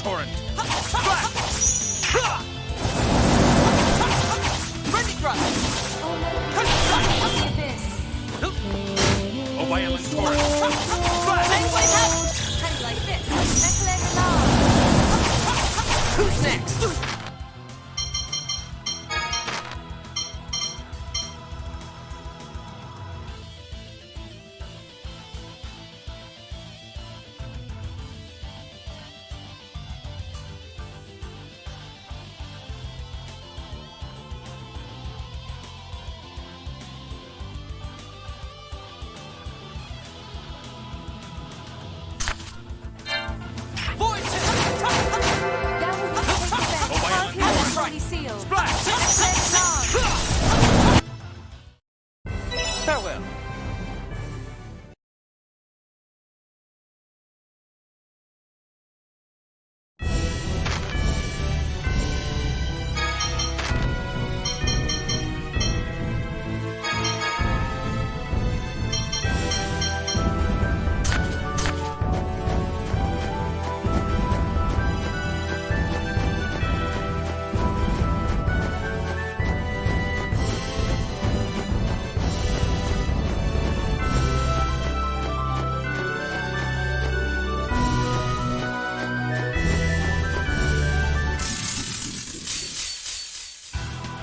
torrent. Burning thrust. Oh, violent torrent. Kind like this. Who's next? Farewell.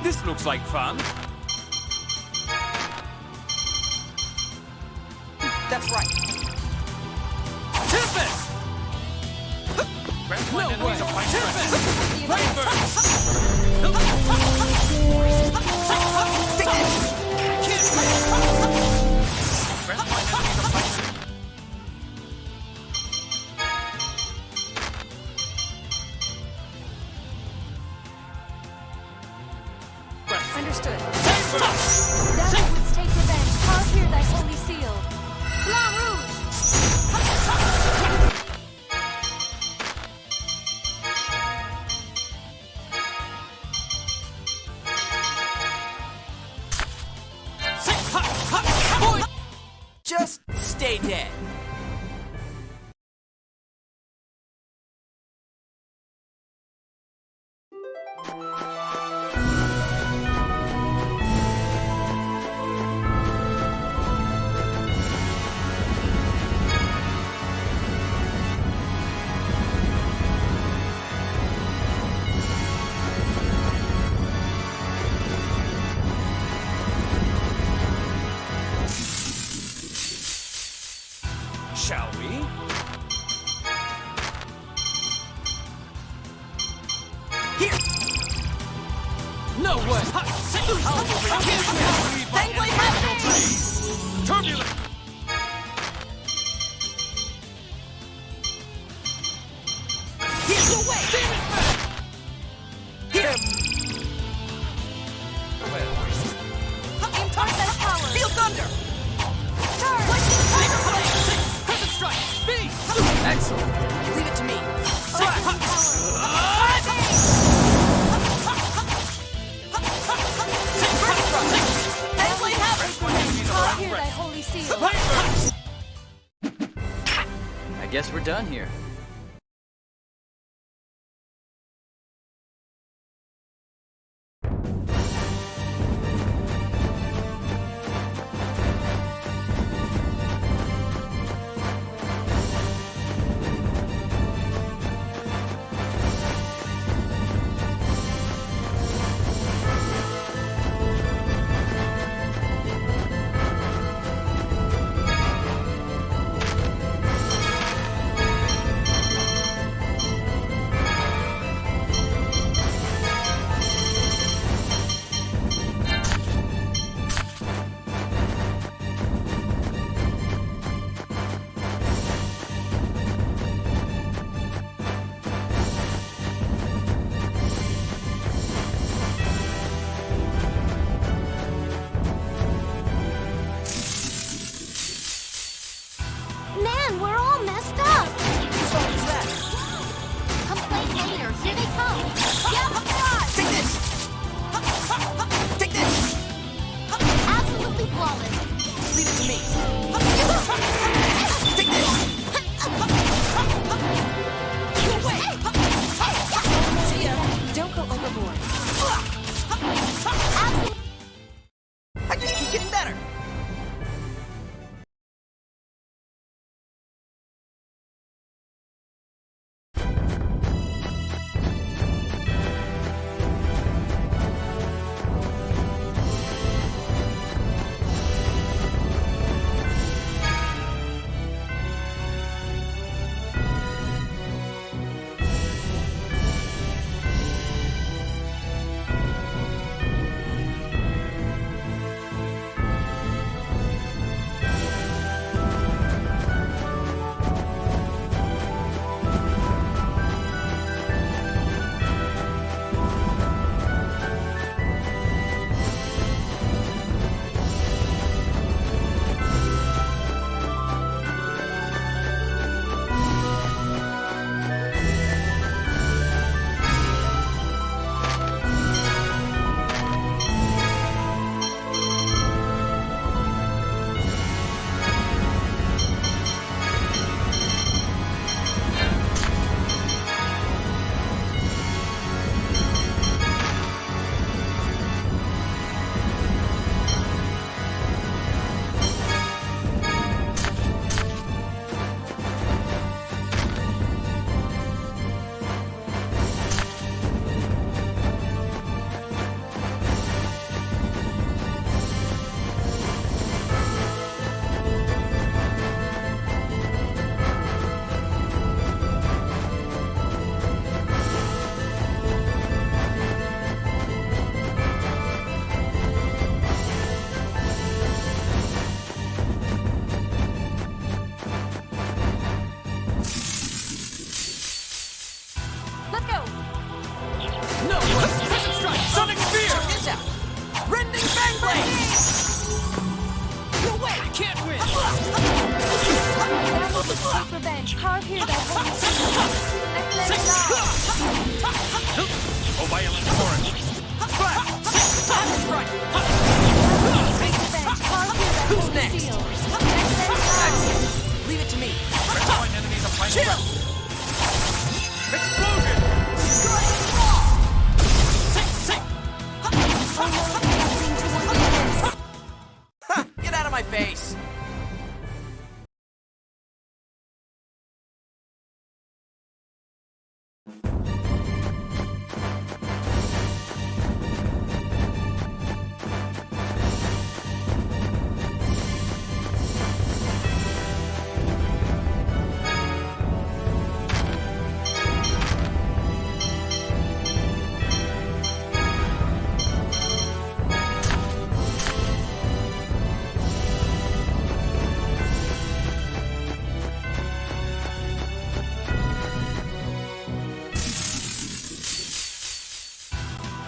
This looks like fun. That's right. Tempest! Grab one enemy's a fine Tempest! Understood. Thou wouldst take revenge. Carve here thy holy seal. Flamme Rouge! Just stay dead. Shall we? Here! No way! Turbulent! Here's the way! Here! Impartial power! Feel thunder! Present strike! Speed! Excellent. Leave it to me. Carve here thy holy seal. I guess we're done here. go! No way! Crescent strike! Sonic spear! Check this out! Rending Bang Blade! No way! I can't win! Thou wouldst take revenge, carve here thy holy seal, and let it lie. Oh, violent torrent! Flash! Time strike! Take revenge, carve here thy Who's holy next? seal, and let it lie. Excellent. Leave it to me. Join enemies of my Chill! Explosion! Oh no, nothing to order this. Ha! Get out of my face!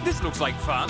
This looks like fun.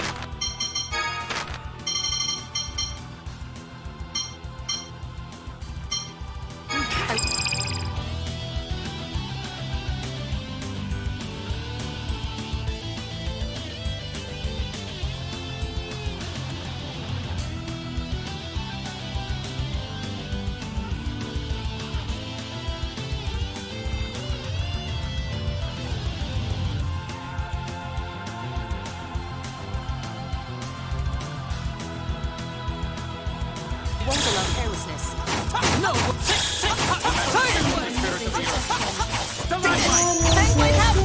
Won't allow carelessness. No! Tiger Blade! Bang Blade have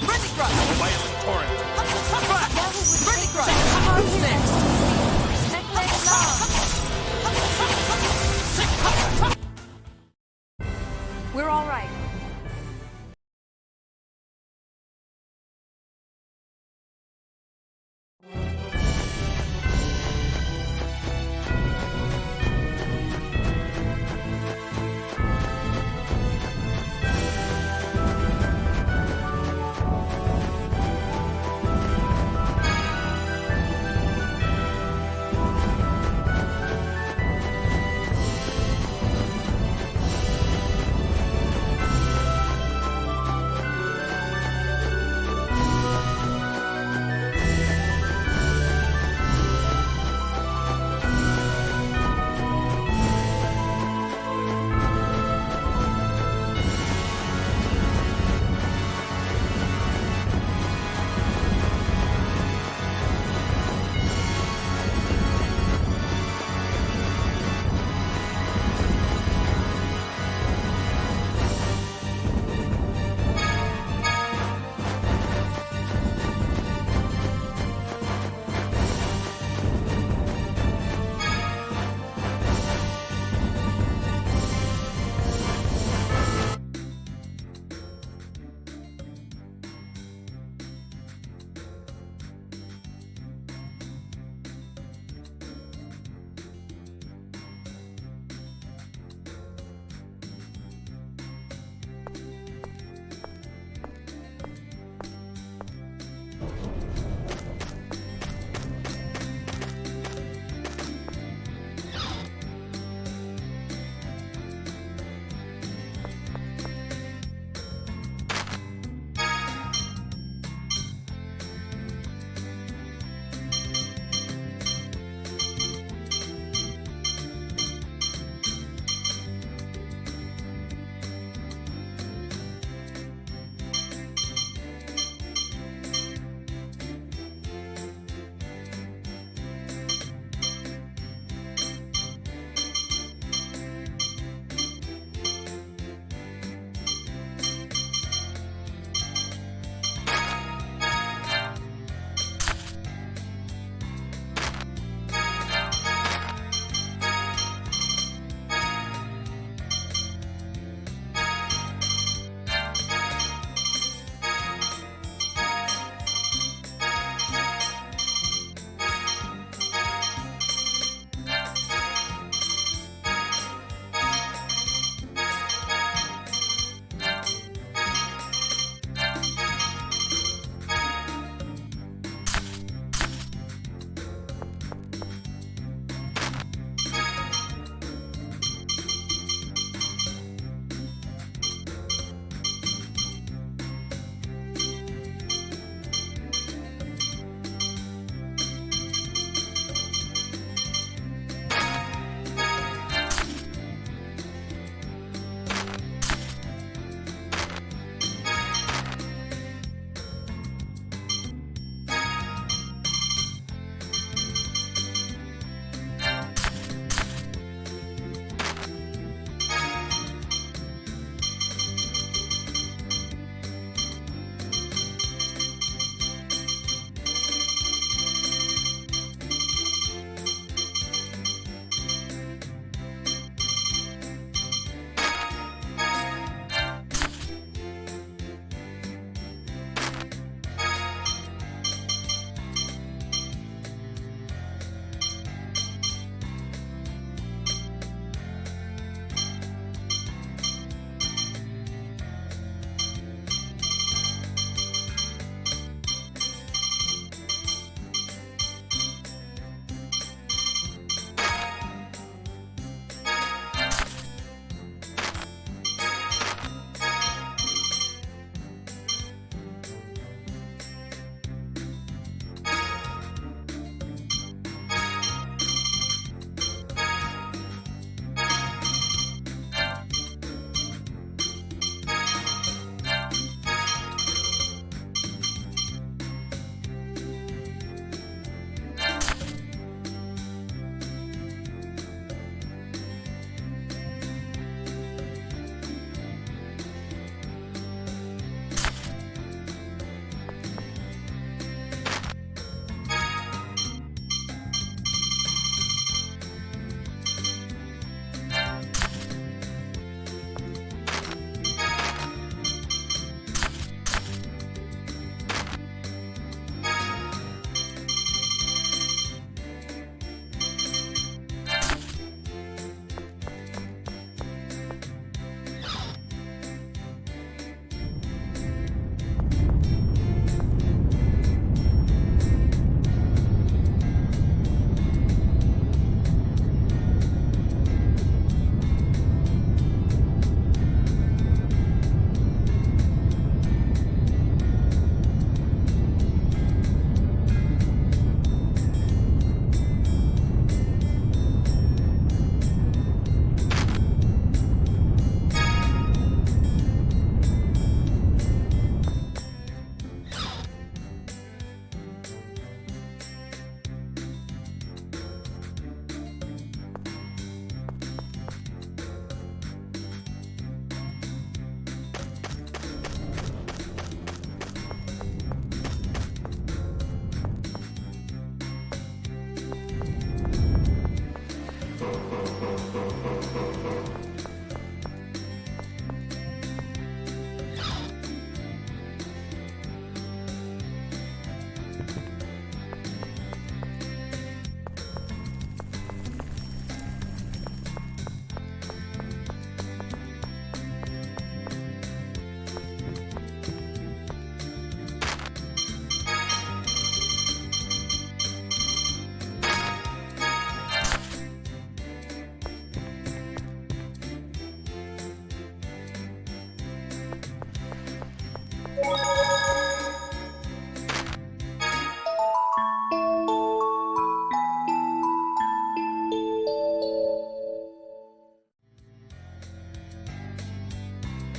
Rending Thrust! Violent torrent! thou wouldst Rending take Thrust! revenge, carve Who's here thy next? holy seal, and let it lie. We're all right.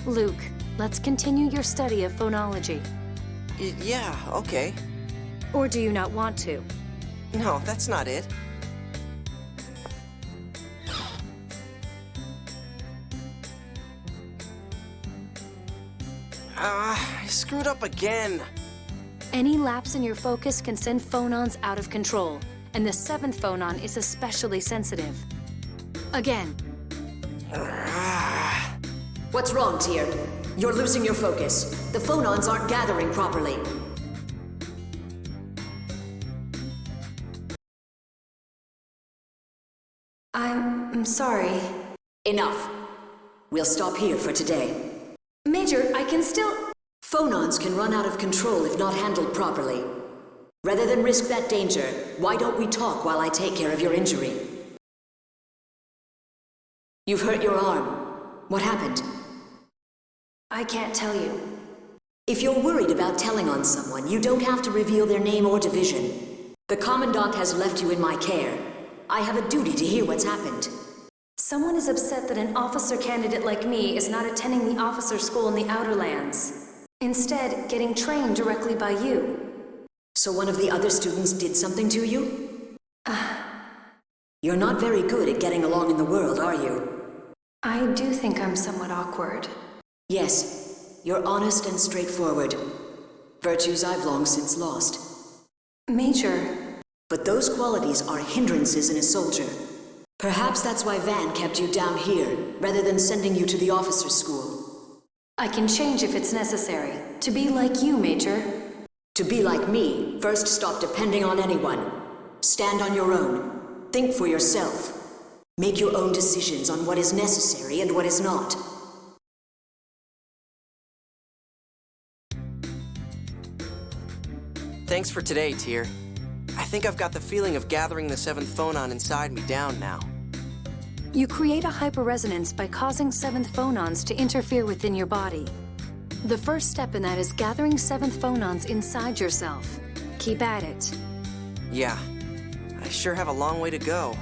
Luke, let's continue your study of phonology. Yeah, okay. Or do you not want to? No, that's not it. I screwed up again. Any lapse in your focus can send phonons out of control, and the 7th phonon is especially sensitive. Again. What's wrong, Tyr? You're losing your focus. The phonons aren't gathering properly. I'm sorry. Enough. We'll stop here for today. Major, I can still... Phonons can run out of control if not handled properly. Rather than risk that danger, why don't we talk while I take care of your injury? You've hurt your arm. What happened? I can't tell you. If you're worried about telling on someone, you don't have to reveal their name or division. The Commandant has left you in my care. I have a duty to hear what's happened. Someone is upset that an officer candidate like me is not attending the officer school in the Outer Lands. Instead, getting trained directly by you. So one of the other students did something to you? You're not very good at getting along in the world, are you? I do think I'm somewhat awkward. Yes, you're honest and straightforward. Virtues I've long since lost. Major... But those qualities are hindrances in a soldier. Perhaps that's why Van kept you down here, rather than sending you to the officer's school. I can change if it's necessary. To be like you, Major. To be like me, first stop depending on anyone. Stand on your own. Think for yourself. Make your own decisions on what is necessary and what is not. Thanks for today, Tyr. I think I've got the feeling of gathering the 7th phonon inside me down now. You create a hyperresonance by causing 7th phonons to interfere within your body. The first step in that is gathering 7th phonons inside yourself. Keep at it. Yeah, I sure have a long way to go.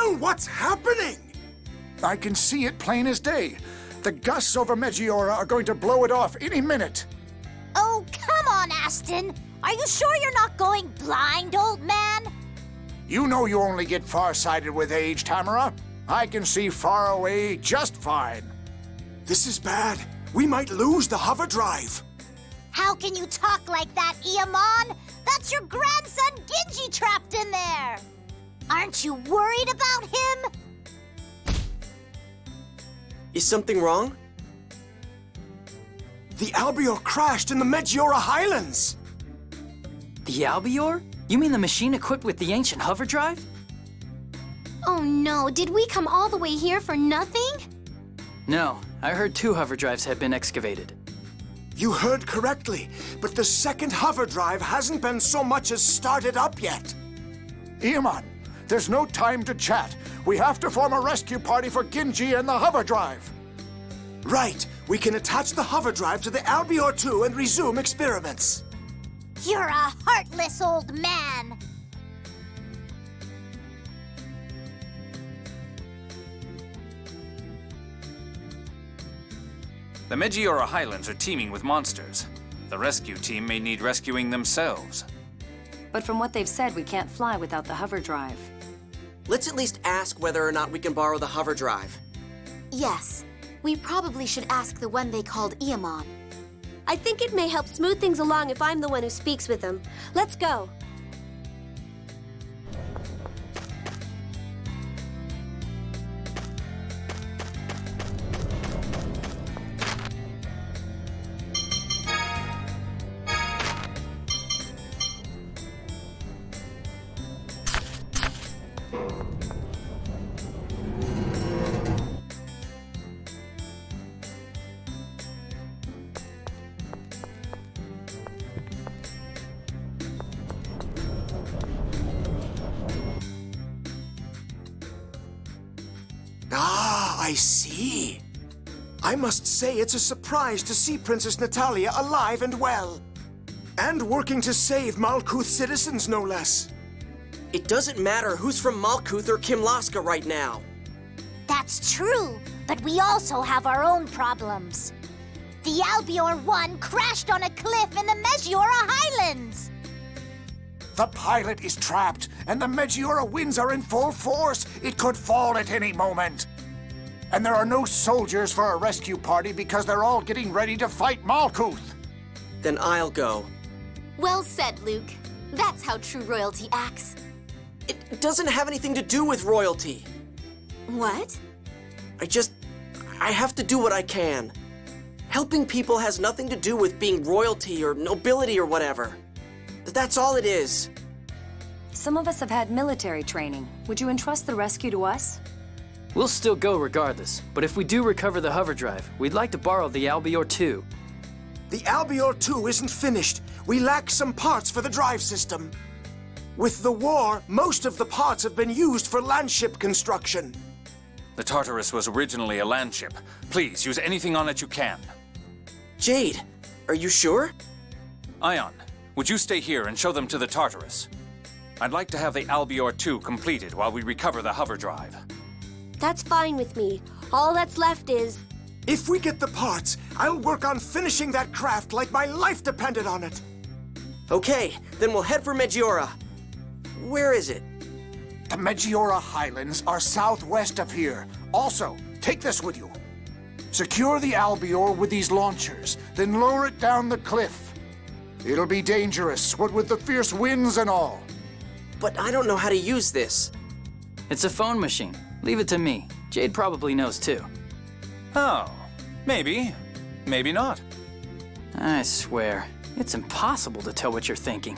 Will, what's happening? I can see it plain as day. The gusts over Megiora are going to blow it off any minute. Oh, come on, Aston. Are you sure you're not going blind, old man? You know you only get farsighted with age, Tamara. I can see far away just fine. This is bad. We might lose the hover drive. How can you talk like that, Iamon? That's your grandson Gingy trapped in there. Aren't you worried about him? Is something wrong? The Albior crashed in the Megiora Highlands. The Albior? You mean the machine equipped with the ancient hover drive? Oh no, did we come all the way here for nothing? No, I heard 2 hover drives had been excavated. You heard correctly, but the second hover drive hasn't been so much as started up yet. Iamon, there's no time to chat. We have to form a rescue party for Gingy and the hover drive. Right, we can attach the hover drive to the Albior 2 and resume experiments. You're a heartless old man. The Megiora Highlands are teeming with monsters. The rescue team may need rescuing themselves. But from what they've said, we can't fly without the hover drive. Let's at least ask whether or not we can borrow the hover drive. Yes. We probably should ask the one they called Iamon. I think it may help smooth things along if I'm the one who speaks with them. Let's go. I see. I must say it's a surprise to see Princess Natalia alive and well. And working to save Malkuth citizens, no less. It doesn't matter who's from Malkuth or Kimlaska right now. That's true, but we also have our own problems. The Albior 1 crashed on a cliff in the Megiora Highlands. The pilot is trapped, and the Megiora winds are in full force. It could fall at any moment. And there are no soldiers for a rescue party because they're all getting ready to fight Malkuth. Then I'll go. Well said, Luke. That's how true royalty acts. It doesn't have anything to do with royalty. What? I have to do what I can. Helping people has nothing to do with being royalty or nobility or whatever. That's all it is. Some of us have had military training. Would you entrust the rescue to us? We'll still go regardless, but if we do recover the hover drive, we'd like to borrow the Albior 2. The Albior 2 isn't finished. We lack some parts for the drive system. With the war, most of the parts have been used for landship construction. The Tartarus was originally a landship. Please, use anything on it you can. Jade, are you sure? Ion, would you stay here and show them to the Tartarus? I'd like to have the Albior 2 completed while we recover the hover drive. That's fine with me. All that's left is... If we get the parts, I'll work on finishing that craft like my life depended on it. Okay, then we'll head for Megiora. Where is it? The Megiora Highlands are southwest of here. Also, take this with you. Secure the Albior with these launchers, then lower it down the cliff. It'll be dangerous, what with the fierce winds and all. But I don't know how to use this. It's a phone machine. Leave it to me. Jade probably knows too. Oh, maybe. Maybe not. I swear, it's impossible to tell what you're thinking.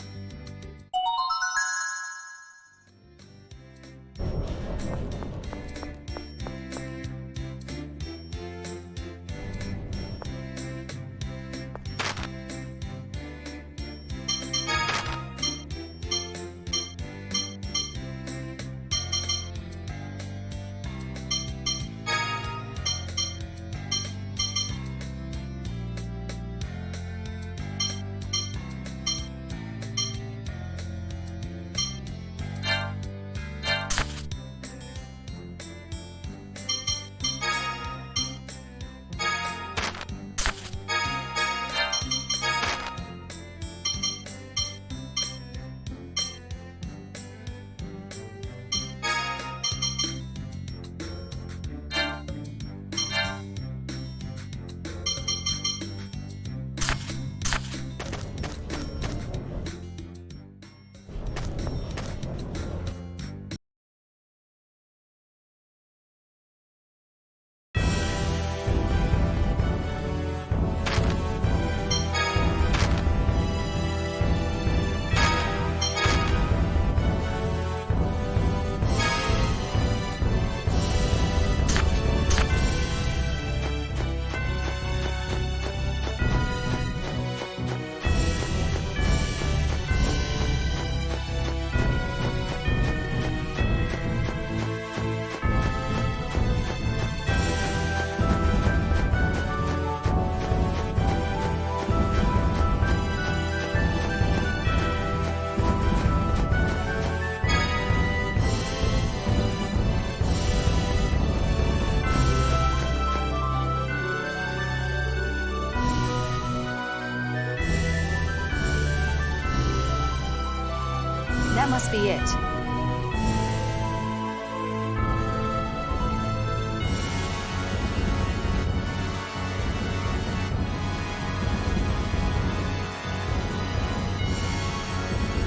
must be it.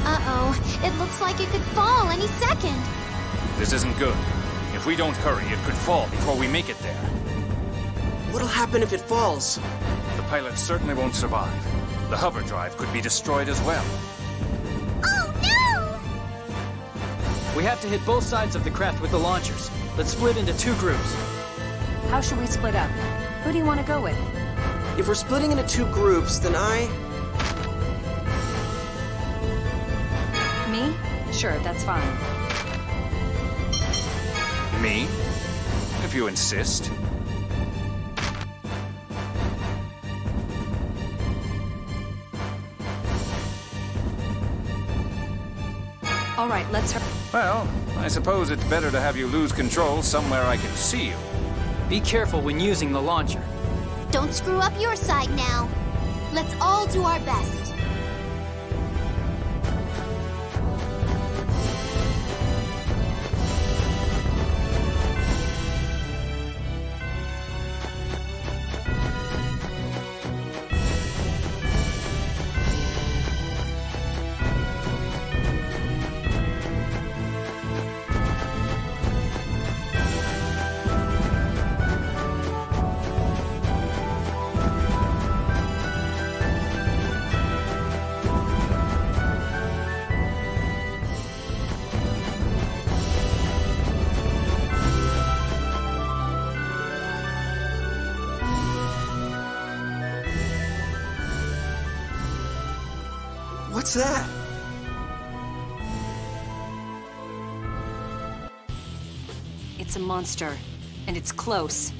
Uh-oh, it looks like it could fall any second. This isn't good. If we don't hurry, it could fall before we make it there. What'll happen if it falls? The pilot certainly won't survive. The hover drive could be destroyed as well. Oh no! We have to hit both sides of the craft with the launchers. Let's split into 2 groups. How should we split up? Who do you want to go with? If we're splitting into 2 groups, then Me? Sure, that's fine. Me? If you insist. All right, let's hurry. Well, I suppose it's better to have you lose control somewhere I can see you. Be careful when using the launcher. Don't screw up your side now. Let's all do our best. what's that? It's a monster, and it's close.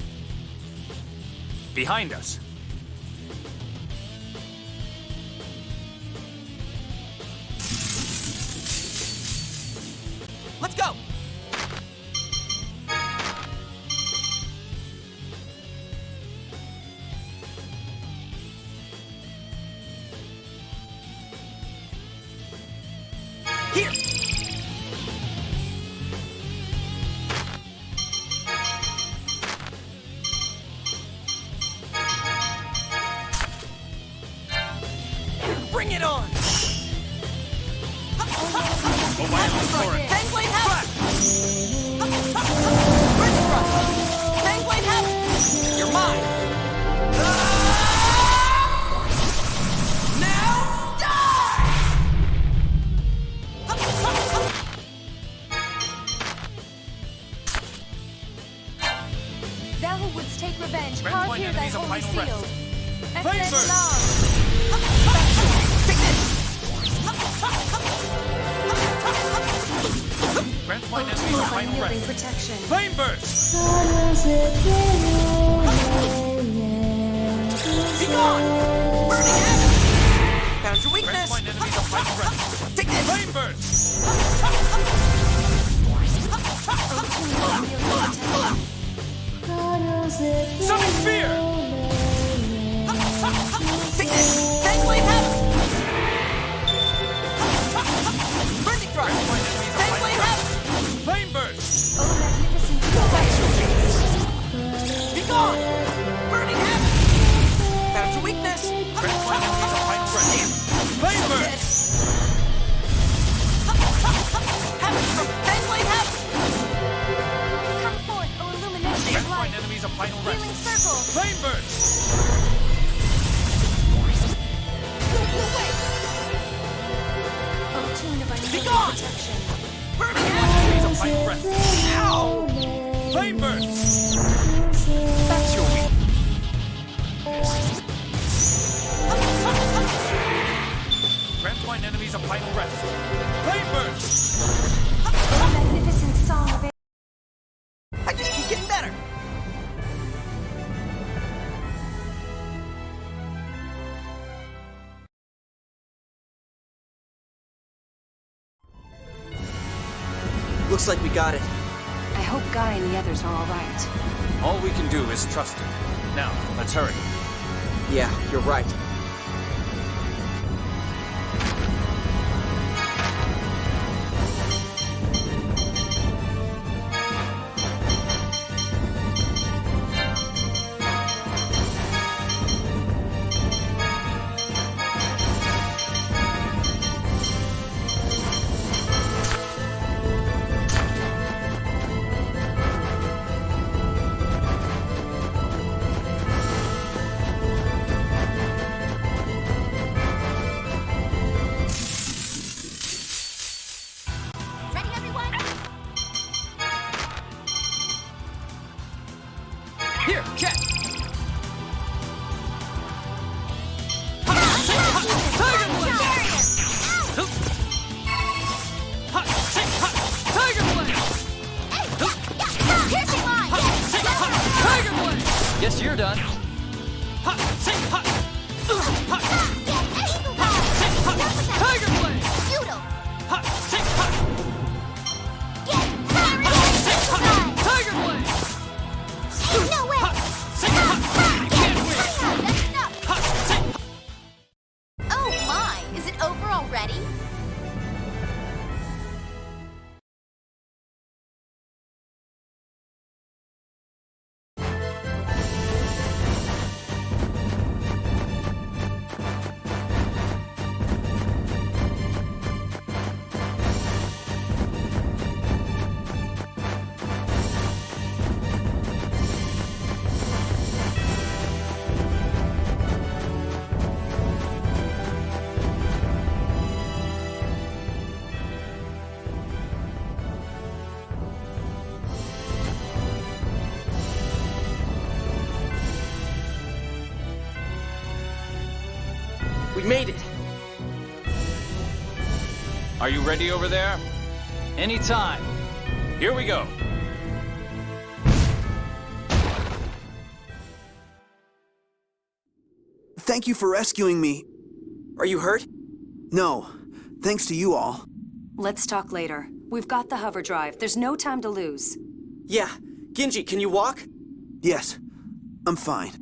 Behind us. Let's go! Here! Bring it on! Fangblade Habit! Burning Thrust! Fangblade Habit! You're mine! Now die! Thou who wouldst take revenge, Grand carve Point here thy enemies of holy final seal. rest. Ethnet Flavor! Take this! Grand Point enemies Tool of of final unyielding rest. protection. Flame burst! Be gone! Burning Habit! Found your Grand weakness! Point enemies of final rest. Take this! Flame burst! Sonic Spear! Take this! Fangblade Habit! Burning Thrust! Fangblade Habit! Flame burst! Oh, magnificent Be gone! Burning Habit! Found your weakness! Grand Point enemies of final rest. Flame burst! Habit from Fangblade Habit! Come forth, O illumination Grand of Point light. enemies of final rest. Healing circle. Flame burst! O tune of unyielding gone! protection. Burning Habit! Enemies of final rest. Ow! Flame burst! That's your weak. Grand Point enemies of final rest. Flame burst! O magnificent song of I just keep getting better! Looks like we got it. I hope Guy and the others are all right. All we can do is trust him. Now, let's hurry. Yeah, you're right. done. Ha! Sing! Ha! Ha! Tiger Blade! Judo! Ha! Sing! Ha! Get Harry! Tiger Blade! Ain't no way! Ha! Sing! Ha! You can't win! That's enough! Ha! Sing! Oh my, is it over already? We made it. Are you ready over there? Anytime. Here we go. Thank you for rescuing me. Are you hurt? No, thanks to you all. Let's talk later. We've got the hover drive. There's no time to lose. Yeah. Ginji, can you walk? Yes, I'm fine.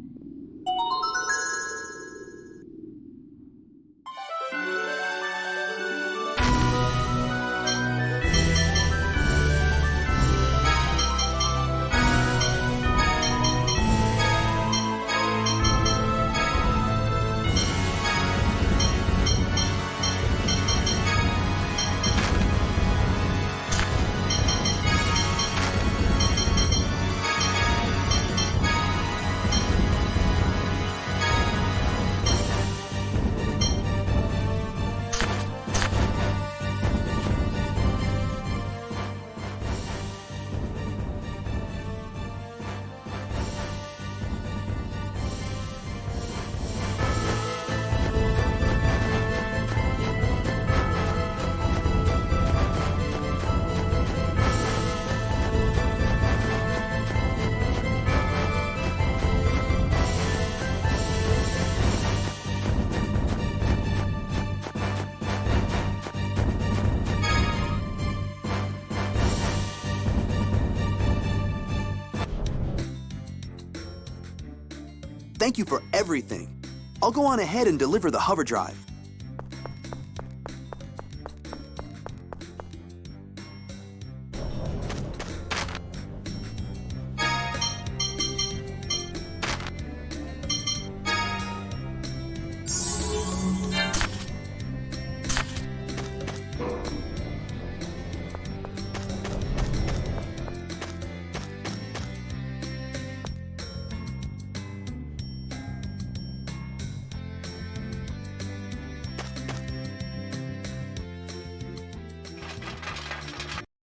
Thank you for everything. I'll go on ahead and deliver the hover drive.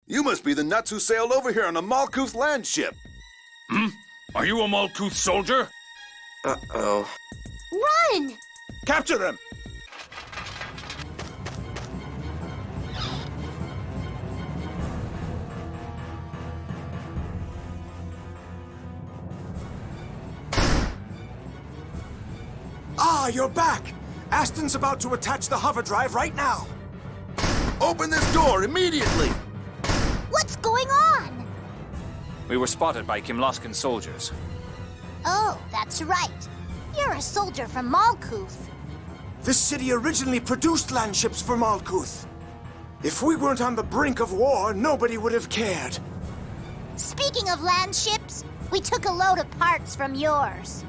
You must be the nuts who sailed over here on a Malkuth land ship. Are you a Malkuth soldier? Uh-oh. Run! Capture them! Ah, you're back! Aston's about to attach the hover drive right now. Open this door immediately! What's going on? We were spotted by Kimloskan soldiers. Oh, that's right. You're a soldier from Malkuth. This city originally produced land ships for Malkuth. If we weren't on the brink of war, nobody would have cared. Speaking of land ships, we took a load of parts from yours.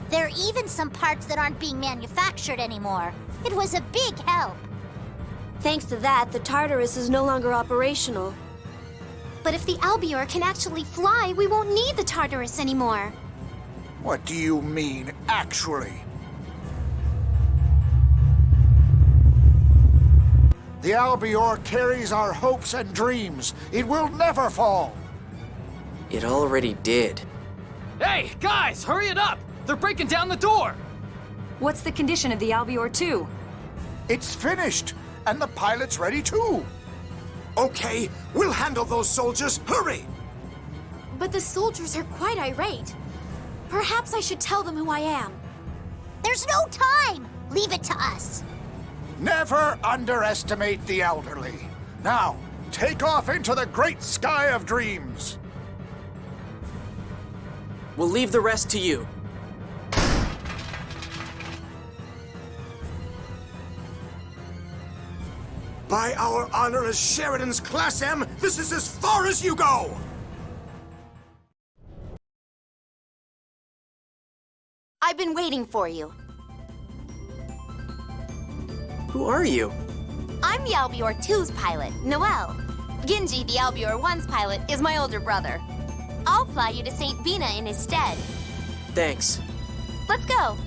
There are even some parts that aren't being manufactured anymore. It was a big help. Thanks to that, the Tartarus is no longer operational. But if the Albior can actually fly, we won't need the Tartarus anymore. What do you mean, actually? The Albior carries our hopes and dreams. It will never fall. It already did. Hey, guys, hurry it up! They're breaking down the door! What's the condition of the Albior 2? It's finished, and the pilot's ready too. Okay, we'll handle those soldiers. Hurry! But the soldiers are quite irate. Perhaps I should tell them who I am. There's no time! Leave it to us. Never underestimate the elderly. Now, take off into the great sky of dreams. We'll leave the rest to you. By our honor as Sheridan's Class M, this is as far as you go! I've been waiting for you. Who are you? I'm the Albior 2's pilot, Noel. Ginji, the Albior 1's pilot, is my older brother. I'll fly you to St. Vina in his stead. Thanks. Let's go.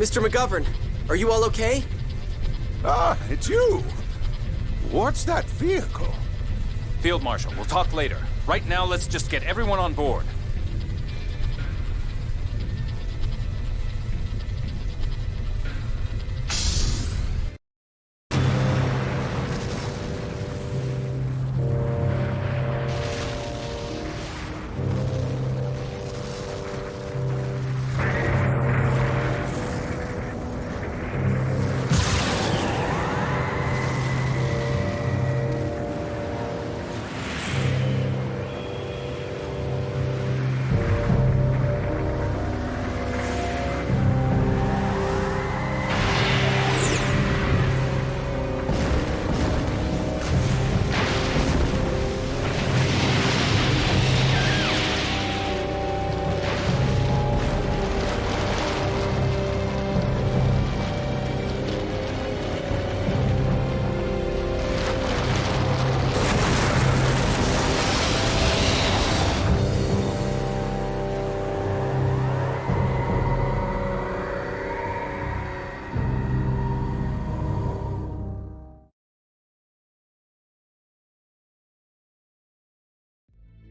Mr. McGovern, are you all okay? Ah, it's you. What's that vehicle? Field Marshal, we'll talk later. Right now, let's just get everyone on board.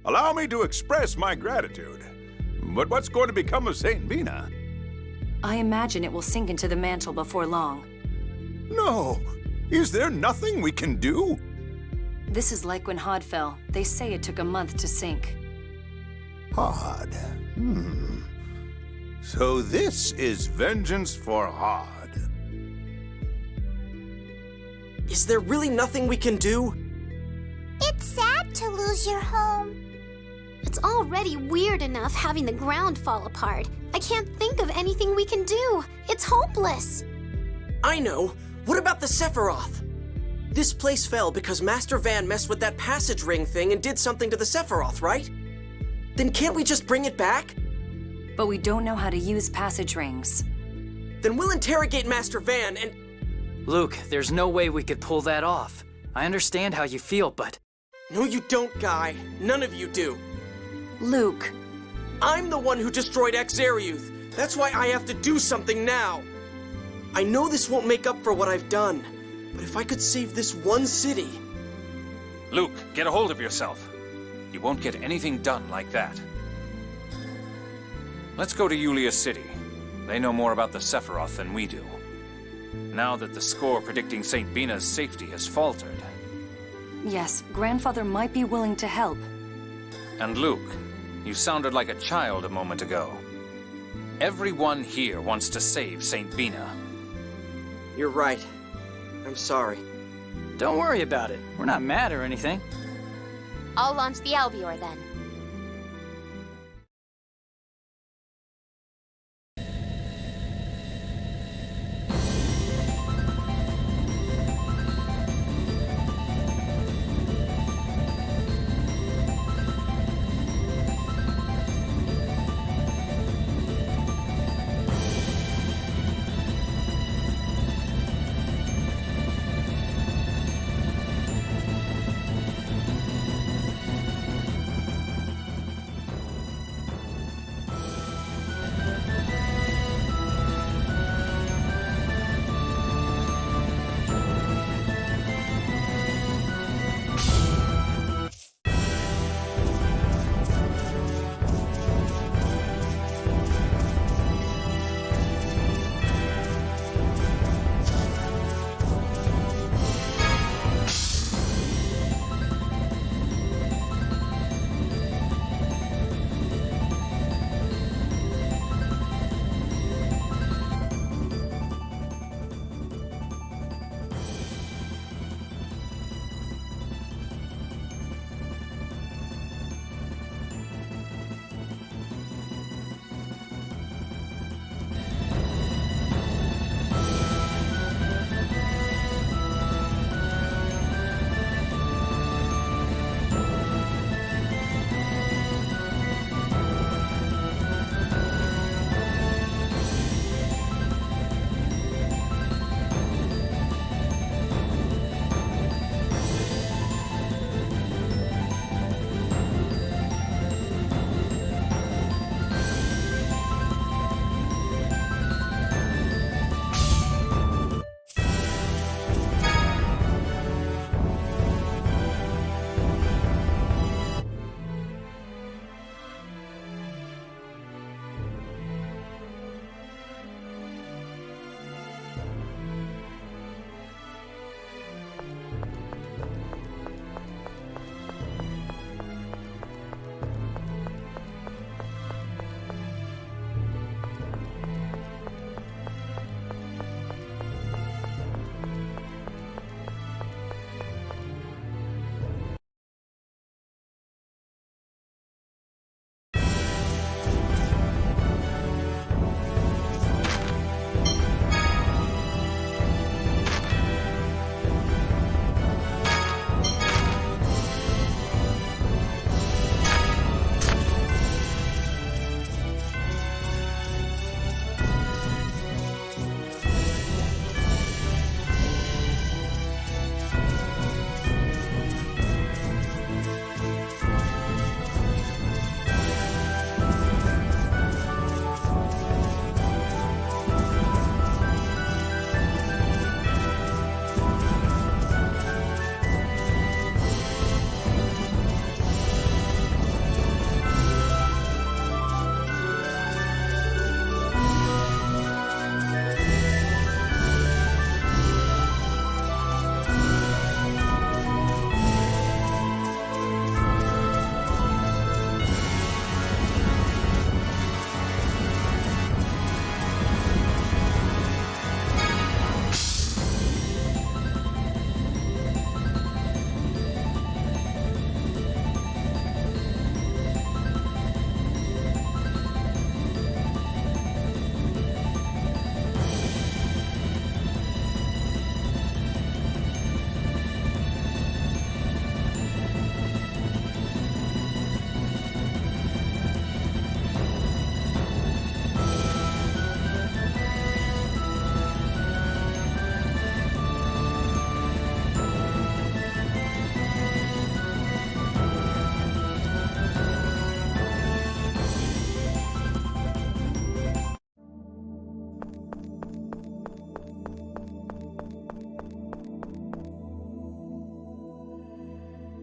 Allow me to express my gratitude. But what's going to become of St. Vina? I imagine it will sink into the mantle before long. No. Is there nothing we can do? This is like when Hod fell. They say it took a month to sink. Hod. So this is vengeance for Hod. Is there really nothing we can do? It's sad to lose your home. It's already weird enough having the ground fall apart. I can't think of anything we can do. It's hopeless. I know. What about the Sephiroth? This place fell because Master Van messed with that passage ring thing and did something to the Sephiroth, right? Then can't we just bring it back? But we don't know how to use passage rings. Then we'll interrogate Master Van and... Luke, there's no way we could pull that off. I understand how you feel, but... No, you don't, Guy. None of you do. Luke. I'm the one who destroyed Exariuth. That's why I have to do something now. I know this won't make up for what I've done, but if I could save this one city... Luke, get a hold of yourself. You won't get anything done like that. Let's go to Yulia City. They know more about the Sephiroth than we do. Now that the score predicting St. Vina's safety has faltered. Yes, Grandfather might be willing to help. And Luke, you sounded like a child a moment ago. Everyone here wants to save St. Vina. You're right. I'm sorry. Don't worry about it. We're not mad or anything. I'll launch the Albior then.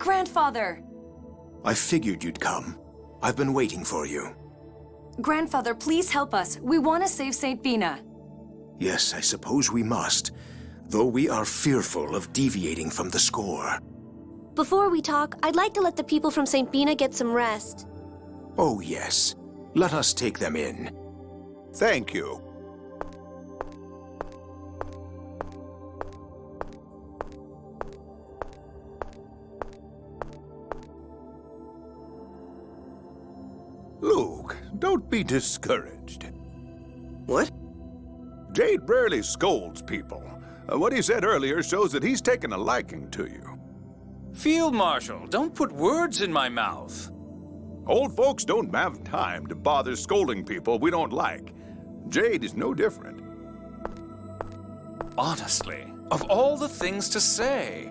Grandfather! I figured you'd come. I've been waiting for you. Grandfather, please help us. We want to save St. Bina. Yes, I suppose we must, though we are fearful of deviating from the score. Before we talk, I'd like to let the people from St. Bina get some rest. Oh, yes. Let us take them in. Thank you. Luke, don't be discouraged. What? Jade rarely scolds people. What he said earlier shows that he's taken a liking to you. Field Marshal, don't put words in my mouth. Old folks don't have time to bother scolding people we don't like. Jade is no different. Honestly, of all the things to say,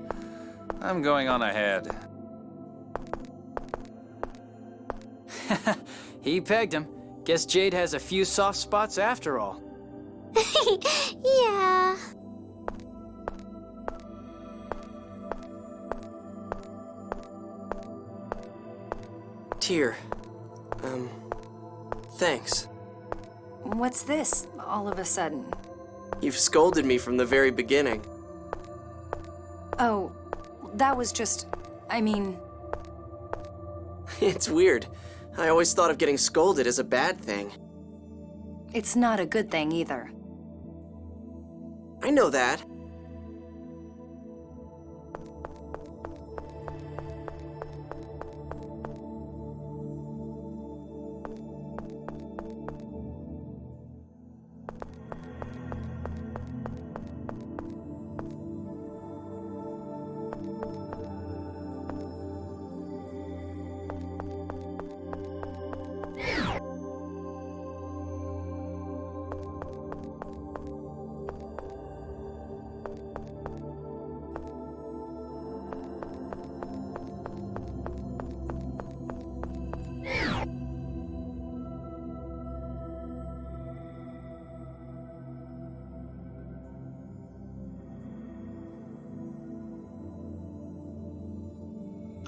I'm going on ahead. He pegged him. Guess Jade has a few soft spots after all. Yeah. Tyr. Thanks. What's this, all of a sudden? You've scolded me from the very beginning. Oh, that was just... I mean... It's weird. I always thought of getting scolded as a bad thing. It's not a good thing either. I know that.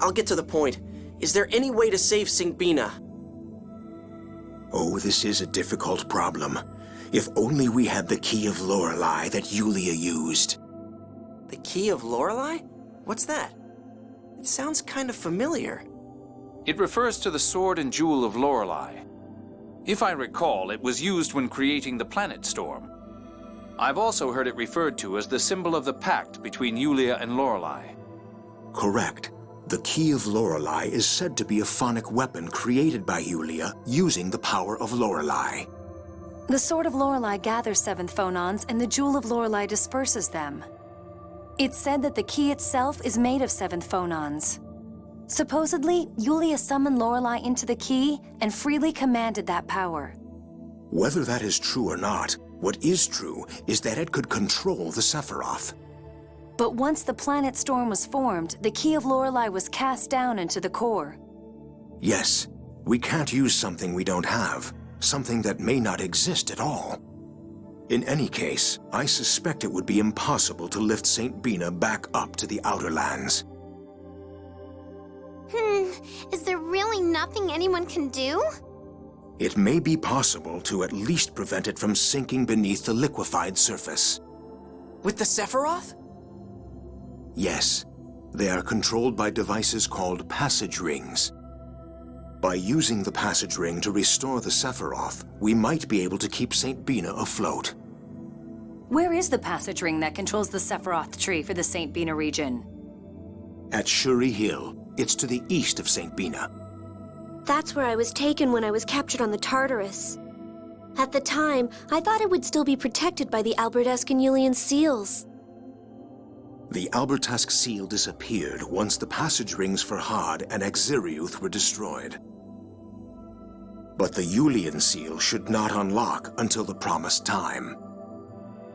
I'll get to the point. Is there any way to save St. Bina? Oh, this is a difficult problem. If only we had the Key of Lorelei that Yulia used. The Key of Lorelei? What's that? It sounds kind of familiar. It refers to the Sword and Jewel of Lorelei. If I recall, it was used when creating the Planet Storm. I've also heard it referred to as the symbol of the pact between Yulia and Lorelei. Correct. The Key of Lorelei is said to be a phonic weapon created by Yulia using the power of Lorelei. The Sword of Lorelei gathers seventh phonons, and the Jewel of Lorelei disperses them. It's said that the key itself is made of seventh phonons. Supposedly, Yulia summoned Lorelei into the key and freely commanded that power. Whether that is true or not, what is true is that it could control the Sephiroth. But once the planet storm was formed, the Key of Lorelei was cast down into the core. Yes, we can't use something we don't have, something that may not exist at all. In any case, I suspect it would be impossible to lift St. Bina back up to the Outer Lands. Is there really nothing anyone can do? It may be possible to at least prevent it from sinking beneath the liquefied surface. With the Sephiroth? Yes, they are controlled by devices called passage rings. By using the passage ring to restore the Sephiroth, we might be able to keep St. Bina afloat. Where is the passage ring that controls the Sephiroth tree for the St. Bina region? At Shuri Hill. It's to the east of St. Bina. That's where I was taken when I was captured on the Tartarus. At the time, I thought it would still be protected by the Albertesque and Yulian seals. The Albertesque seal disappeared once the passage rings for Hod and Exiriuth were destroyed. But the Yulian seal should not unlock until the promised time.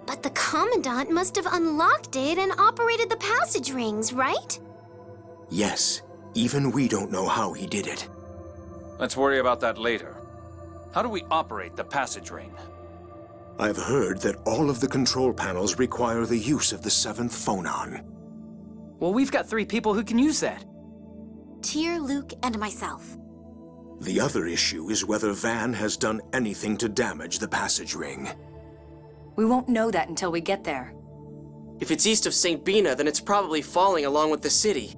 But the Commandant must have unlocked it and operated the passage rings, right? Yes, even we don't know how he did it. Let's worry about that later. How do we operate the passage ring? I've heard that all of the control panels require the use of the seventh phonon. Well, we've got 3 people who can use that. Tyr, Luke, and myself. The other issue is whether Van has done anything to damage the passage ring. We won't know that until we get there. If it's east of St. Bina, then it's probably falling along with the city.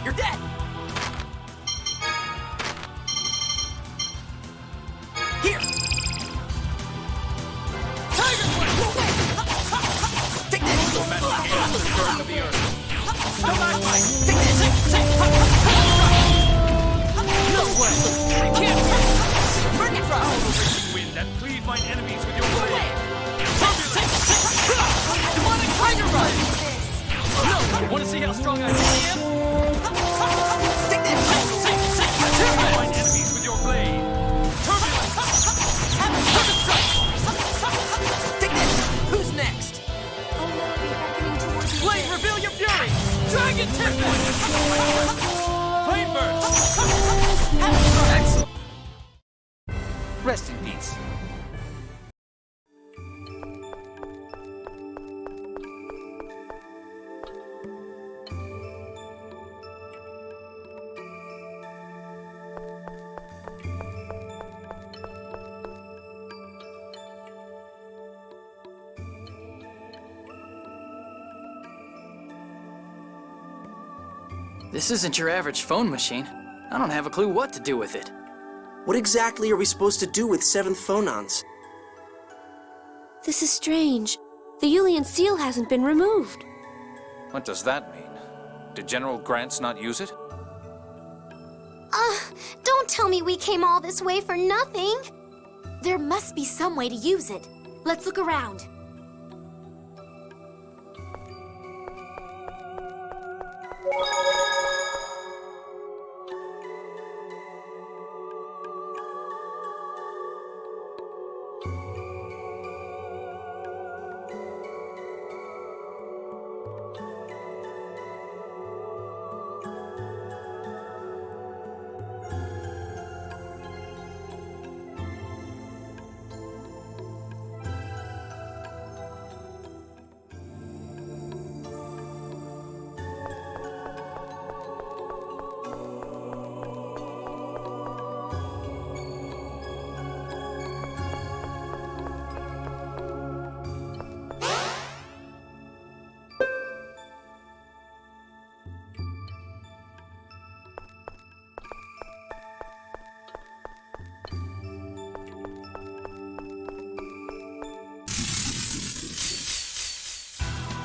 You're dead! Here! Tiger Blast! Take this! No back fight! Take this! No way! You can't! Burning Frost! Wind and cleave mine enemies with your blade. Demonic Tiger Run! No! Want to see how strong I really am? Take this! Cleave mine enemies with your blade. Turbulence! Take this! Who's next? Blade, reveal your fury! Dragon Tempest! Flame burst! Excellent. Rest in peace. This isn't your average phone machine. I don't have a clue what to do with it. What exactly are we supposed to do with 7th phonons? This is strange. The Yulian seal hasn't been removed. What does that mean? Did General Grants not use it? Don't tell me we came all this way for nothing. There must be some way to use it. Let's look around.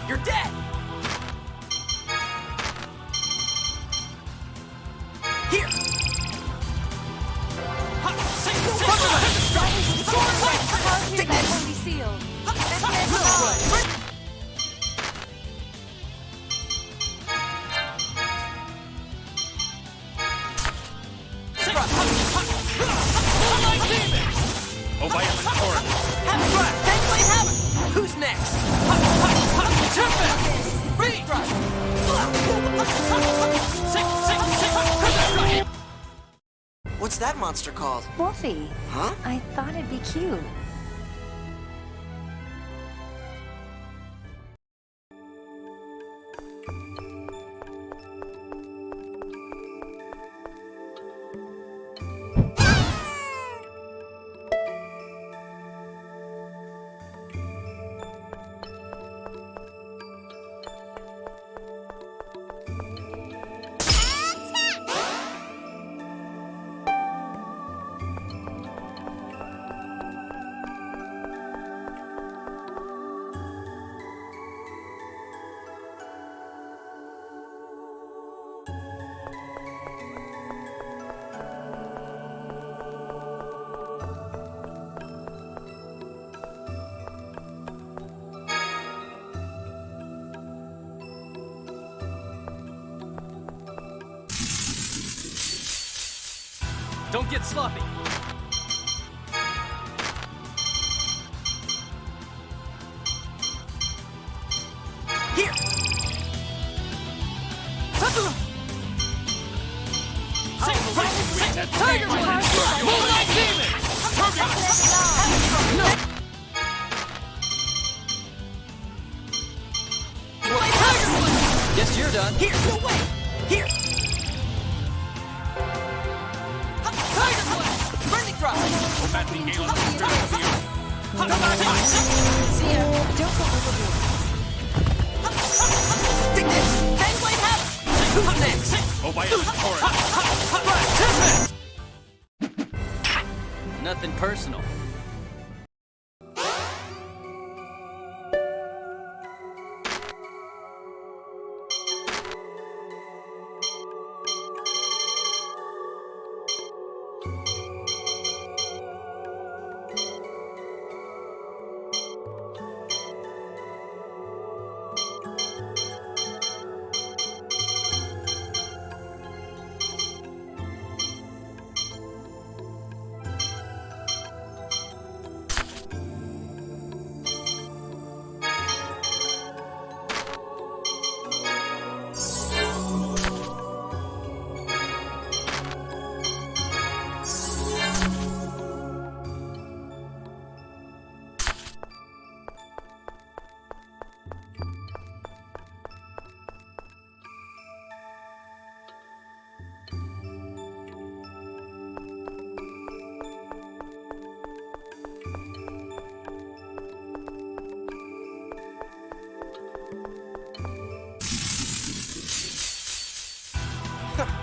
You're dead! Here! Take this! Oh, violent torrent! Who's next? Ready, What's that monster called? Wolfie. Huh? I thought it'd be cute. Don't get sloppy. Here! Tiger Blast! Moonlight Demon! No! Tiger Blast! Guess you're done. Here! No way! Here! Tiger Blast! Burning Frost! See ya. Don't go overboard. Take this! Fangblade Hammer! Who's next? Oh, Nothing personal.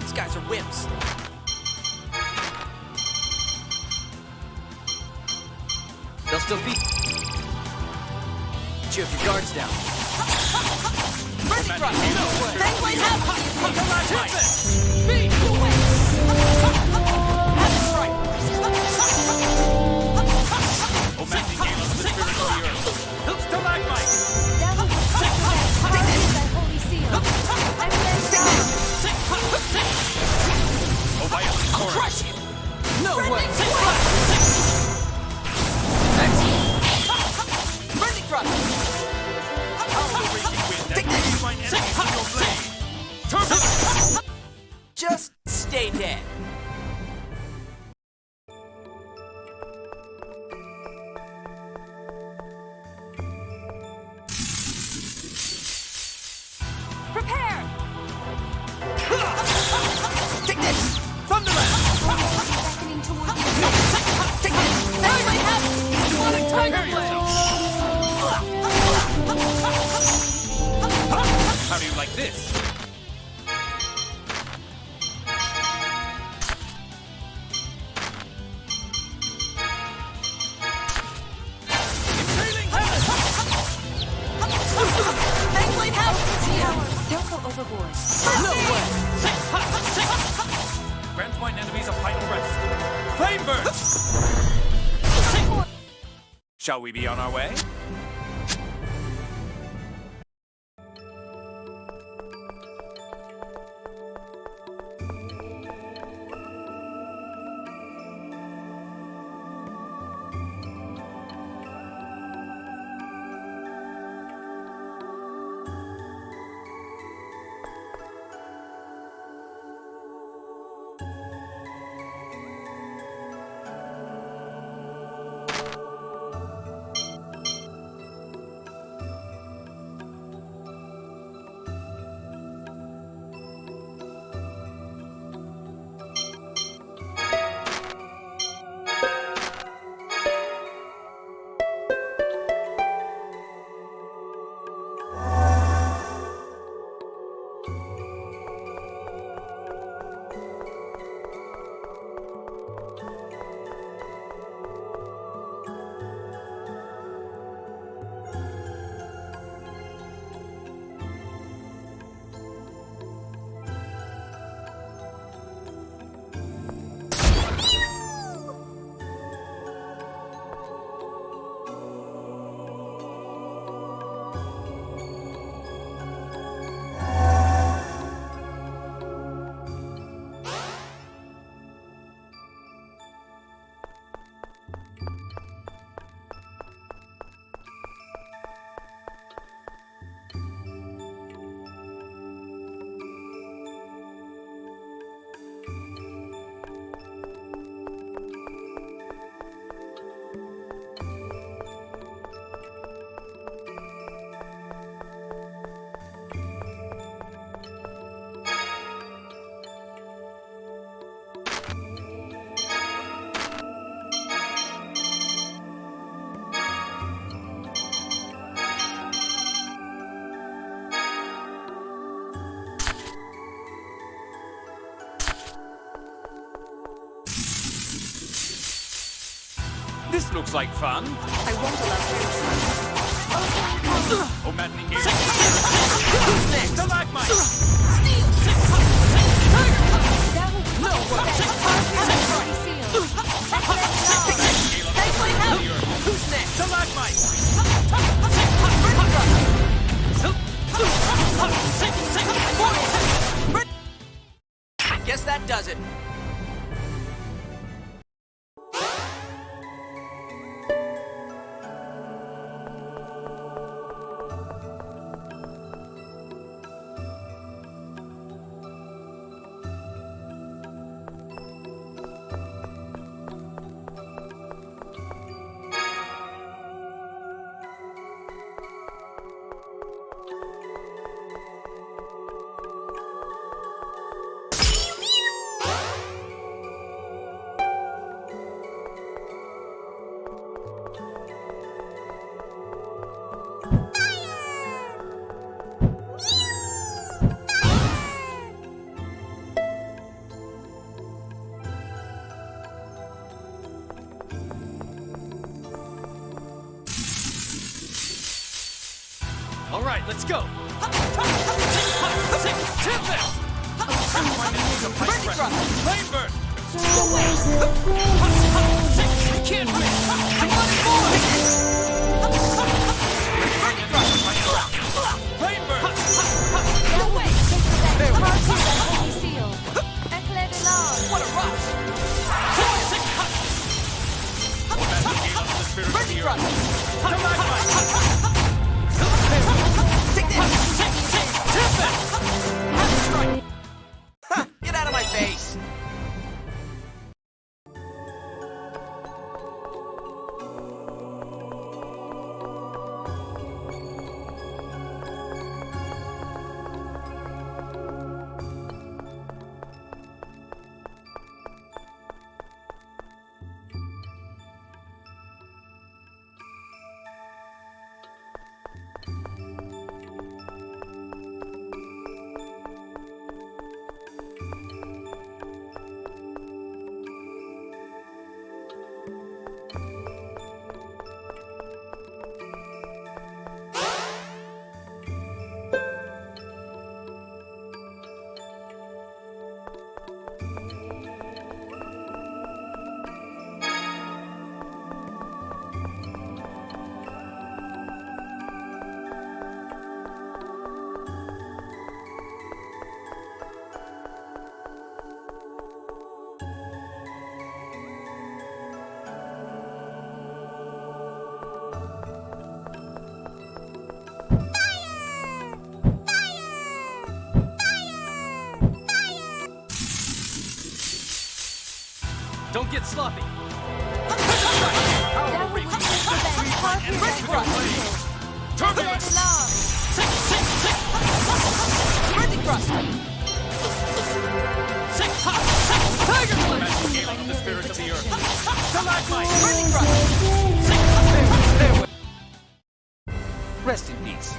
These guys are wimps. They'll still be. But you have your guards down. No way! Burning thrust! Just stay dead. Prepare! Take this! Thunderland! Beckoning toward you. Take this! Everybody have it! Demonic Tiger Blade! How do you like this? Fangblade have Don't go overboard. No way! Grant mine enemies a final rest. Flame burst! Shall we be on our way? This looks like fun. I won't allow Oh, maddening game. Who's next? Stalagmite! Steel! Tiger Punch! No! Who's next? Stalagmite! Guess that does it. All right, let's go. Flamebird! You can't win. What a rush! Burning Thrust! Take this! Get out of my face! Don't get sloppy. Turbulence! Burning Thrust! Tiger Blade! The spirit of the earth. Stalagmite! Burning Thrust! Rest in peace.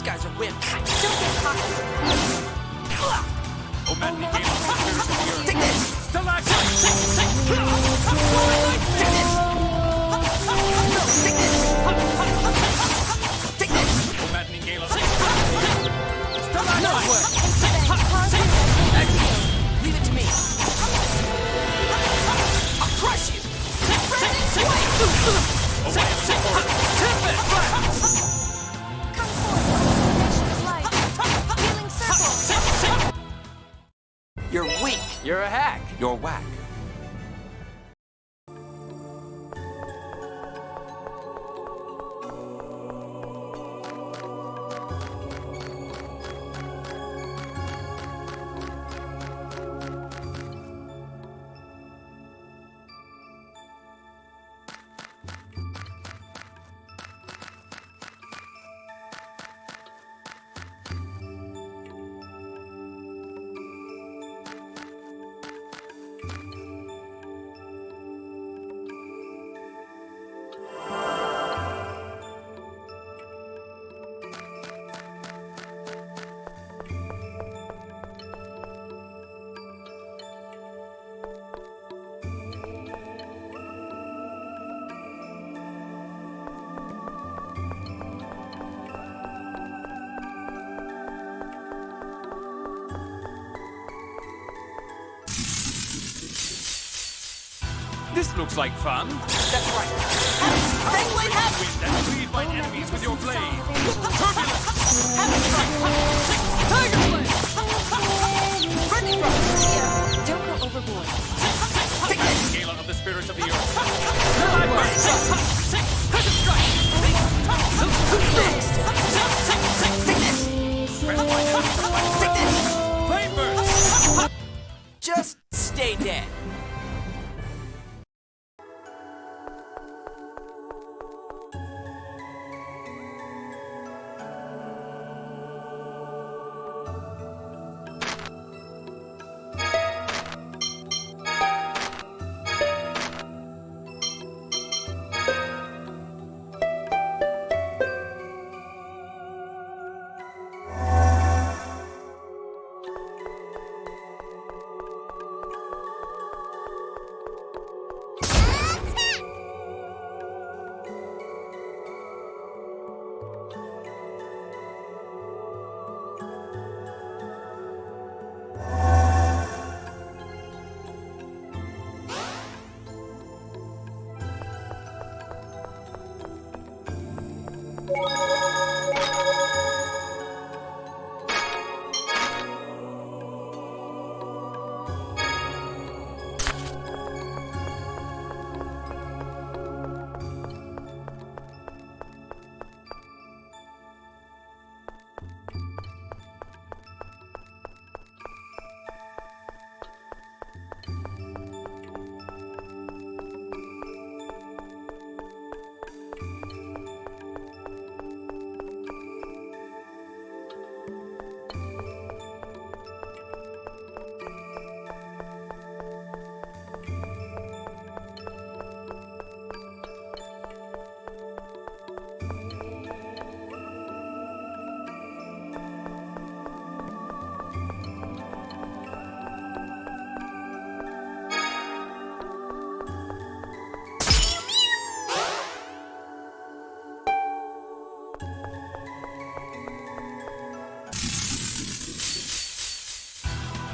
These guys are wimps. Don't get cocky. Oh, maddening gale of the spirits of the earth. Take this! Stalactite! Take this! Take this! Oh, maddening gale of the No way! Leave it to me. I'll crush you! Oh, my enemies forward. Come forward. Nation is life. Healing circle. You're weak. You're a hack. You're whack. This looks like fun. That's right. Wind and bleed my enemies with your blade. Turbulence! Tiger Blade. Don't go overboard. Gale of the spirits of the earth. Pressure strike! Take this! Flame burst! Just stay dead.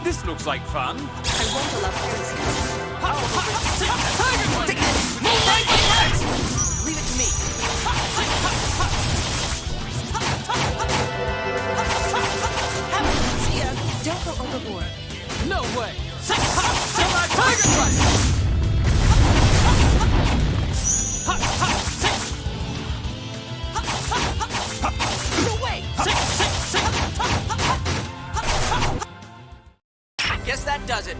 This looks like fun. I won't allow craziness. Take this! Move right next! Leave it to me. See ya. Don't go overboard. No way. Tiger Thrust! No way! Guess that does it.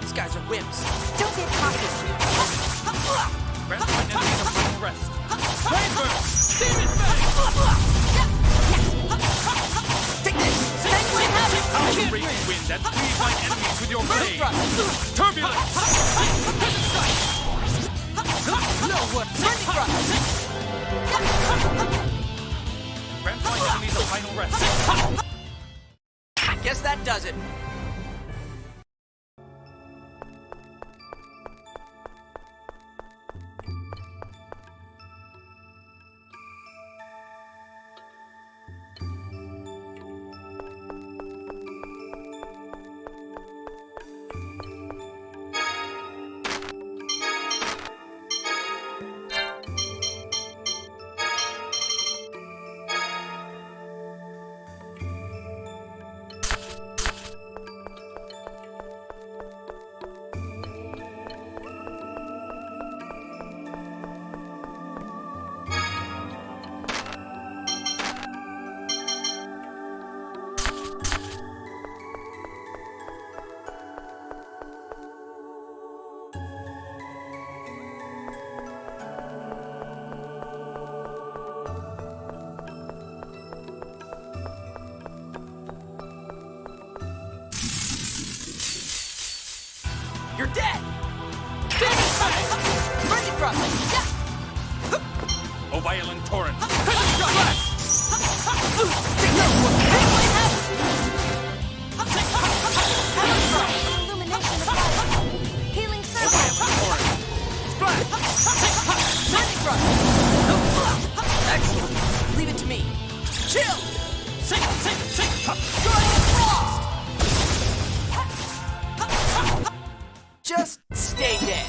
These guys are wimps. Don't get cocky. Grant my enemies a final rest. Rainburst! Demon Fang! Take this! Out the raging wind and squeeze my enemies with your blade! Turbulence! No, what? Grant my enemies a final rest. Guess that does it. You're dead! Demon Fang! Burning Thrust! O violent torrent! Illumination of light. Healing circle. Burning Thrust! Excellent! Leave it to me. Chill! Sink! Guardian Frost! Just stay dead.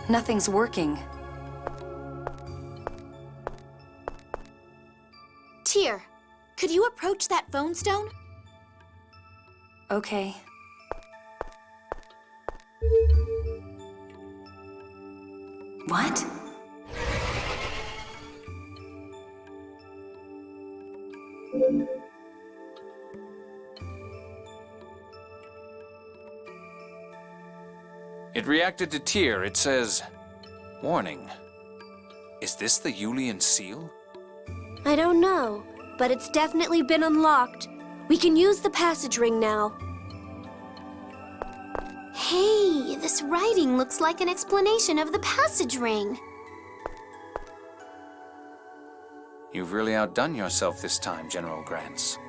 Nothing's working. Tyr, could you approach that phone stone? Okay. What? It reacted to Tyr. It says, "Warning. Is this the Yulian seal?" I don't know, but it's definitely been unlocked. We can use the passage ring now. Hey, this writing looks like an explanation of the passage ring. You've really outdone yourself this time, General Grants.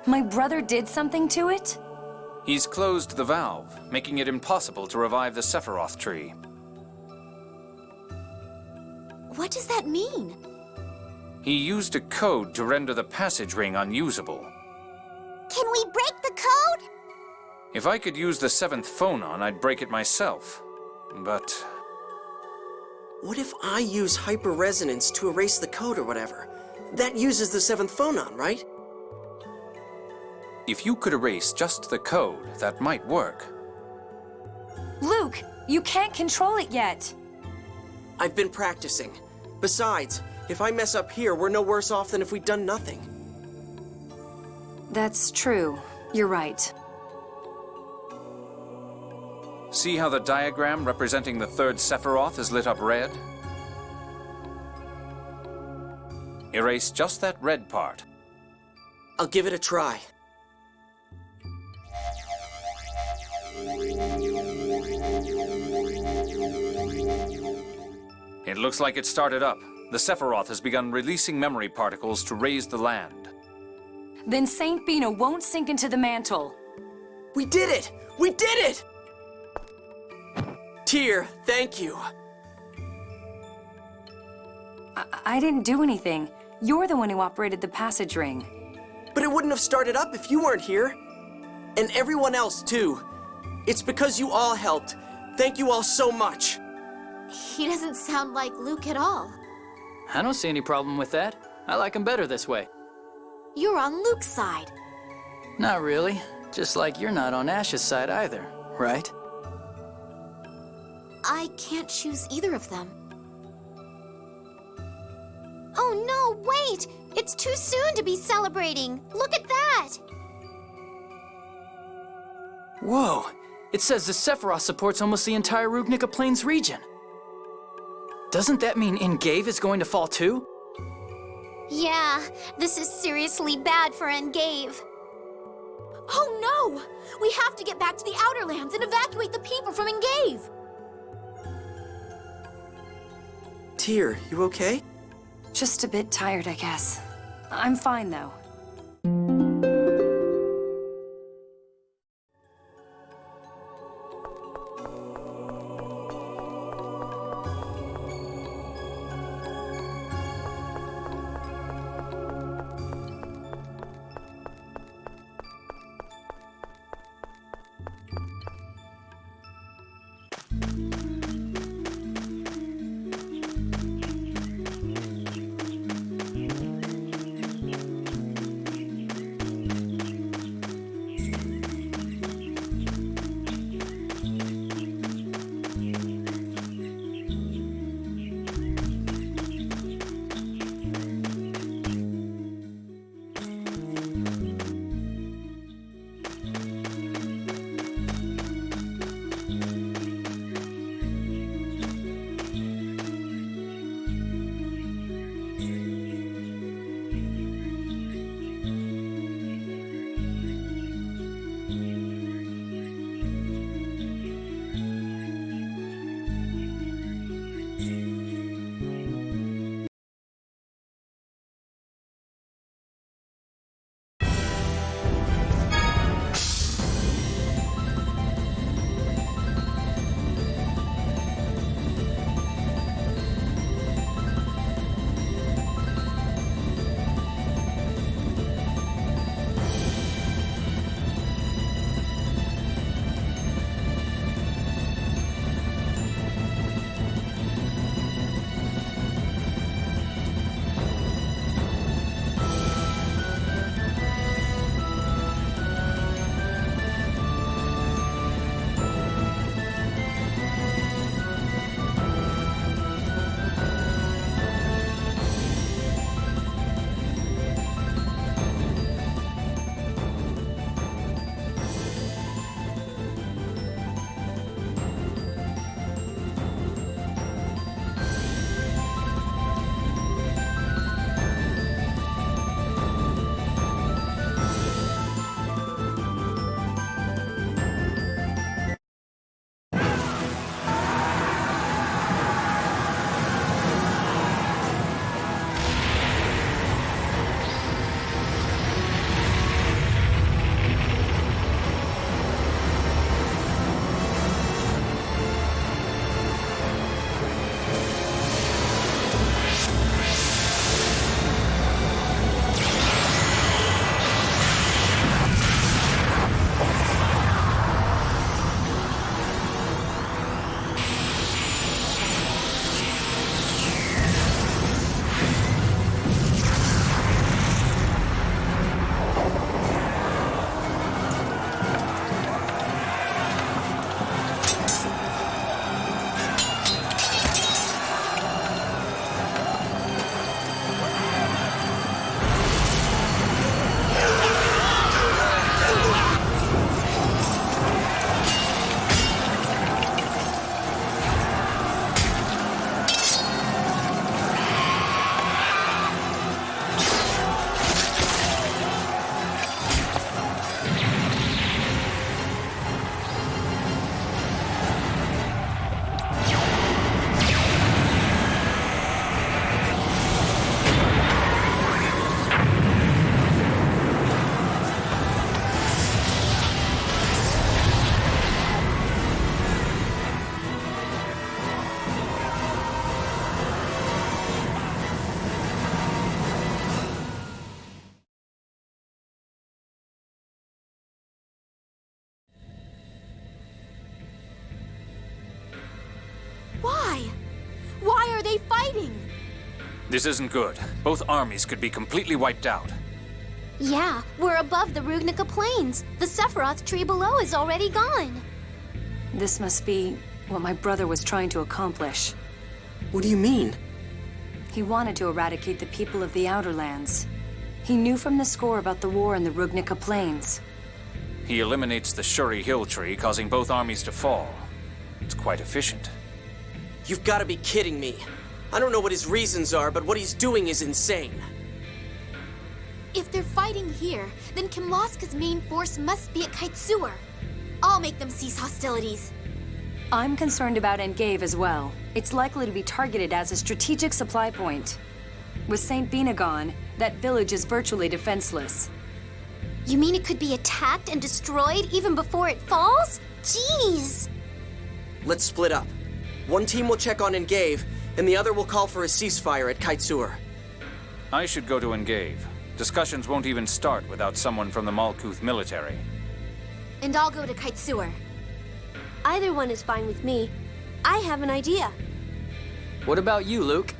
My brother did something to it? He's closed the valve, making it impossible to revive the Sephiroth tree. What does that mean? He used a code to render the passage ring unusable. Can we break the code? If I could use the 7th phonon, I'd break it myself. But What if I use hyper-resonance to erase the code or whatever? That uses the 7th phonon, right? if you could erase just the code, that might work. Luke, you can't control it yet. I've been practicing. Besides, if I mess up here, we're no worse off than if we'd done nothing. That's true. You're right. See how the diagram representing the 3rd Sephiroth is lit up red? Erase just that red part. I'll give it a try. It looks like it started up. The Sephiroth has begun releasing memory particles to raise the land. Then Saint Bina won't sink into the mantle. We did it! We did it! Tyr, thank you. I didn't do anything. You're the one who operated the passage ring. But it wouldn't have started up if you weren't here. And everyone else, too. It's because you all helped. Thank you all so much. He doesn't sound like Luke at all. I don't see any problem with that. I like him better this way. You're on Luke's side. Not really. Just like you're not on Ash's side either, right? I can't choose either of them. Oh no, wait! It's too soon to be celebrating! Look at that! Whoa! It says the Sephiroth supports almost the entire Rugnica Plains region. Doesn't that mean Ingave is going to fall too? Yeah, this is seriously bad for Engave. Oh no! We have to get back to the Outer Lands and evacuate the people from Ingave! Tyr, you okay? Just a bit tired, I guess. I'm fine, though. This isn't good. Both armies could be completely wiped out. Yeah, we're above the Rugnica Plains. The Sephiroth tree below is already gone. This must be what my brother was trying to accomplish. What do you mean? He wanted to eradicate the people of the Outer Lands. He knew from the score about the war in the Rugnica Plains. He eliminates the Shuri Hill tree, causing both armies to fall. It's quite efficient. You've got to be kidding me. I don't know what his reasons are, but what he's doing is insane. If they're fighting here, then Kimloska's main force must be at Kaitsur. I'll make them cease hostilities. I'm concerned about Engave as well. It's likely to be targeted as a strategic supply point. With St. Bina gone, that village is virtually defenseless. You mean it could be attacked and destroyed even before it falls? Jeez! Let's split up. One team will check on Engave, and the other will call for a ceasefire at Kaitsur. I should go to Engave. Discussions won't even start without someone from the Malkuth military. And I'll go to Kaitsur. Either one is fine with me. I have an idea. What about you, Luke?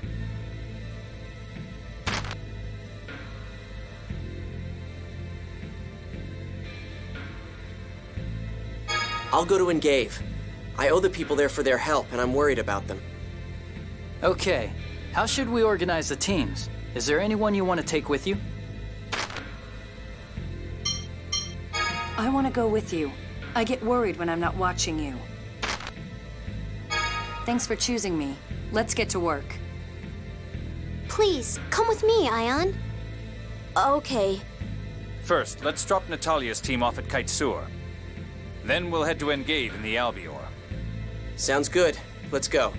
I'll go to Engave. I owe the people there for their help, and I'm worried about them. Okay. How should we organize the teams? Is there anyone you want to take with you? I want to go with you. I get worried when I'm not watching you. Thanks for choosing me. Let's get to work. Please, come with me, Ion. Okay. First, let's drop Natalia's team off at Kaitsur. Then we'll head to Engave in the Albior. Sounds good. Let's go.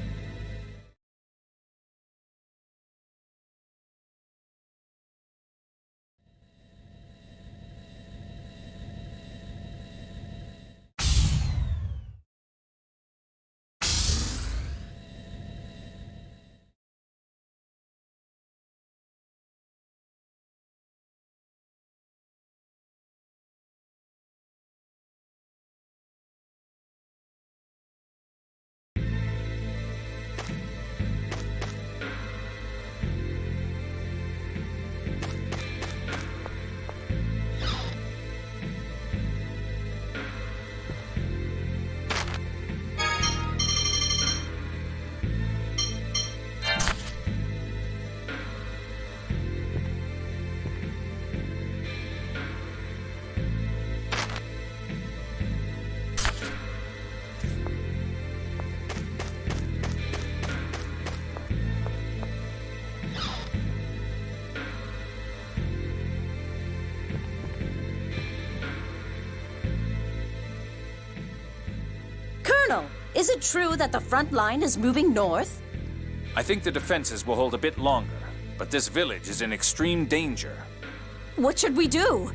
Is it true that the front line is moving north? I think the defenses will hold a bit longer, but this village is in extreme danger. What should we do?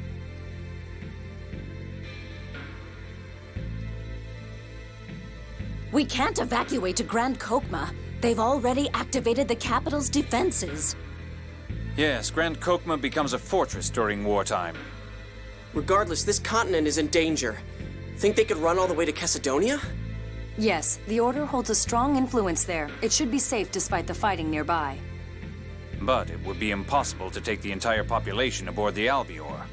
We can't evacuate to Grand Kokma. They've already activated the capital's defenses. Yes, Grand Kokma becomes a fortress during wartime. Regardless, this continent is in danger. Think they could run all the way to Kessadonia? Yes, the Order holds a strong influence there. It should be safe despite the fighting nearby. But it would be impossible to take the entire population aboard the Albior.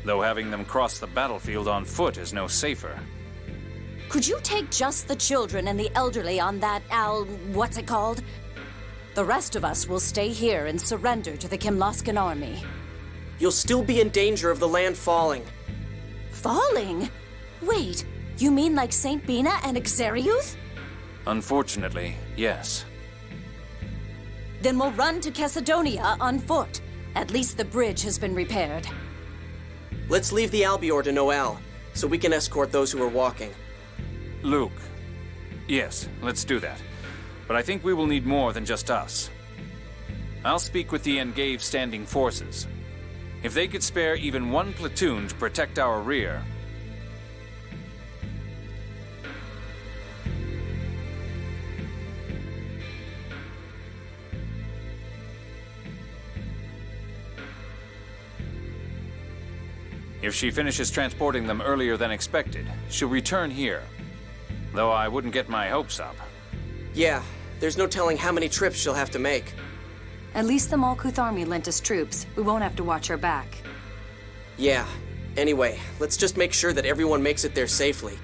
Though having them cross the battlefield on foot is no safer. Could you take just the children and the elderly on that what's it called? The rest of us will stay here and surrender to the Kimloskan army. You'll still be in danger of the land falling. Falling? Wait, you mean like St. Bina and Exariuth? Unfortunately, yes. Then we'll run to Kessadonia on foot. At least the bridge has been repaired. Let's leave the Albior to Noel, so we can escort those who are walking. Luke. Yes, let's do that. But I think we will need more than just us. I'll speak with the Engave standing forces. If they could spare even one platoon to protect our rear... If she finishes transporting them earlier than expected, she'll return here. Though I wouldn't get my hopes up. Yeah, there's no telling how many trips she'll have to make. At least the Malkuth army lent us troops. We won't have to watch our back. Yeah. Anyway, let's just make sure that everyone makes it there safely.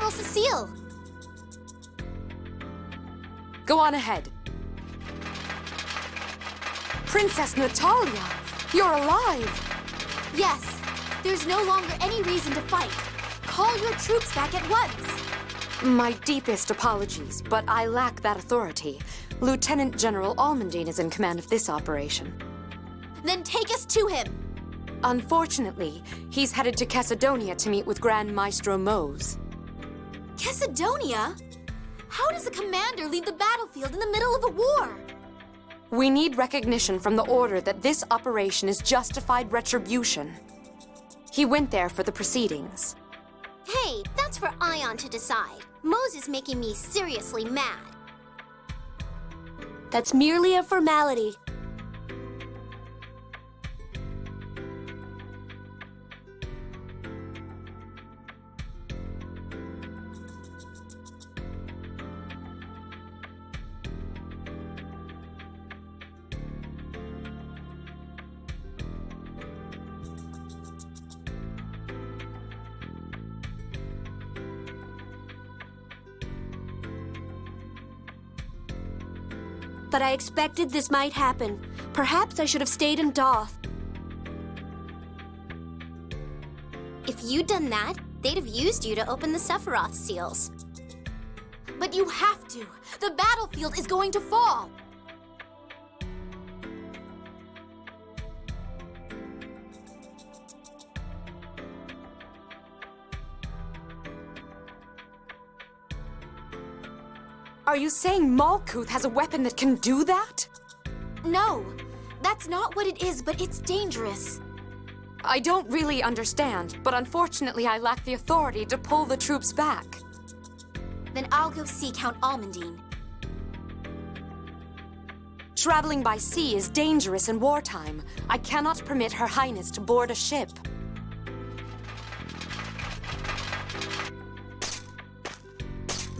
General Cecile. Go on ahead. Princess Natalia, you're alive! Yes, there's no longer any reason to fight. Call your troops back at once. My deepest apologies, but I lack that authority. Lieutenant General Almondine is in command of this operation. Then take us to him. Unfortunately, he's headed to Chesidonia to meet with Grand Maestro Mose. Chesidonia? How does a commander leave the battlefield in the middle of a war? We need recognition from the Order that this operation is justified retribution. He went there for the proceedings. Hey, that's for Ion to decide. Mose is making me seriously mad. That's merely a formality. But I expected this might happen. Perhaps I should have stayed in Doth. If you'd done that, they'd have used you to open the Sephiroth seals. But you have to. The battlefield is going to fall. Are you saying Malkuth has a weapon that can do that? No, that's not what it is, but it's dangerous. I don't really understand, but unfortunately I lack the authority to pull the troops back. Then I'll go see Count Almondine. Traveling by sea is dangerous in wartime. I cannot permit Her Highness to board a ship.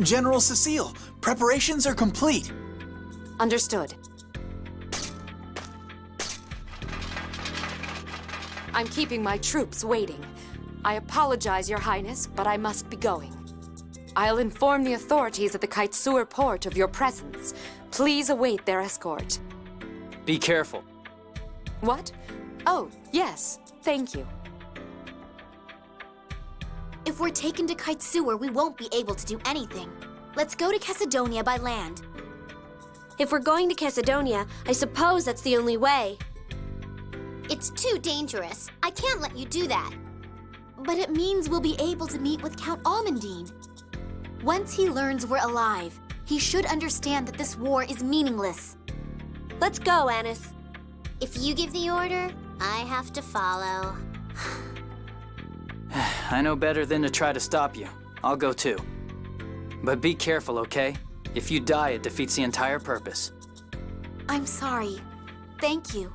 General Cecile, preparations are complete. Understood. I'm keeping my troops waiting. I apologize, Your Highness, but I must be going. I'll inform the authorities at the Kaitsur port of your presence. Please await their escort. Be careful. What? Oh, yes. Thank you. If we're taken to Kaitsur, we won't be able to do anything. Let's go to Chesidonia by land. If we're going to Chesidonia, I suppose that's the only way. It's too dangerous. I can't let you do that. But it means we'll be able to meet with Count Almondine. Once he learns we're alive, he should understand that this war is meaningless. Let's go, Annis. If you give the order, I have to follow. I know better than to try to stop you. I'll go too. But be careful, okay? If you die, it defeats the entire purpose. I'm sorry. Thank you.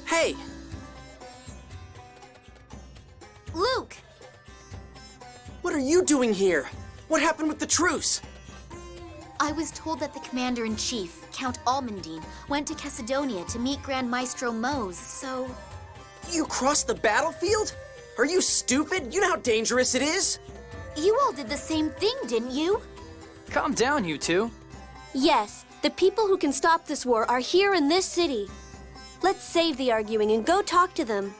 Hey! Luke! What are you doing here? What happened with the truce? I was told that the Commander-in-Chief, Count Almondine, went to Cassidonia to meet Grand Maestro Mose, so... You crossed the battlefield? Are you stupid? You know how dangerous it is? You all did the same thing, didn't you? Calm down, you two. Yes, the people who can stop this war are here in this city. Let's save the arguing and go talk to them.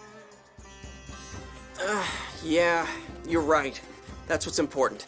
Yeah, you're right. That's what's important.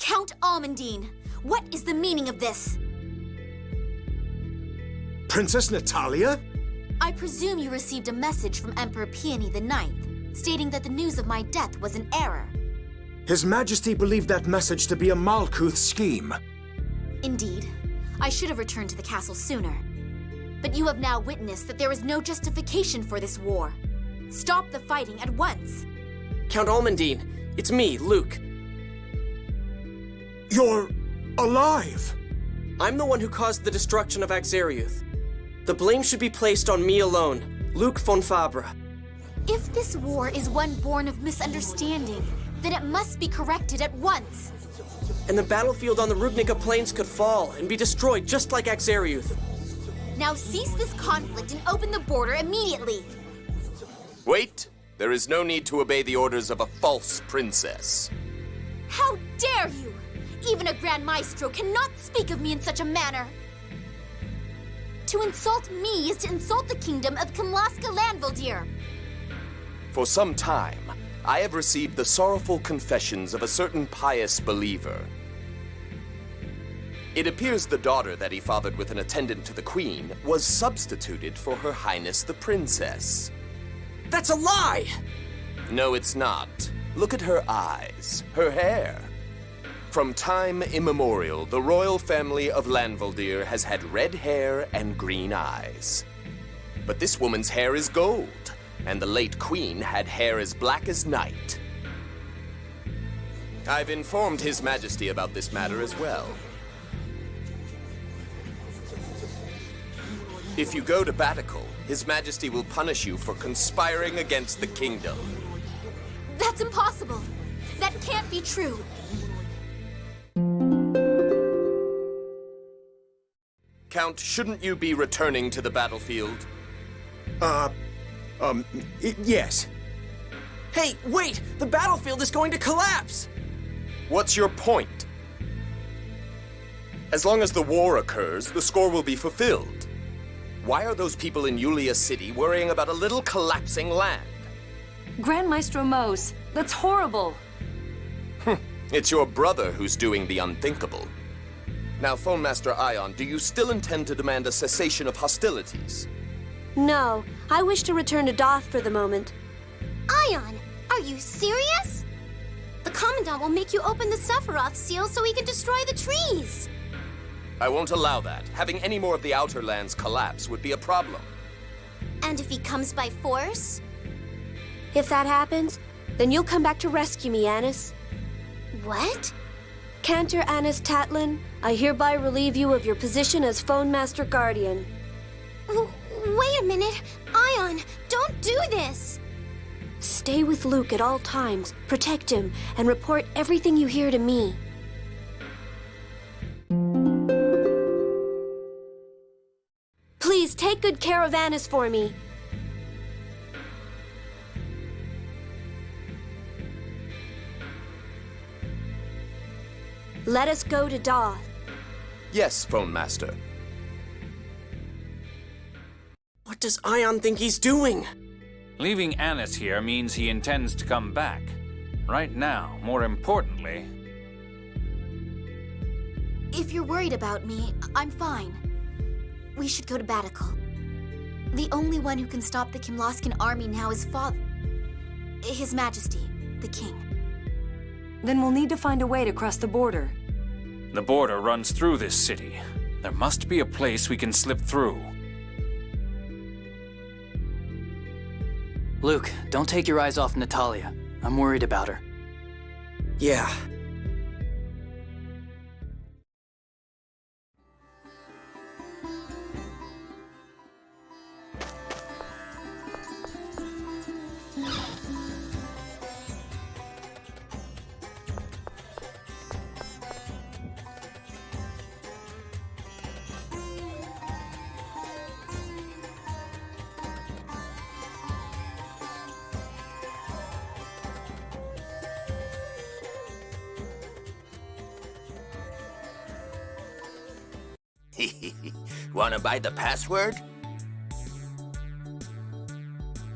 Count Almondine, what is the meaning of this? Princess Natalia? I presume you received a message from Emperor Peony IX, stating that the news of my death was an error. His Majesty believed that message to be a Malkuth scheme. Indeed. I should have returned to the castle sooner. But you have now witnessed that there is no justification for this war. Stop the fighting at once. Count Almondine, it's me, Luke. You're alive! I'm the one who caused the destruction of Axariuth. The blame should be placed on me alone, Luke von Fabra. If this war is one born of misunderstanding, then it must be corrected at once. And the battlefield on the Rugnica Plains could fall and be destroyed just like Axariuth. Now cease this conflict and open the border immediately. Wait! There is no need to obey the orders of a false princess. How dare you! Even a Grand Maestro cannot speak of me in such a manner. To insult me is to insult the kingdom of Kimlaska Lanvaldir. For some time, I have received the sorrowful confessions of a certain pious believer. It appears the daughter that he fathered with an attendant to the queen was substituted for Her Highness the Princess. That's a lie! No, it's not. Look at her eyes, her hair. From time immemorial, the royal family of Lanvaldir has had red hair and green eyes. But this woman's hair is gold, and the late queen had hair as black as night. I've informed His Majesty about this matter as well. If you go to Batical, His Majesty will punish you for conspiring against the kingdom. That's impossible. That can't be true. Count, shouldn't you be returning to the battlefield? Yes. Hey, wait! The battlefield is going to collapse! What's your point? As long as the war occurs, the score will be fulfilled. Why are those people in Yulia City worrying about a little collapsing land? Grand Maestro Mose, that's horrible. It's your brother who's doing the unthinkable. Now, Phone Master Ion, do you still intend to demand a cessation of hostilities? No, I wish to return to Doth for the moment. Ion, are you serious? The Commandant will make you open the Sephiroth seal so he can destroy the trees. I won't allow that. Having any more of the Outer Lands collapse would be a problem. And if he comes by force? If that happens, then you'll come back to rescue me, Annis. What? Cantor Annis Tatlin, I hereby relieve you of your position as Phone Master Guardian. Wait a minute. Ion, don't do this. Stay with Luke at all times, protect him, and report everything you hear to me. Please take good care of Annis for me. Let us go to Doth. Yes, Phone Master. What does Ion think he's doing? Leaving Annis here means he intends to come back. Right now, more importantly... If you're worried about me, I'm fine. We should go to Batikal. The only one who can stop the Kimlaskan army now is His Majesty, the King. Then we'll need to find a way to cross the border. The border runs through this city. There must be a place we can slip through. Luke, don't take your eyes off Natalia. I'm worried about her. Yeah. Wanna buy the password?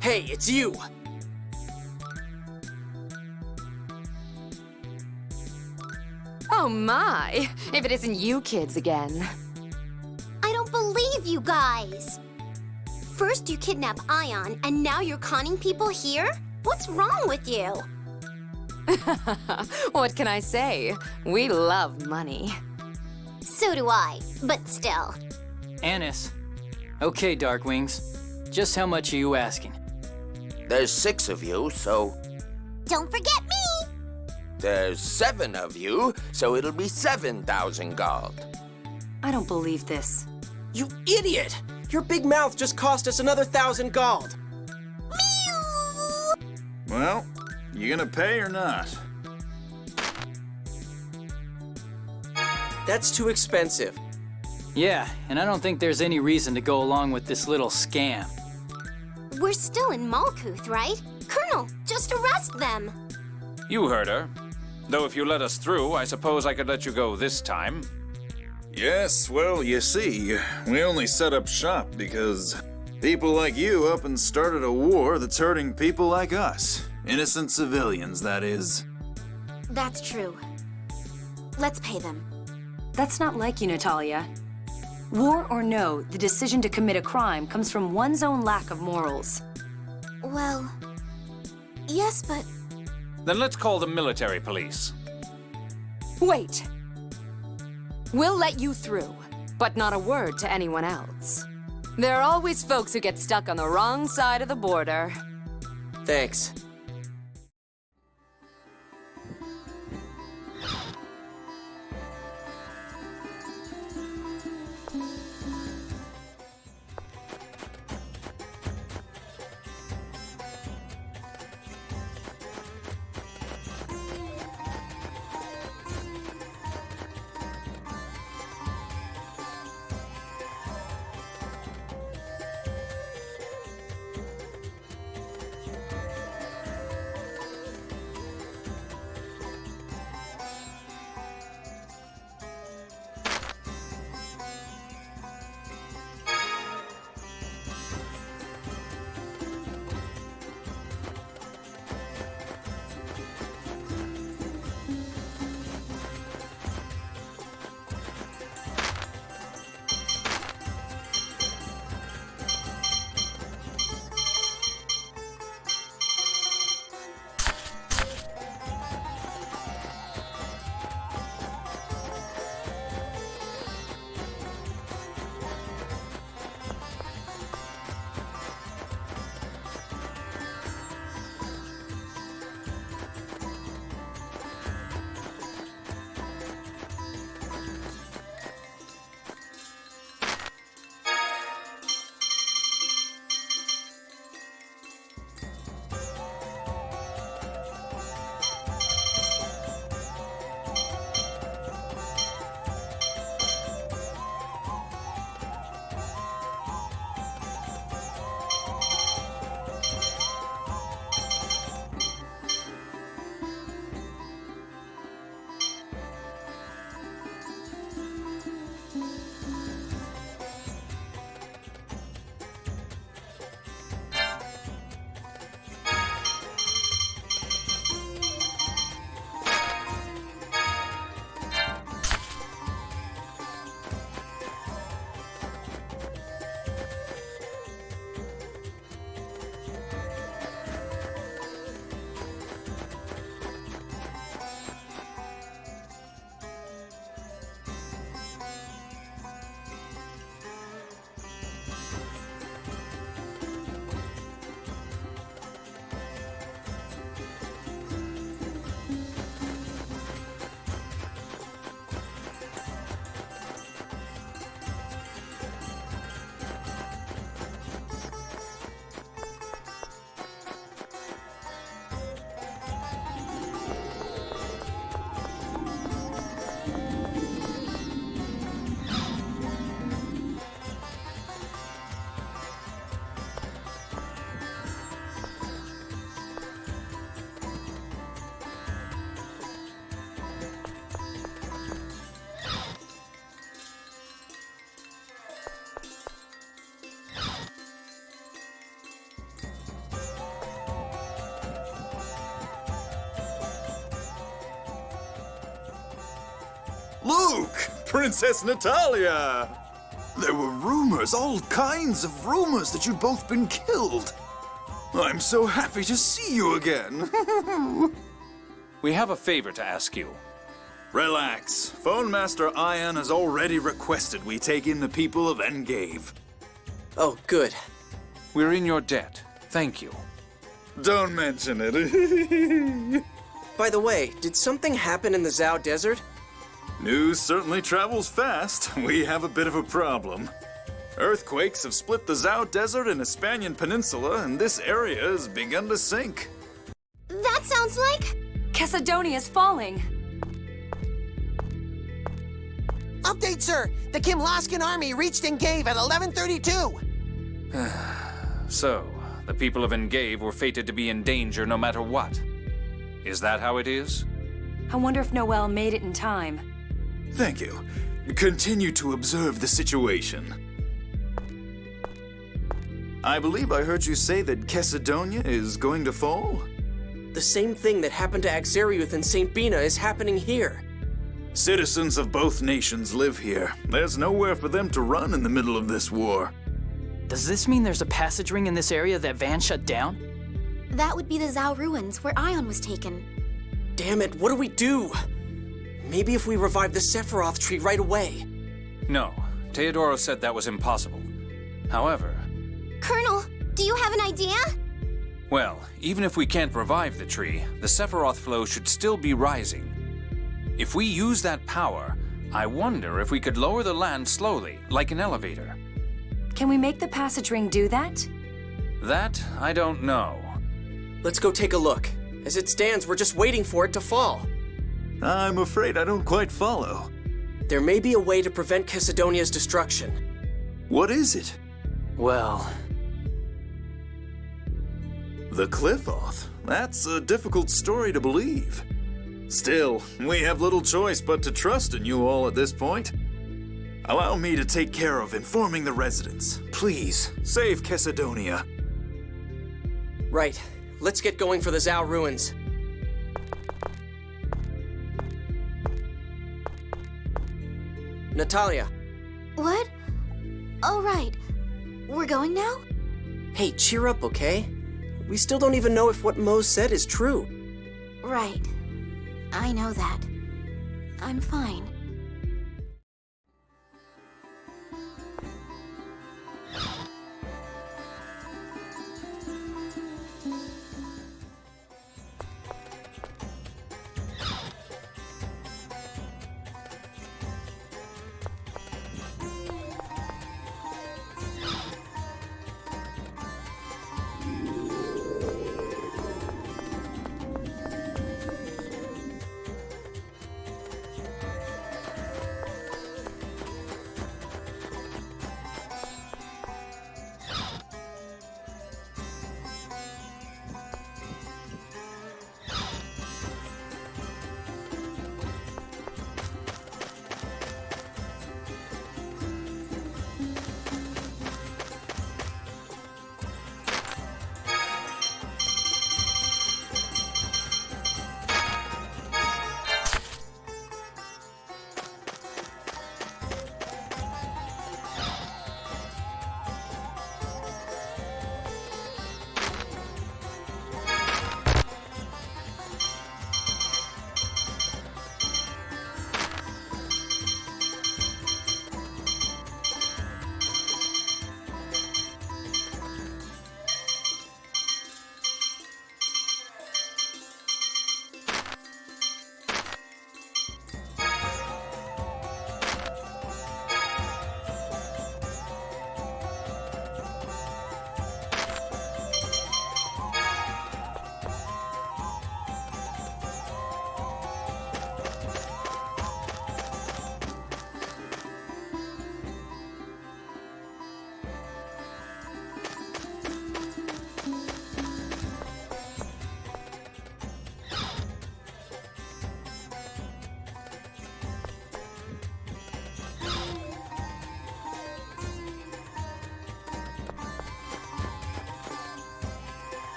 Hey, it's you! Oh my! If it isn't you kids again. I don't believe you guys! First you kidnap Ion, and now you're conning people here? What's wrong with you? What can I say? We love money. So do I, but still. Annis. Okay, Darkwings. Just how much are you asking? There's 6 of you, so... Don't forget me! There's 7 of you, so it'll be 7,000 gold. I don't believe this. You idiot! Your big mouth just cost us another 1,000 gold. Well, you gonna pay or not? That's too expensive. Yeah, and I don't think there's any reason to go along with this little scam. We're still in Malkuth, right? Colonel, just arrest them! You heard her. Though if you let us through, I suppose I could let you go this time. Yes, well, you see, we only set up shop because people like you up and started a war that's hurting people like us. Innocent civilians, that is. That's true. Let's pay them. That's not like you, Natalia. War or no, the decision to commit a crime comes from one's own lack of morals. Well, yes, but... Then let's call the military police. Wait. We'll let you through, but not a word to anyone else. There are always folks who get stuck on the wrong side of the border. Thanks. Look! Princess Natalia! There were rumors, all kinds of rumors, that you'd both been killed. I'm so happy to see you again. We have a favor to ask you. Relax. Phone Master Ion has already requested we take in the people of Engave. Oh, good. We're in your debt. Thank you. Don't mention it. By the way, did something happen in the Zhao Desert? News certainly travels fast. We have a bit of a problem. Earthquakes have split the Zhao Desert and Hispanian Peninsula, and this area has begun to sink. That sounds like... Chesedonia's falling. Update, sir! The Kimlaskan army reached Engave at 11:32! So, the people of Engave were fated to be in danger no matter what. Is that how it is? I wonder if Noel made it in time. Thank you. Continue to observe the situation. I believe I heard you say that Chesedonia is going to fall? The same thing that happened to Axariuth and St. Bina is happening here. Citizens of both nations live here. There's nowhere for them to run in the middle of this war. Does this mean there's a passage ring in this area that Van shut down? That would be the Zhao ruins, where Ion was taken. Damn it, what do we do? Maybe if we revive the Sephiroth tree right away. No, Teodoro said that was impossible. However... Colonel, do you have an idea? Well, even if we can't revive the tree, the Sephiroth flow should still be rising. If we use that power, I wonder if we could lower the land slowly, like an elevator. Can we make the passage ring do that? That, I don't know. Let's go take a look. As it stands, we're just waiting for it to fall. I'm afraid I don't quite follow. There may be a way to prevent Chesedonia's destruction. What is it? Well... The Cliff-Oth? That's a difficult story to believe. Still, we have little choice but to trust in you all at this point. Allow me to take care of informing the residents. Please, save Chesedonia. Right. Let's get going for the Zhao ruins. Natalia. What? Oh, right. We're going now? Hey, cheer up, okay? We still don't even know if what Mose said is true. Right. I know that. I'm fine.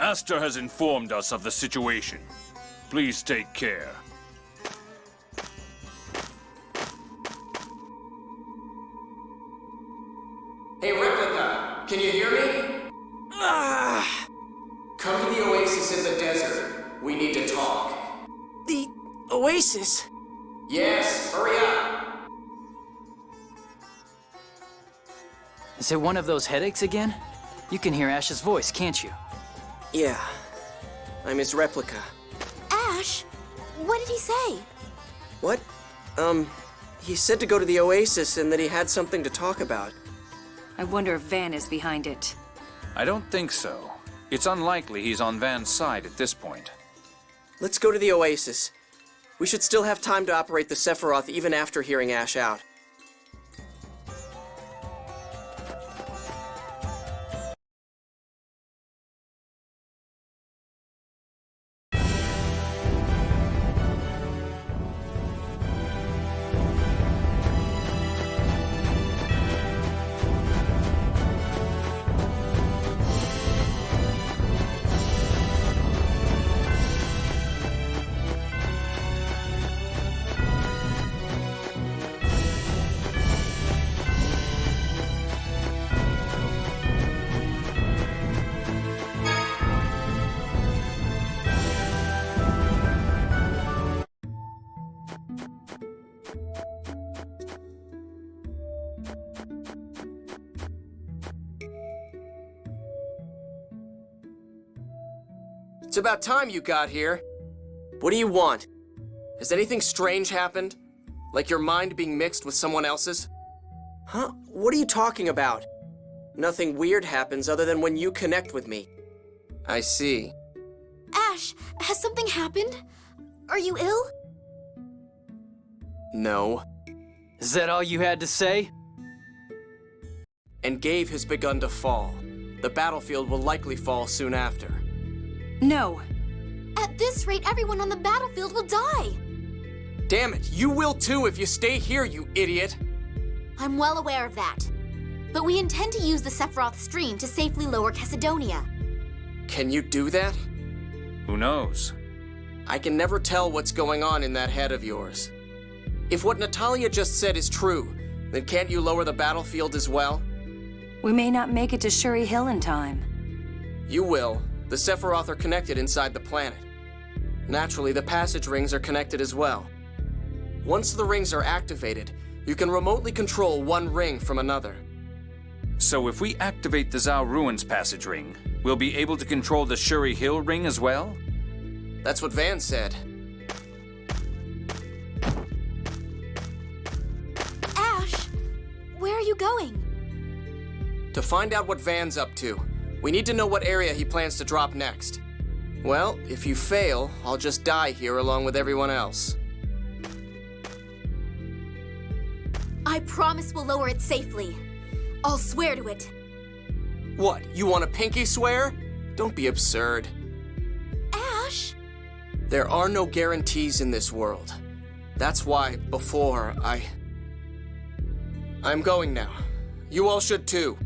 Master has informed us of the situation. Please take care. Hey, Replica, can you hear me? Come to the oasis in the desert. We need to talk. The oasis? Yes, hurry up. Is it one of those headaches again? You can hear Ash's voice, can't you? Yeah, I'm his replica. Ash, what did he say? What? He said to go to the oasis and that he had something to talk about. I wonder if Van is behind it. I don't think so. It's unlikely he's on Van's side at this point. Let's go to the oasis. We should still have time to operate the Sephiroth even after hearing Ash out. It's about time you got here. What do you want? Has anything strange happened? Like your mind being mixed with someone else's? Huh? What are you talking about? Nothing weird happens other than when you connect with me. I see. Ash, has something happened? Are you ill? No. Is that all you had to say? And Gave has begun to fall. The battlefield will likely fall soon after. No. At this rate, everyone on the battlefield will die. Damn it, you will too if you stay here, you idiot! I'm well aware of that. But we intend to use the Sephiroth stream to safely lower Chesidonia. Can you do that? Who knows? I can never tell what's going on in that head of yours. If what Natalia just said is true, then can't you lower the battlefield as well? We may not make it to Shuri Hill in time. You will. The Sephiroth are connected inside the planet. Naturally, the passage rings are connected as well. Once the rings are activated, you can remotely control one ring from another. So if we activate the Zhao Ruins passage ring, we'll be able to control the Shuri Hill ring as well? That's what Van said. Ash, where are you going? To find out what Van's up to, we need to know what area he plans to drop next. Well, if you fail, I'll just die here along with everyone else. I promise we'll lower it safely. I'll swear to it. What, you want a pinky swear? Don't be absurd. Ash? There are no guarantees in this world. That's why, before, I'm going now. You all should too.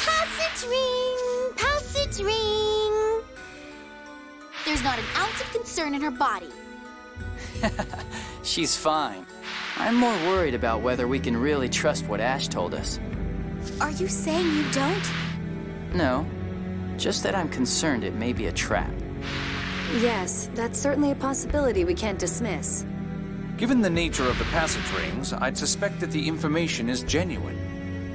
Passage ring! Passage ring! There's not an ounce of concern in her body. She's fine. I'm more worried about whether we can really trust what Ash told us. Are you saying you don't? No, just that I'm concerned it may be a trap. Yes, that's certainly a possibility we can't dismiss. Given the nature of the passage rings, I'd suspect that the information is genuine.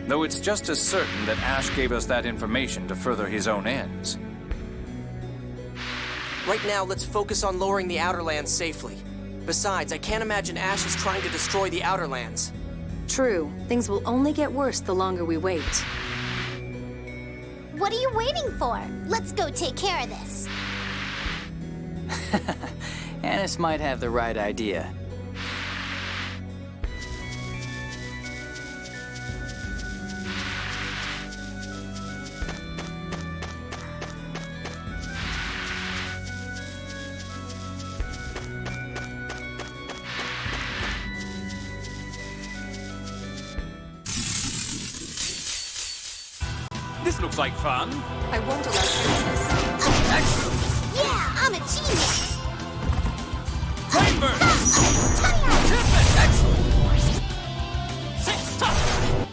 Though it's just as certain that Ash gave us that information to further his own ends. Right now, let's focus on lowering the Outer Lands safely. Besides, I can't imagine Ash is trying to destroy the Outer Lands. True. Things will only get worse the longer we wait. What are you waiting for? Let's go take care of this. Annis might have the right idea. This looks like fun. I won't allow princess. Excellent. Yeah, I'm a genius. Rainbird! Excellent!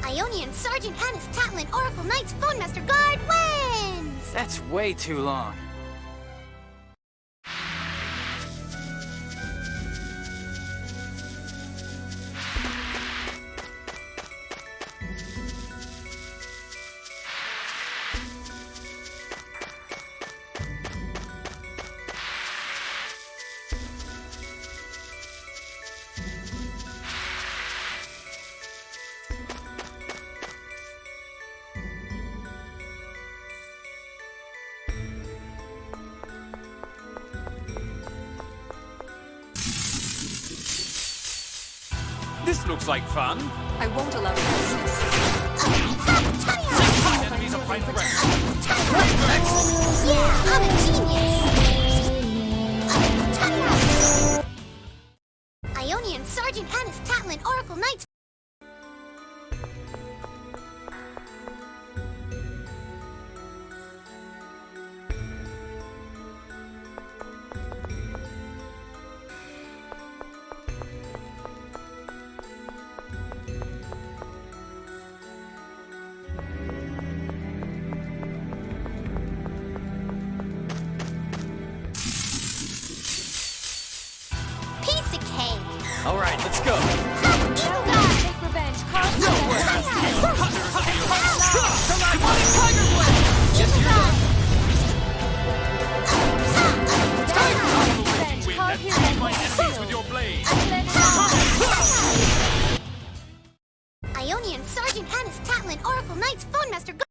Ionian Sergeant Annis Tatlin Oracle Knights Phone Master Guard wins! That's way too long. This looks like fun. I won't allow princess. Enemies are fighting rest. Yeah, I'm a genius. Ionian Sergeant Annis Tatlin Oracle Knights. Piece of cake. All right, let's go. Take revenge. Yes, you're done. My enemies with your blade. Ionian Sergeant Annis Tatlin Oracle Knights Phone Master Guard.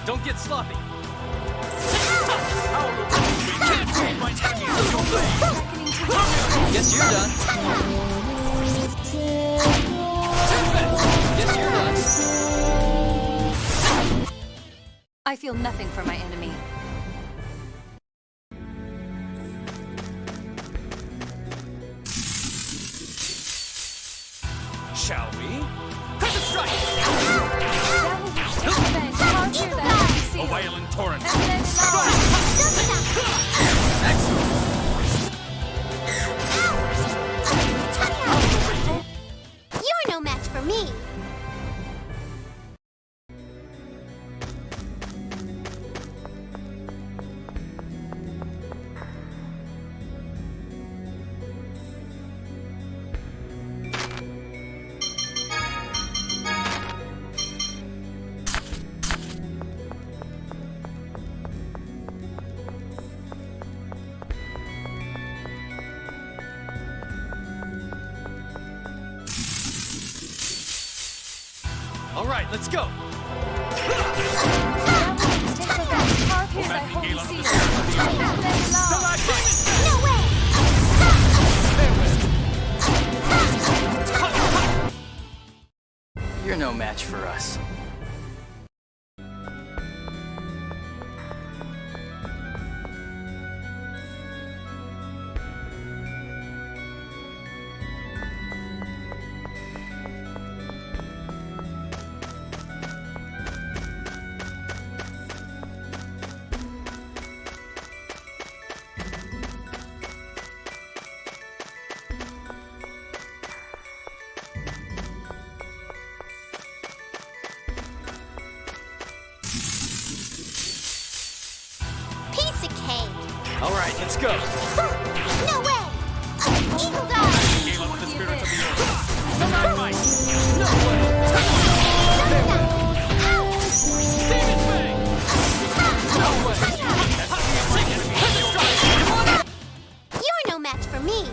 Don't get sloppy. How will we can't hold my enemies with your blade? Yes, you're done. Yes, you're done. I feel nothing for my enemy. Shall we? Crescent strike! A violent torrent. You're no match for me. All right, let's go. No way! You're no match for us. Piece of cake. All right, let's go. No way! Eagle Dog! Galen with the spirits of the earth. Dynamite. Demon Fang. You're no match for me.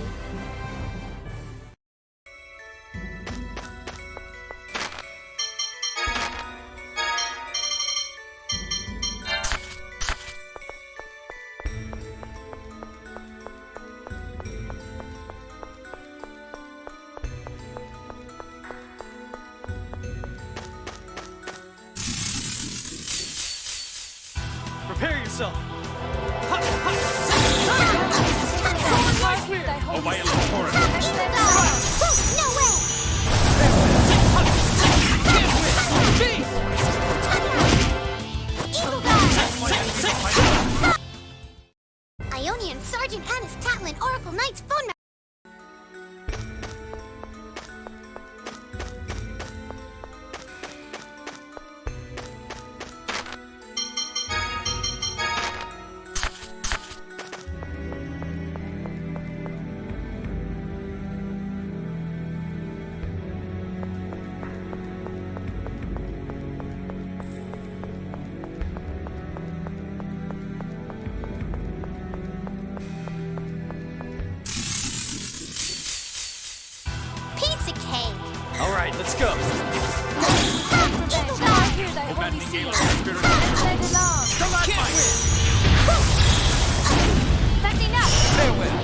Prepare yourself. Oh, violent torrent. No way! Eagle Dog! Ionian Sergeant Annis Tatlin Oracle Knight's phone number. Piece of cake. All right, let's go. Eagle Dog! Open Galen with the spirits of the earth. Stalagmite. That's enough! Farewell.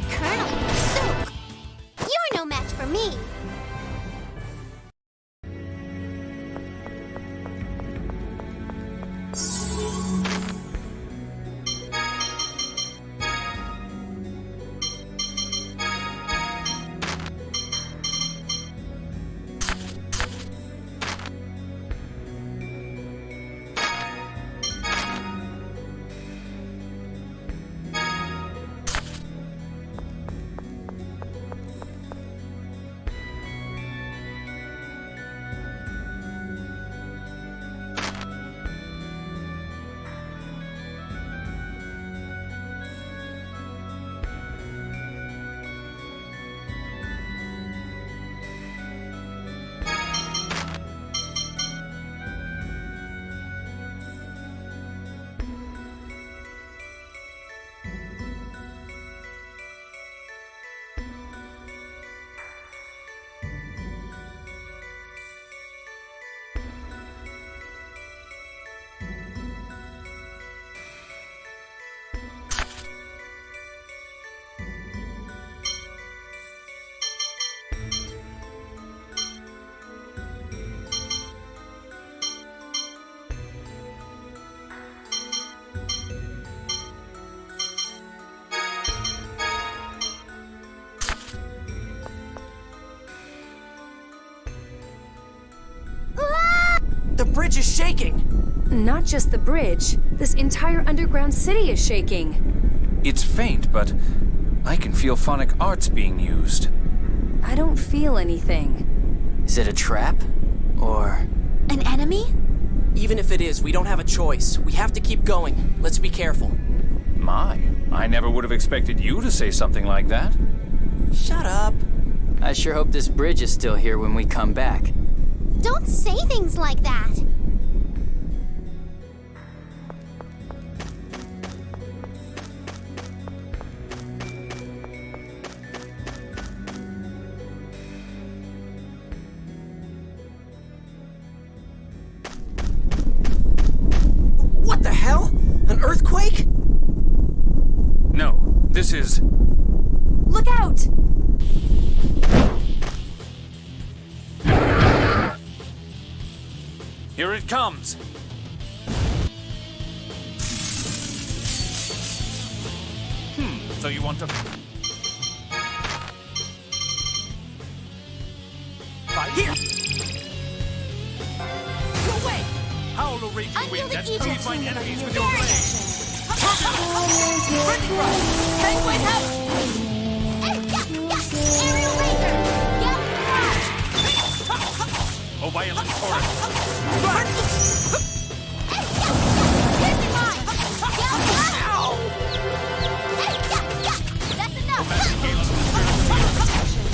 Colonel, Sook! You're no match for me. The bridge is shaking! Not just the bridge. This entire underground city is shaking. It's faint, but I can feel phonic arts being used. I don't feel anything. Is it a trap? Or... An enemy? Even if it is, we don't have a choice. We have to keep going. Let's be careful. My, I never would have expected you to say something like that. Shut up. I sure hope this bridge is still here when we come back. Don't say things like that. forces! Look out! Here it comes! So you want to... Fight here! Go away! Howl, O raging I feel wind, the and evil freeze mine twin enemies of with your your blade! Burning Rush! Penguin House! Aerial Laser! Galley Flash! O violent torrent! Piercing Mine! Galley Flash! That's enough!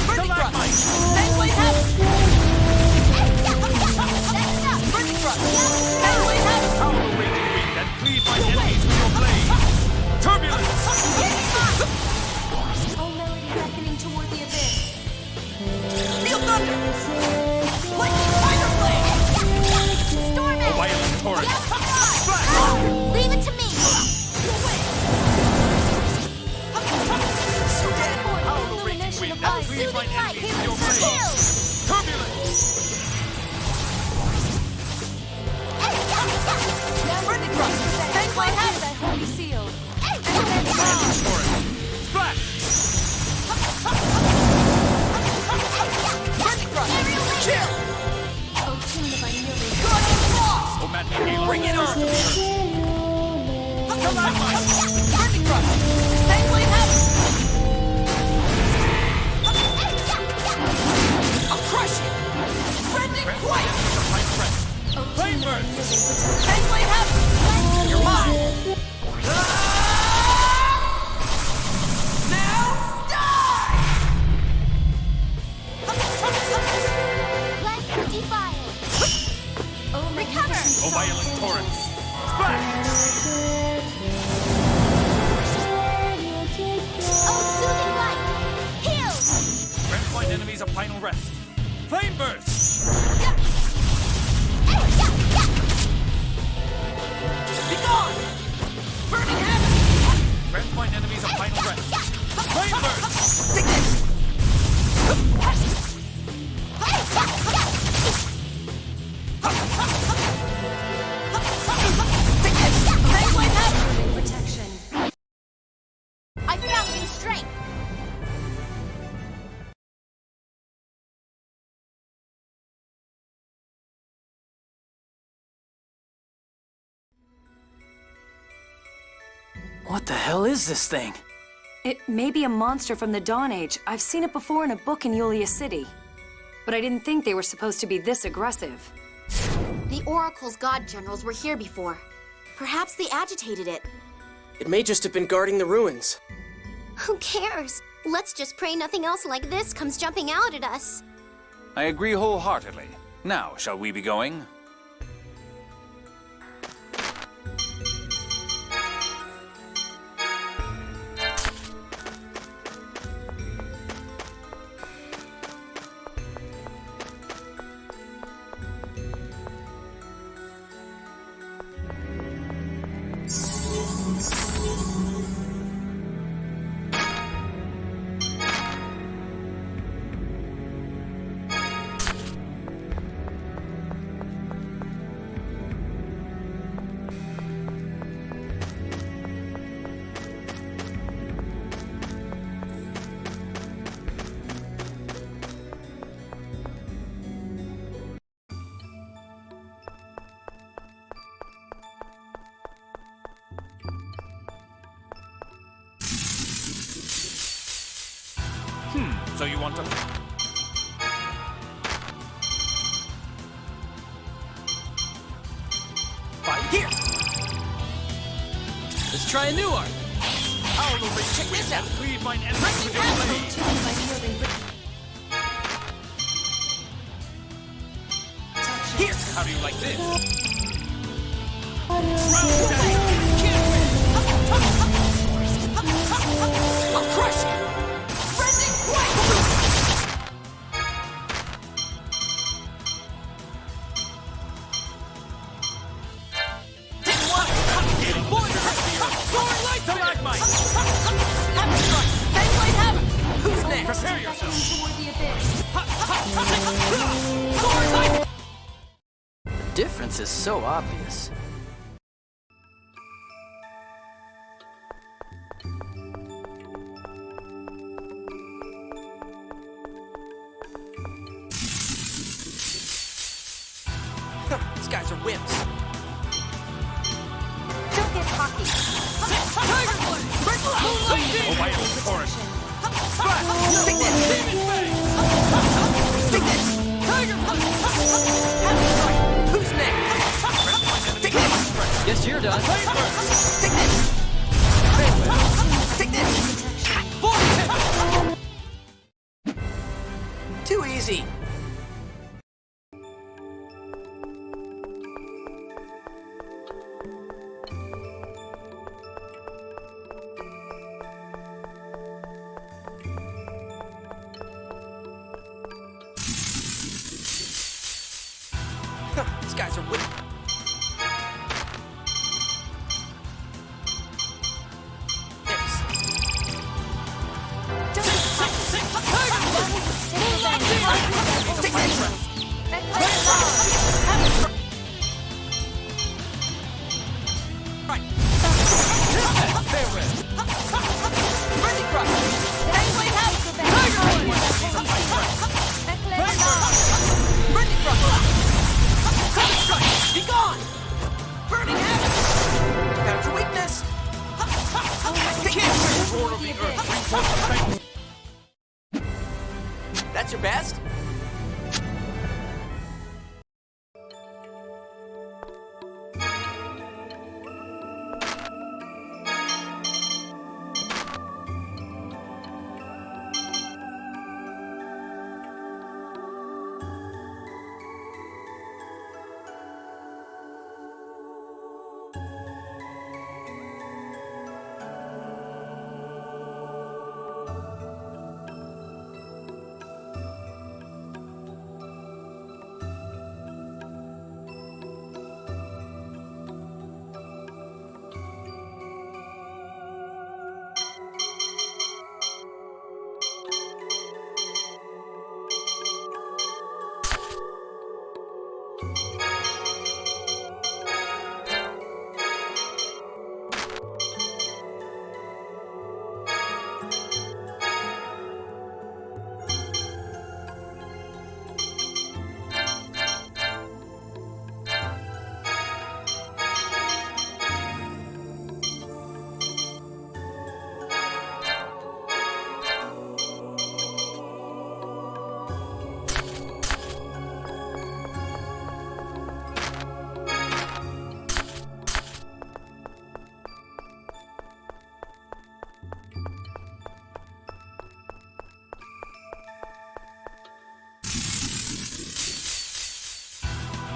Burning Rush! Penguin House! That's enough! Burning Rush! Penguin House! Howl, O raging wind, and freeze mine enemies with your blade! Turbulence! Oh, Melody beckoning toward the abyss. Feel thunder! Lightning Spider Blade! Storm O violent torrent! Leave it to me! Howl, O raging wind, and freeze mine enemies with your blade! Turbulence! Burning Rush! Penguin House! That holy seal. Violent torrent! Splash! Burning Rush! Chill! Oh, tune of unyielding. Guardian Frost! O maddening gale! Bring it on! Stalagmite! Burning Rush! Penguin House! I'll crush you! Rending Quake! Flame burst! Penguin House! You're mine! Now die! Let's defile! Recover! O violent torrent! Splash! Oh, soothing light! Heal! Grant mine enemies a final rest! Flame burst! Be gone! Burning Heaven! Grant mine enemies a final rest! Flame burst! Take this! Take this! Penguin Heaven! Protection. I found new strength! What the hell is this thing? It may be a monster from the Dawn Age. I've seen it before in a book in Yulia City. But I didn't think they were supposed to be this aggressive. The Oracle's god generals were here before. Perhaps they agitated it. It may just have been guarding the ruins. Who cares? Let's just pray nothing else like this comes jumping out at us. I agree wholeheartedly. Now, shall we be going? So you want to... Fight here! Let's try a new art. Howl, O raging Check this out! Cleave mine enemies with your blade! Here! How do you like this? I'll crush you! Rending Quake! Didn't want it! Soaring light! Stalagmite! Happy influence is so obvious. These guys are wimps. Don't get cocky. Tiger Blade! Moonlight Demon! Away from the forest! Stick this! Demon Face! Stick this! Tiger Blade! Who's next? Stick this! Guess you're done. Stick this! Stick this! Too easy. These guys are wimps. Be gone! Burning Heaven! Found your weakness! Roar of the earth brings forth the fate. That's your best?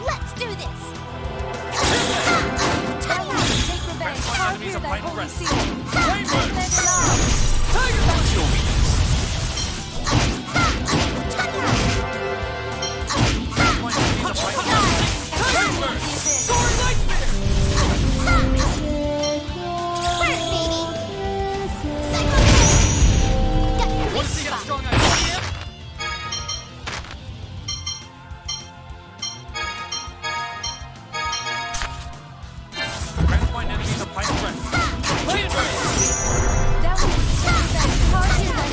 Let's do this. Grant my enemies a final rest. Want to see how strong I am? Grant my enemies a final rest. Down.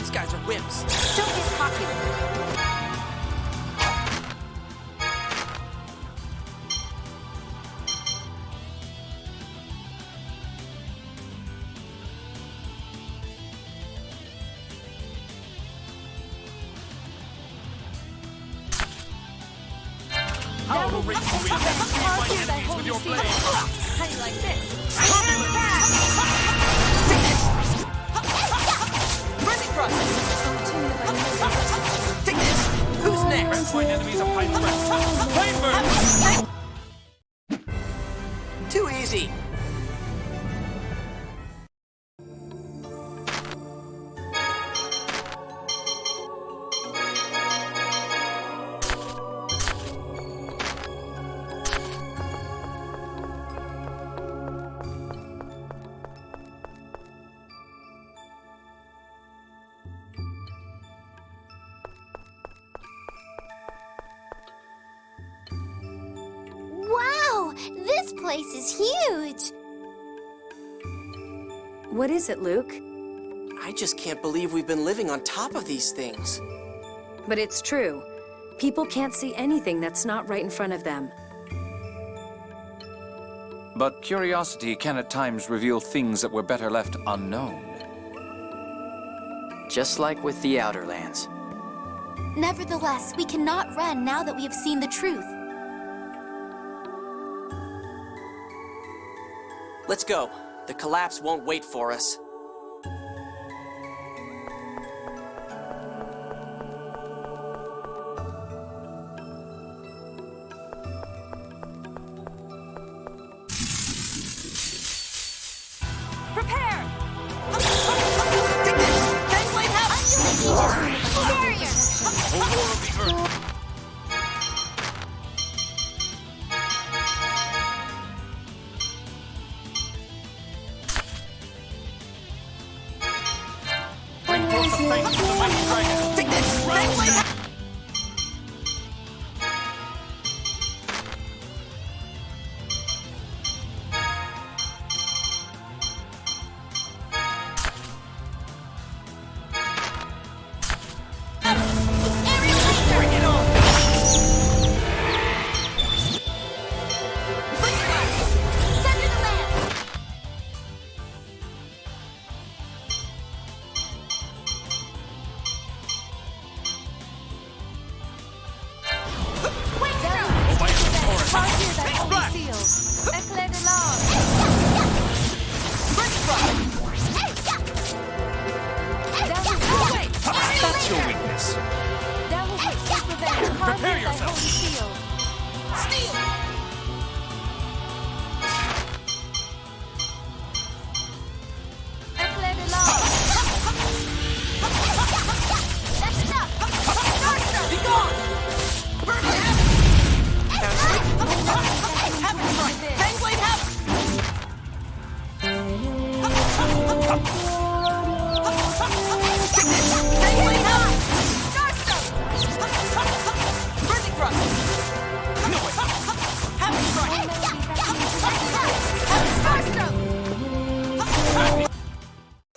These guys are wimps. Don't get cocky. How will reach the wind and sweep my enemies with your blade? How do you like this? Burning Crush! Take this! Who's next? Press my enemies upon the rest. Flame burn! Too easy. Wow! This place is huge! What is it, Luke? I just can't believe we've been living on top of these things. But it's true. People can't see anything that's not right in front of them. But curiosity can at times reveal things that were better left unknown. Just like with the Outer Lands. Nevertheless, we cannot run now that we have seen the truth. Let's go. The collapse won't wait for us. Prepare! Take this! Fangblade Hammer! Barrier! O War of the Earth! Bring forth the fangs of the mighty dragon! Take this! Fangblade Hammer! Bring it on! Sunder the land! Éclair de l'or! That's your weakness. Thou who wouldst take revenge, carve Prepare with thy yourself. holy seal. Steel! Éclair de l'or! That's enough! Starstruck! Be gone! Burn it! Hammer strike! Fangblade Hammer! Take this! Fangblade Hammer! Burning Crush! No way! Hammer strike! Starstroke!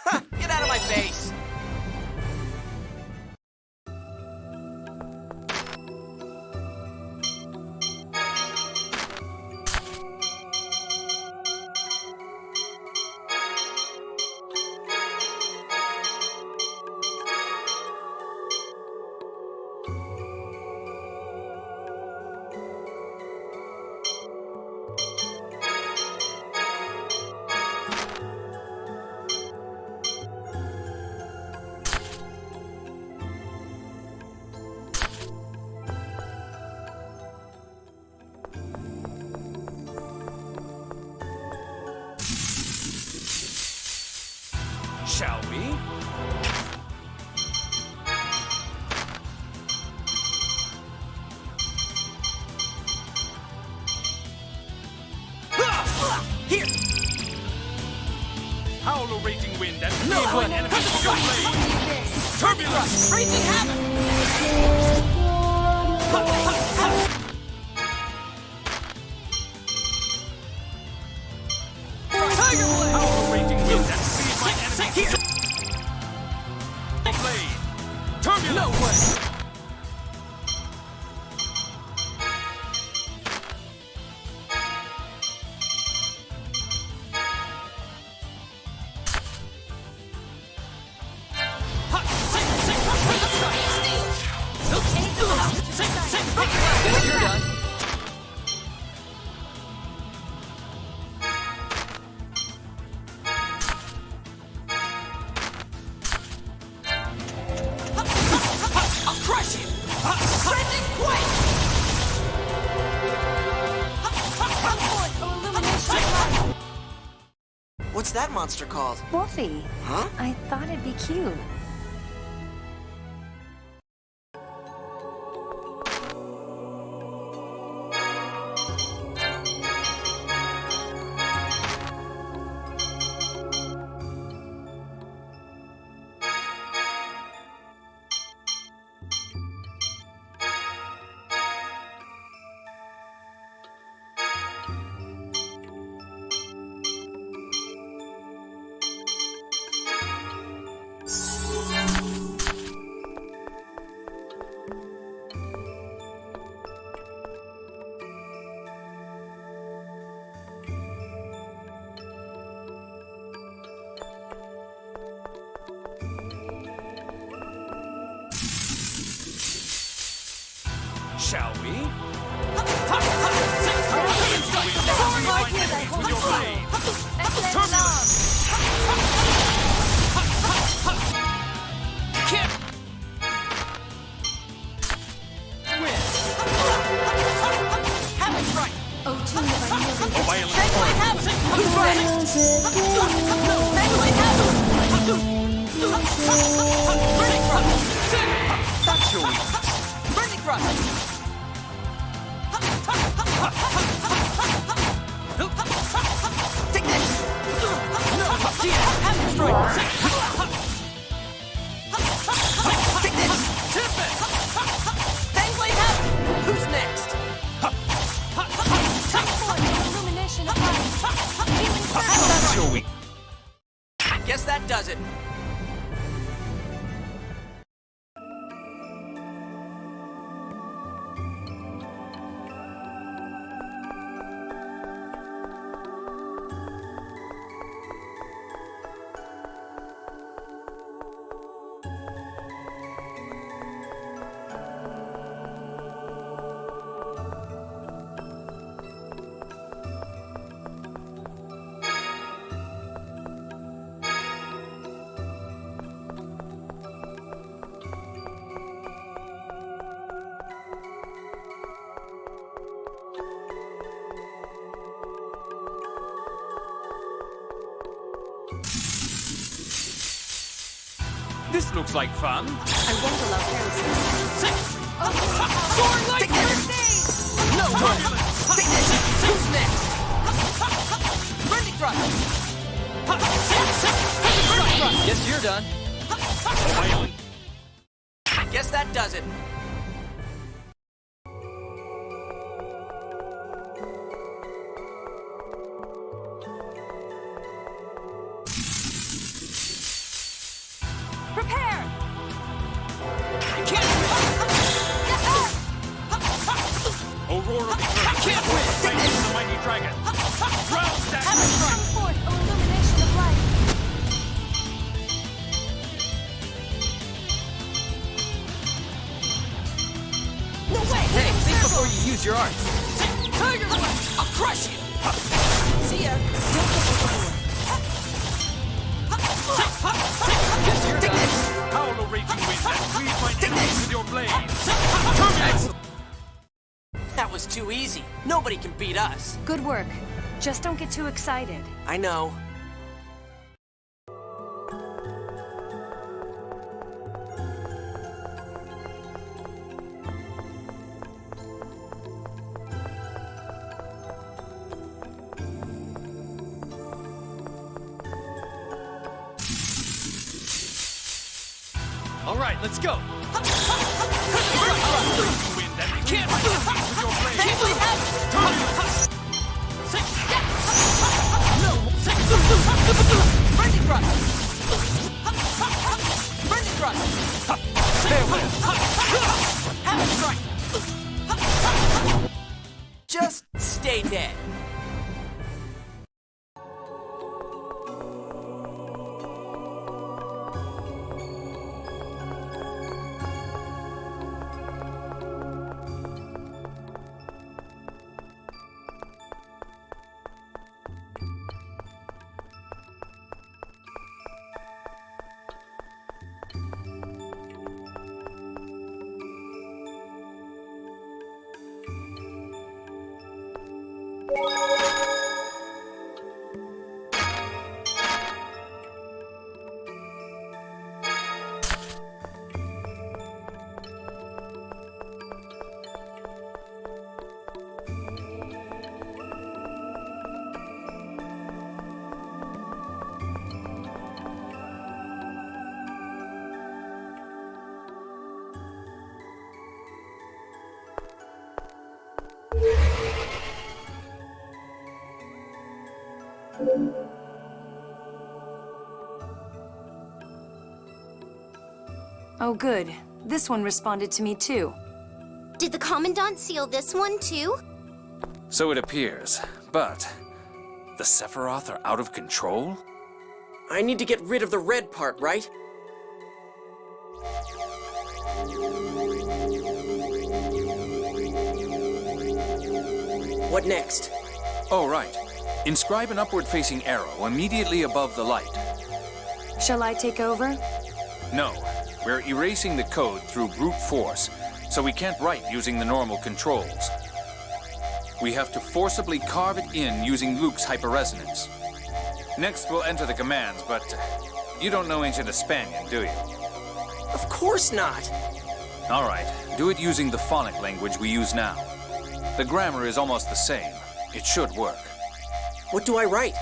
Ha! Get out of my face! Shall we? Here! Howl, O raging wind, and sweep my enemies with your blade! Turbulence! Raging Hammer! Tiger Blade! Howl, O raging wind, and sweep my enemies with your blade! No way! You're done. I'll crush you! Sending quake! What's that monster called? Wolfie. Huh? I thought it'd be cute. Shall we? That's your weakness. Burning Rush! Take this! No! Have destroyed! Take this! Fangblade Heaven! Who's next? Illumination of light. Healing That's your weak. Guess that does it. This looks like fun. I won't allow heresy. Soaring like birthdays! No way! Take this! Who's next? Burning Rush! Burning Rush! Guess you're done. Guess that does it. Prepare! Aurora the can't win! Face the mighty dragon! Drown that! Come forth, O illumination of light. No way! Hey, think before you use your art. Tiger Blast! I'll crush you! See ya! Guess you're done. Howl a raging wind and cleave my enemies with your blades! That was too easy. Nobody can beat us. Good work. Just don't get too excited. I know. All right, let's go! Wind and can't with your blades! Burning Rush! Burning Rush! Have a strike! Just stay dead. Oh, good. This one responded to me, too. Did the Commandant seal this one, too? So it appears. But the Sephiroth are out of control? I need to get rid of the red part, right? What next? Oh, right. Inscribe an upward-facing arrow immediately above the light. Shall I take over? No. We're erasing the code through brute force, so we can't write using the normal controls. We have to forcibly carve it in using Luke's hyperresonance. Next, we'll enter the commands, but you don't know Ancient Espanian, do you? Of course not! All right, do it using the phonic language we use now. The grammar is almost the same. It should work. What do I write?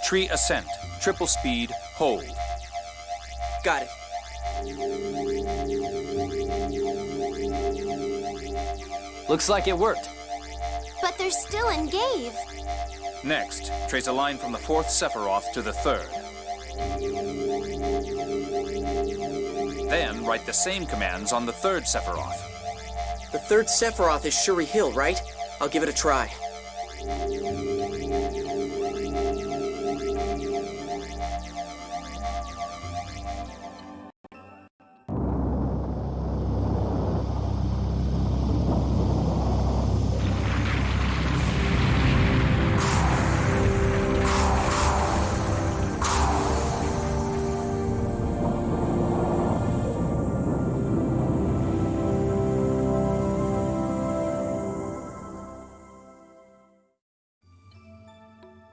Tree ascent, triple speed, hold. Got it. Looks like it worked. But they're still in Gave. Next, trace a line from the 4th Sephiroth to the 3rd. Then write the same commands on the 3rd Sephiroth. The 3rd Sephiroth is Shuri Hill, right? I'll give it a try.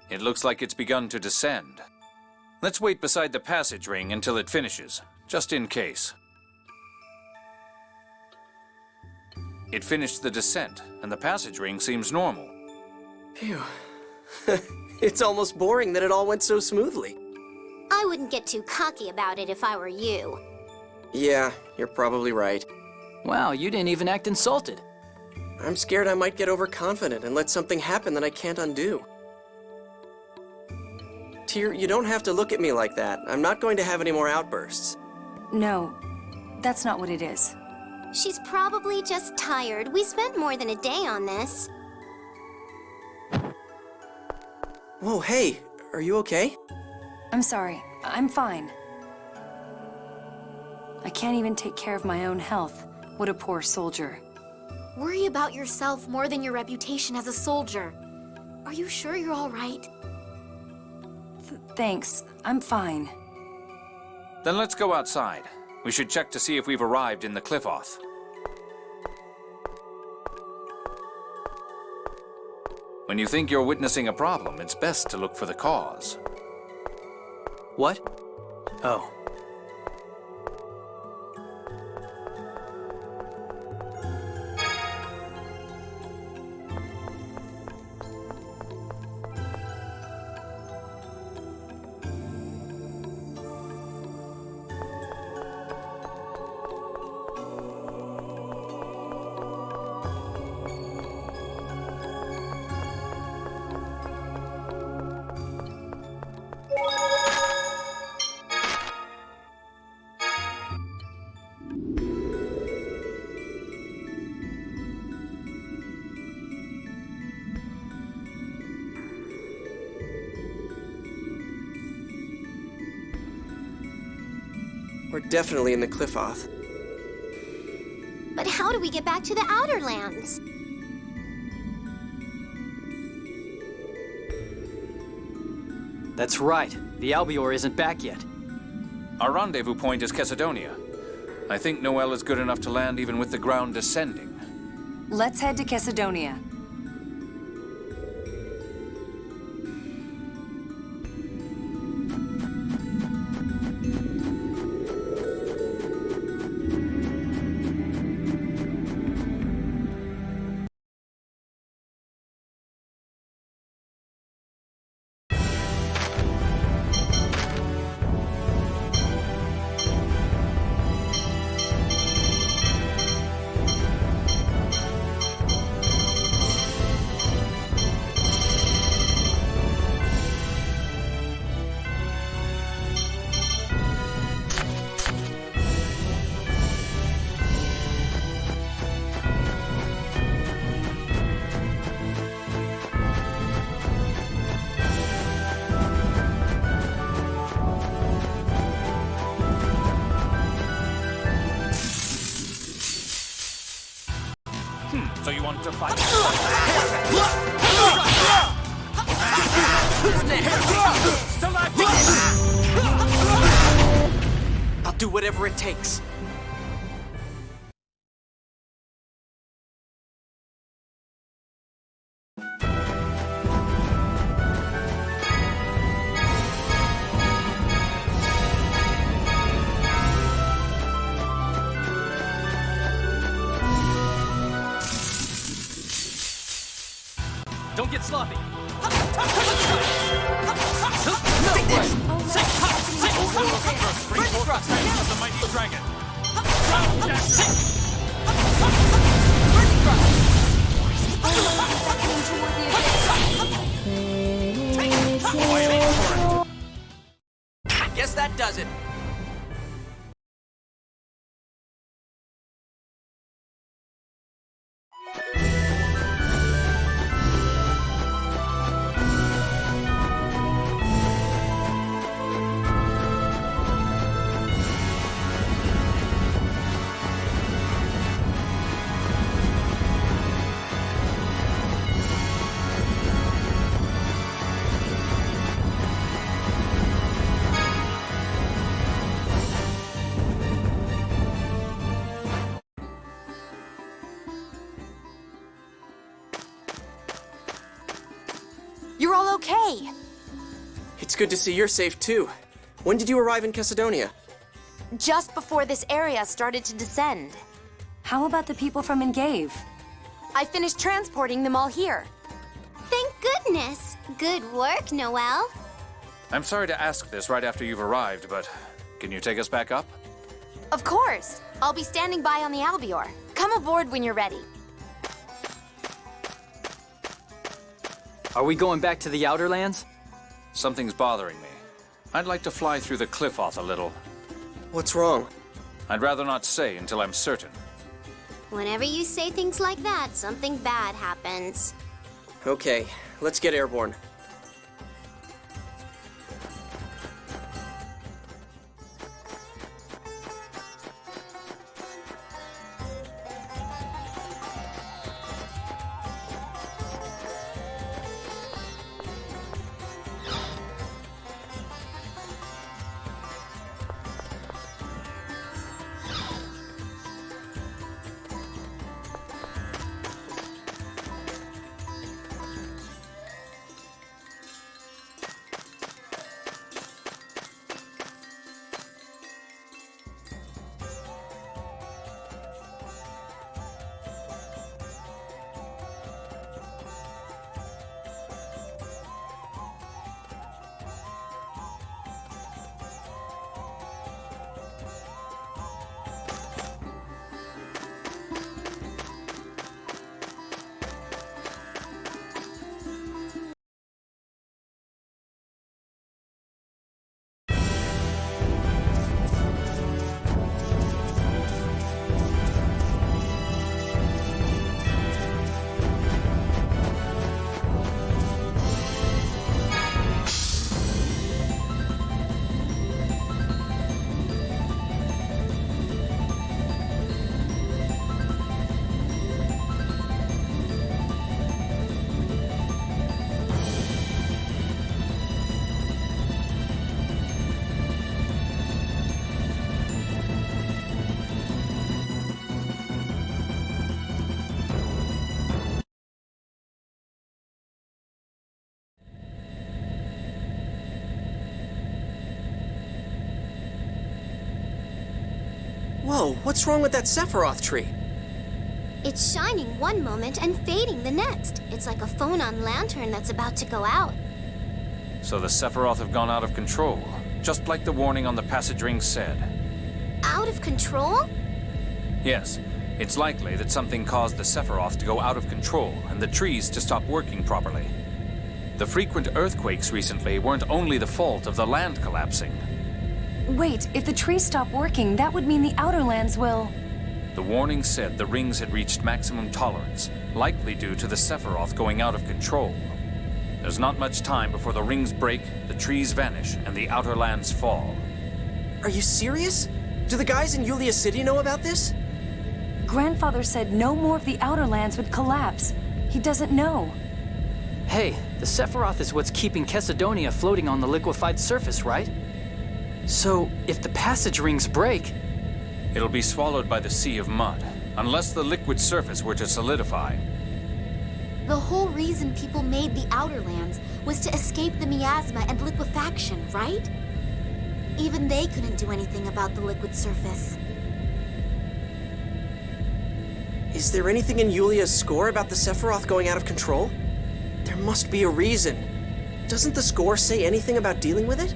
It looks like it's begun to descend. Let's wait beside the passage ring until it finishes, just in case. It finished the descent, and the passage ring seems normal. Phew. It's almost boring that it all went so smoothly. I wouldn't get too cocky about it if I were you. Yeah, you're probably right. Wow, you didn't even act insulted. I'm scared I might get overconfident and let something happen that I can't undo. Tyr, you don't have to look at me like that. I'm not going to have any more outbursts. No, that's not what it is. She's probably just tired. We spent more than a day on this. Whoa, hey, are you okay? I'm sorry. I'm fine. I can't even take care of my own health. What a poor soldier. Worry about yourself more than your reputation as a soldier. Are you sure you're all right? Thanks. I'm fine. Then let's go outside. We should check to see if we've arrived in the Qliphoth. When you think you're witnessing a problem, it's best to look for the cause. What? Oh. We're definitely in the Cliffoth. But how do we get back to the Outer Lands? That's right. The Albior isn't back yet. Our rendezvous point is Chesidonia. I think Noel is good enough to land even with the ground descending. Let's head to Chesidonia. So you want to fight? I'll do whatever it takes. Don't get sloppy. Of the mighty dragon. Guess that does it. You're all okay. It's good to see you're safe, too. When did you arrive in Chesidonia? Just before this area started to descend. How about the people from Engave? I finished transporting them all here. Thank goodness. Good work, Noel. I'm sorry to ask this right after you've arrived, but can you take us back up? Of course. I'll be standing by on the Albior. Come aboard when you're ready. Are we going back to the Outer Lands? Something's bothering me. I'd like to fly through the Cliffoth a little. What's wrong? I'd rather not say until I'm certain. Whenever you say things like that, something bad happens. Okay, let's get airborne. Whoa, what's wrong with that Sephiroth tree? It's shining one moment and fading the next. It's like a phonon lantern that's about to go out. So the Sephiroth have gone out of control, just like the warning on the passage ring said. Out of control? Yes, it's likely that something caused the Sephiroth to go out of control and the trees to stop working properly. The frequent earthquakes recently weren't only the fault of the land collapsing. Wait, if the trees stop working, that would mean the outer lands will... The warning said the rings had reached maximum tolerance, likely due to the Sephiroth going out of control. There's not much time before the rings break, the trees vanish, and the outer lands fall. Are you serious? Do the guys in Yulia City know about this? Grandfather said no more of the outer lands would collapse. He doesn't know. Hey, the Sephiroth is what's keeping Chesedonia floating on the liquefied surface, right? So, if the passage rings break... It'll be swallowed by the sea of mud, unless the liquid surface were to solidify. The whole reason people made the Outer Lands was to escape the miasma and liquefaction, right? Even they couldn't do anything about the liquid surface. Is there anything in Yulia's score about the Sephiroth going out of control? There must be a reason. Doesn't the score say anything about dealing with it?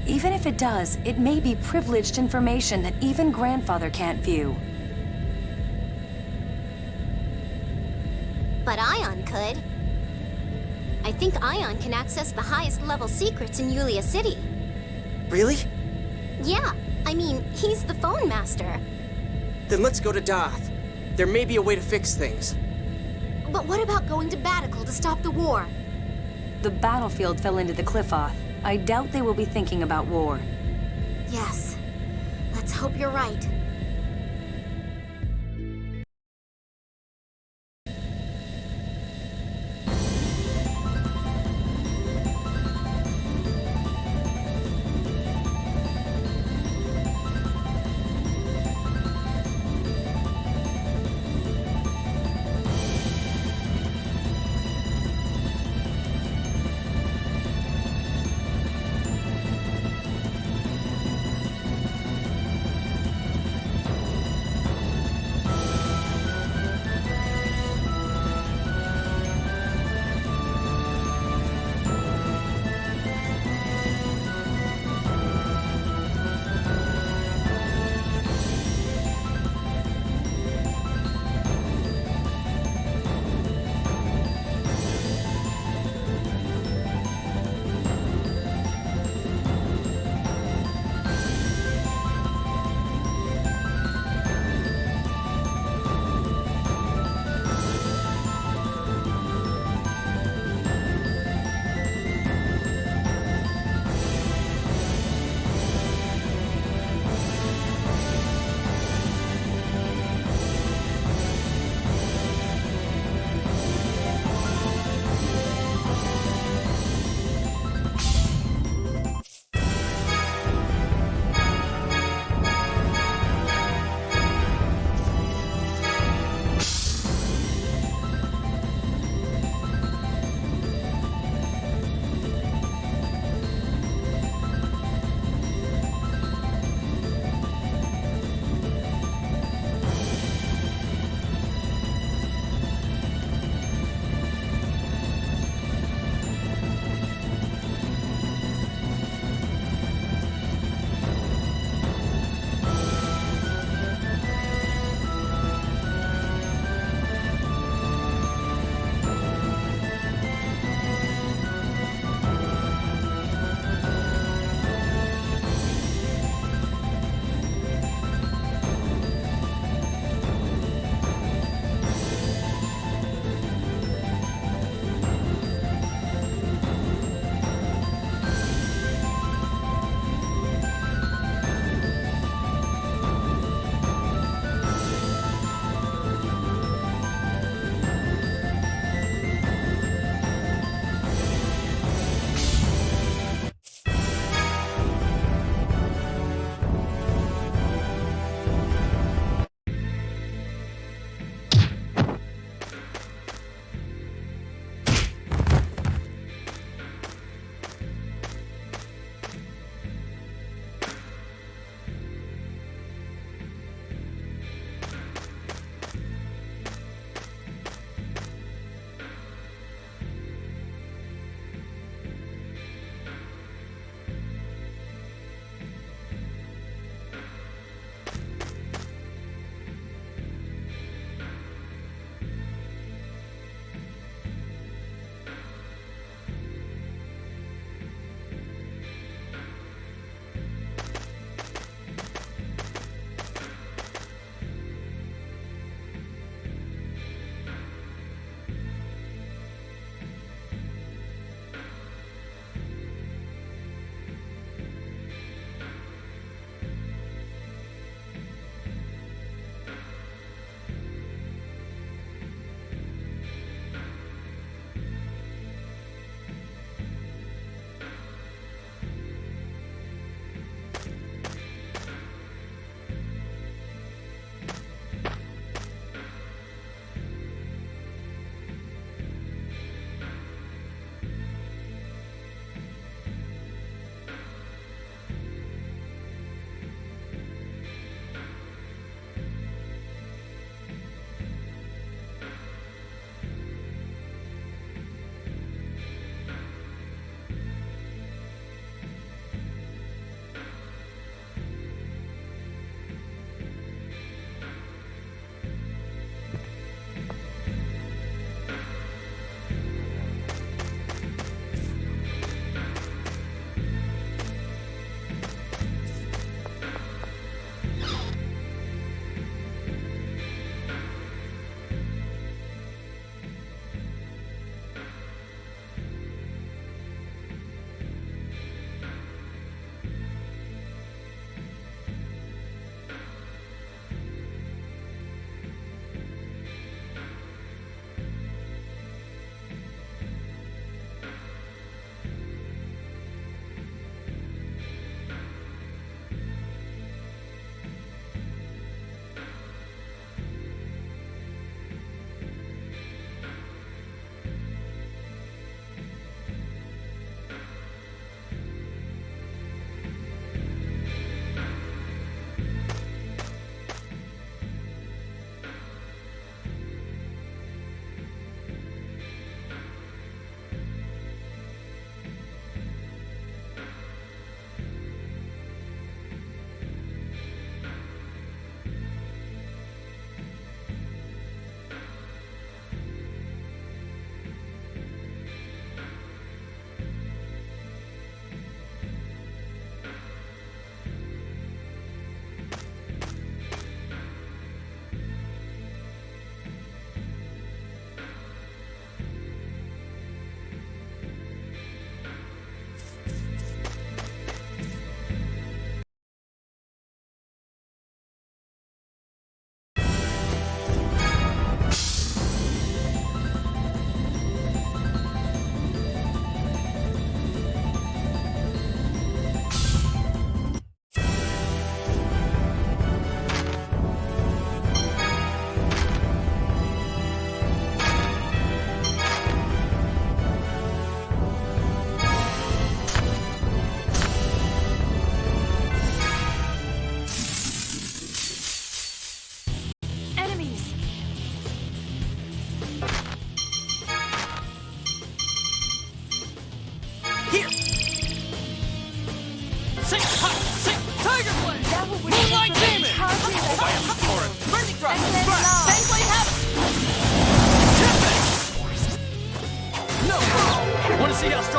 Even if it does, it may be privileged information that even Grandfather can't view. But Ion could. I think Ion can access the highest level secrets in Yulia City. Really? Yeah, I mean, he's the phone master. Then let's go to Darth. There may be a way to fix things. But what about going to Batical to stop the war? The battlefield fell into the Cliffoth. I doubt they will be thinking about war. Yes. Let's hope you're right.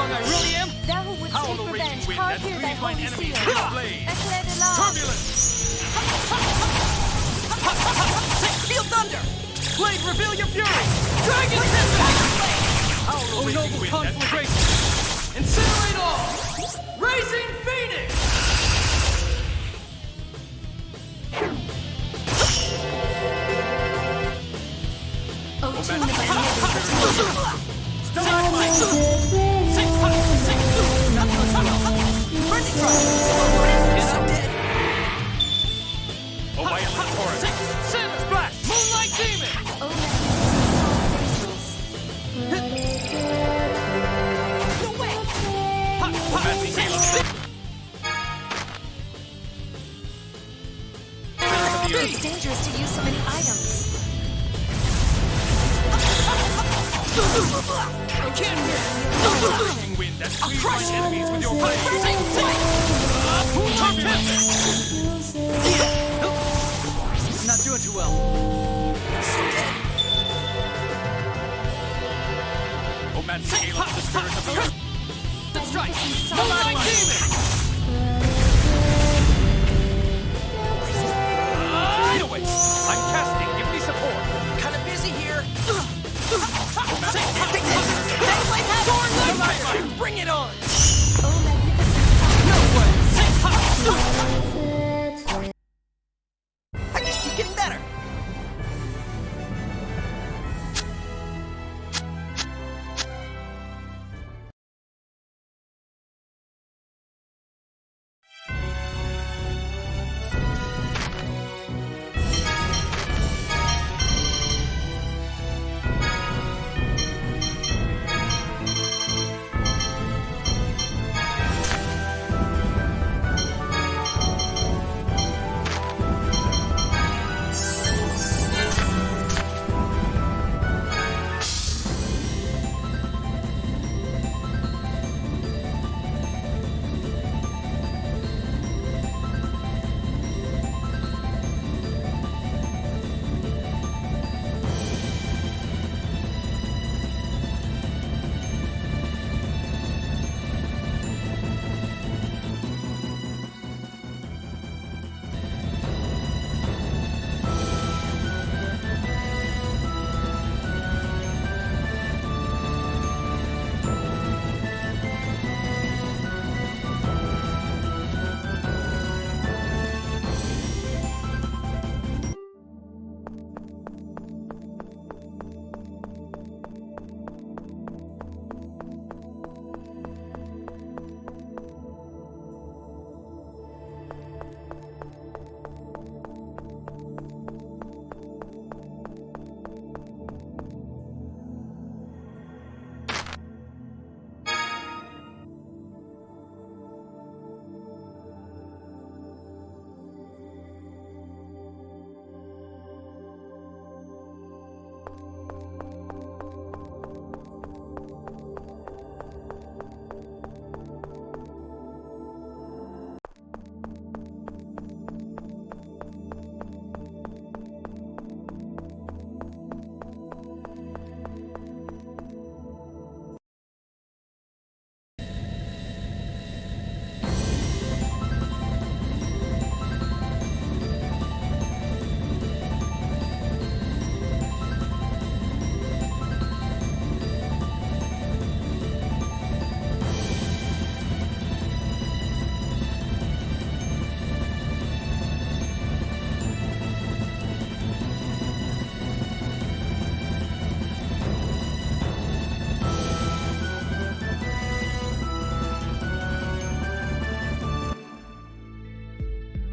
strong I really am? Thou who wouldst Howl, take O revenge, raging wind, carve and here thy freeze mine holy enemies seal. with your blade. Eclair de la. Turbulence! Feel thunder! Blade, reveal your fury! Dragon Tempest! Howl, O noble conflagration! Incinerate all! Racing Phoenix! O tune of thy Oh, violent torrent! Sand splash! Moonlight demon! It's dangerous to use so many items. I can't hear! Raging wind that frees my enemies with your blade! Not doing too well. Oh man, scale up the spirit of the earth! Strike! Moonlight demon! Away! I'm casting, give me support! Kinda busy here. Bring it on! I just keep getting better.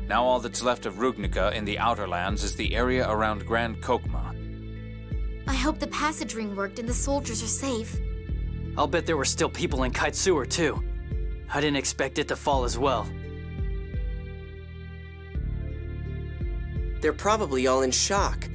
Now all that's left of Rugnica in the Outer Lands is the area around Grand Kokma. I hope the passage ring worked and the soldiers are safe. I'll bet there were still people in Kite Sewer, too. I didn't expect it to fall as well. They're probably all in shock.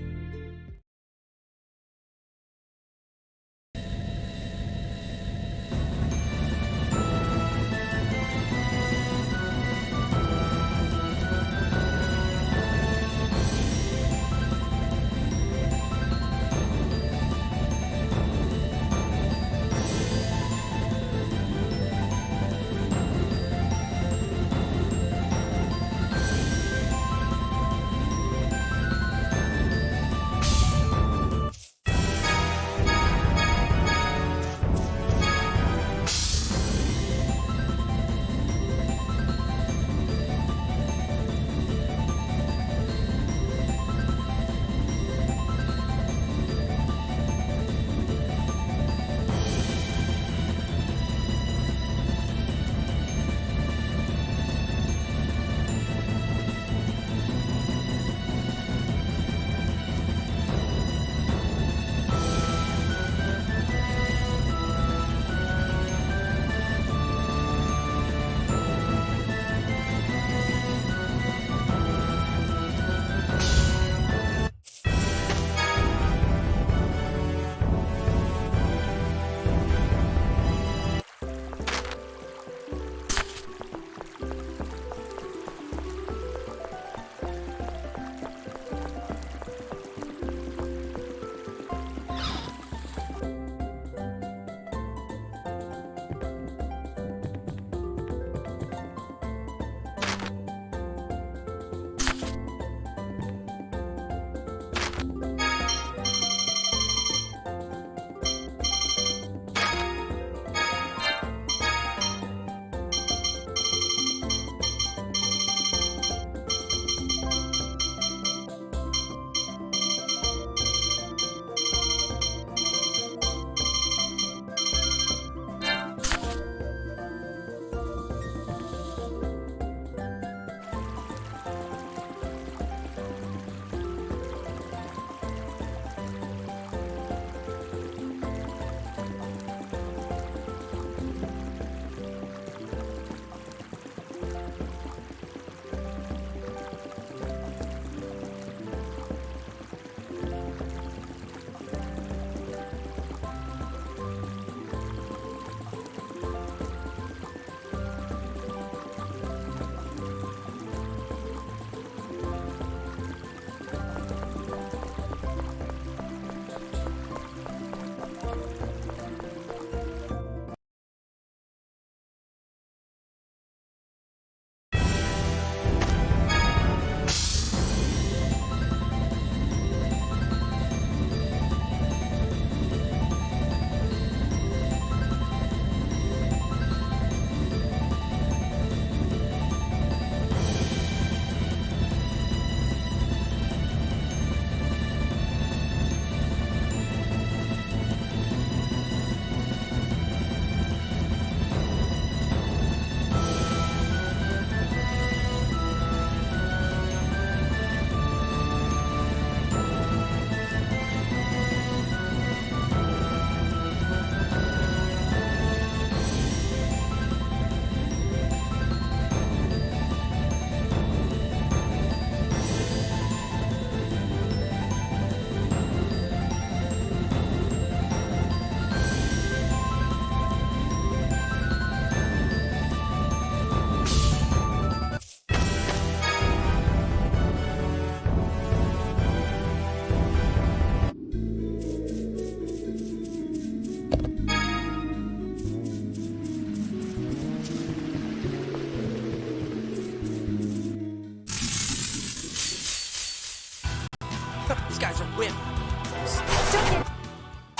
These guys are wimp.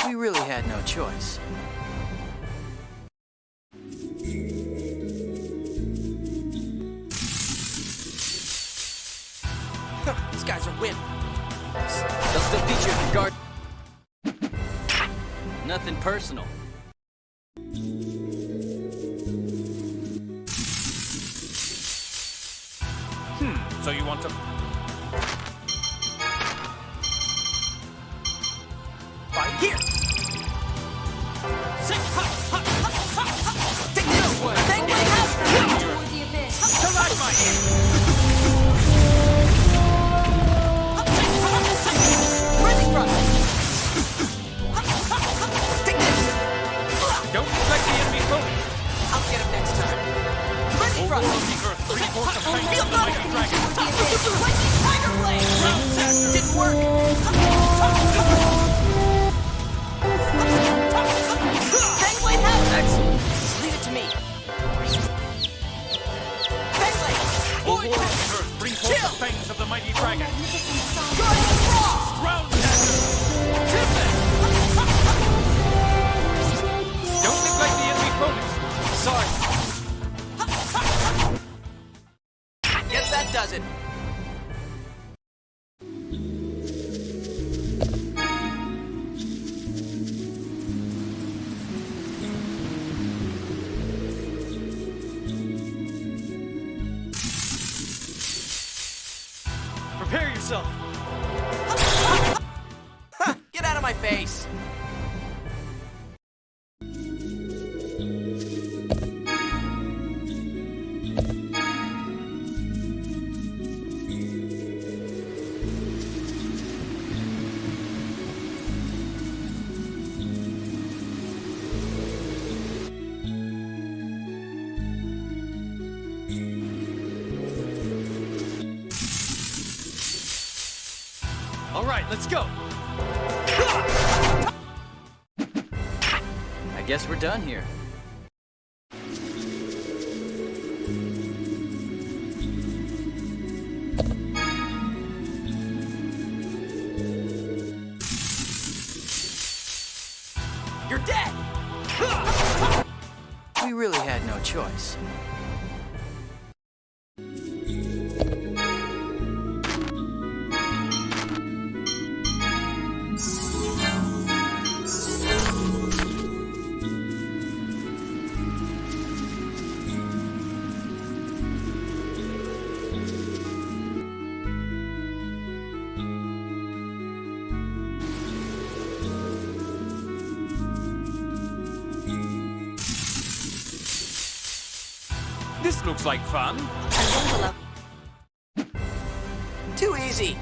We really had no choice. These guys are wimp. They'll still feature if you guard. Nothing personal. So you want to... Fight here! Take this one! Thank you! Collide my aim! Ready, brother! Take this! Don't neglect the enemy focus! I'll get him next time. Ready, brother! War of the Earth, 3/4 of Titan of the Mighty Dragon. Tiger Blade! Didn't work! Fangblade out! Excellent! Leave it to me. Fangblade! War of the Earth, 3/4 of Fangs of the Mighty Dragon. Guardian Frost! Ground Dasher! Don't neglect the enemy focus! Sorry. Guess that does it. Prepare yourself. Get out of my face. All right, let's go. I guess we're done here. You're dead! We really had no choice. This looks like fun. Too easy.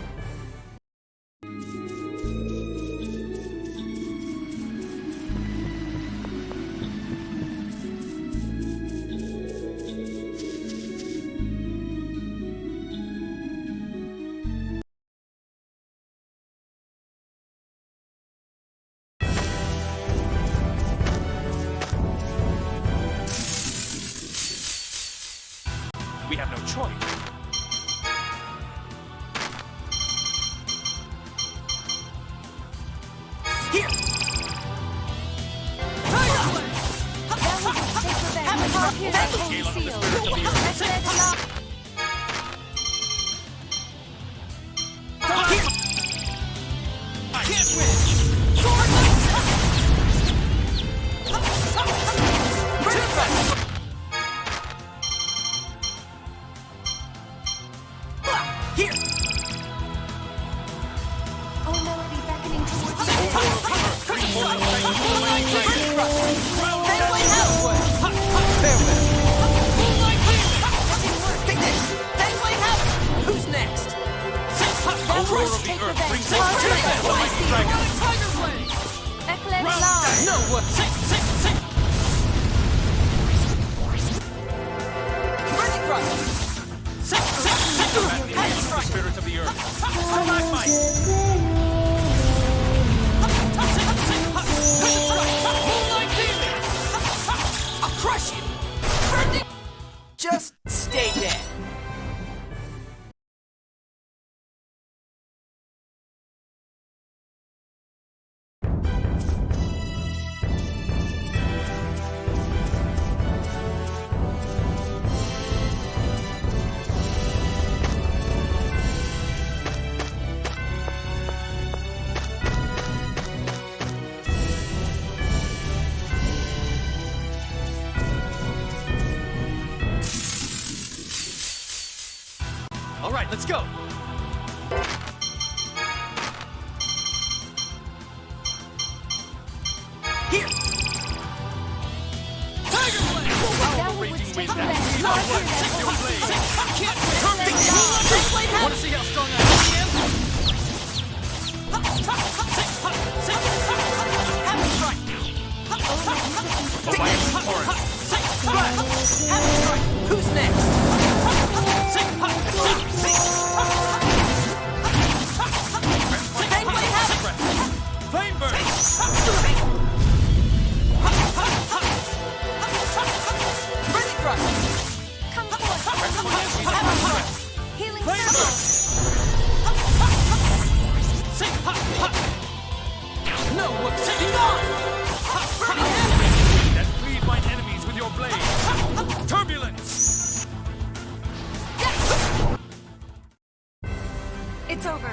We have no choice. Here! Scale up the spirit of the earth. I can't win! Here! Oh, Melody beckoning towards Who's next? Roar of the Earth brings us to the Mighty Dragon. No, what? Burning Thrust! Command the ancient spirits of the earth. Collide my I'll crush you! Just stay dead. Let's go! Here! Tiger Blade! Powerful raging wind that speed onward! Take your blade! Want to see how strong I am? Happy strike! The mighty torrent! Happy strike! Who's next? Flame burst! Ready thrust! Come forth. Healing Flame circle. burst! No, what's taking on? That cleave mine enemies with your blade! Turbulence! It's over.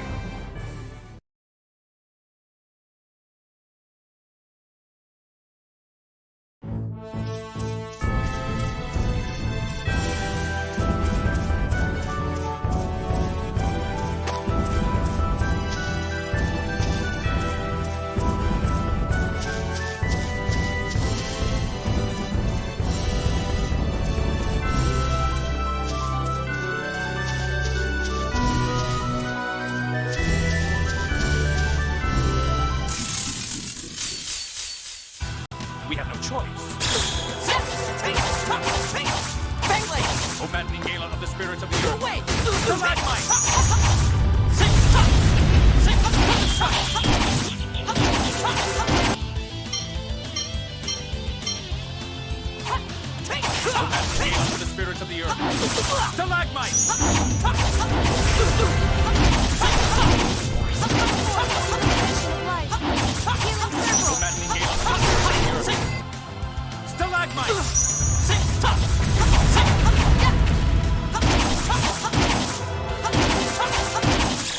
We have no choice. Bangblade! O maddening gala of the spirits of the earth! Wait! Stalagmite! O maddening gala of the spirits of the earth! Stalagmite! O maddening gala of the spirits of the earth! Stalagmite!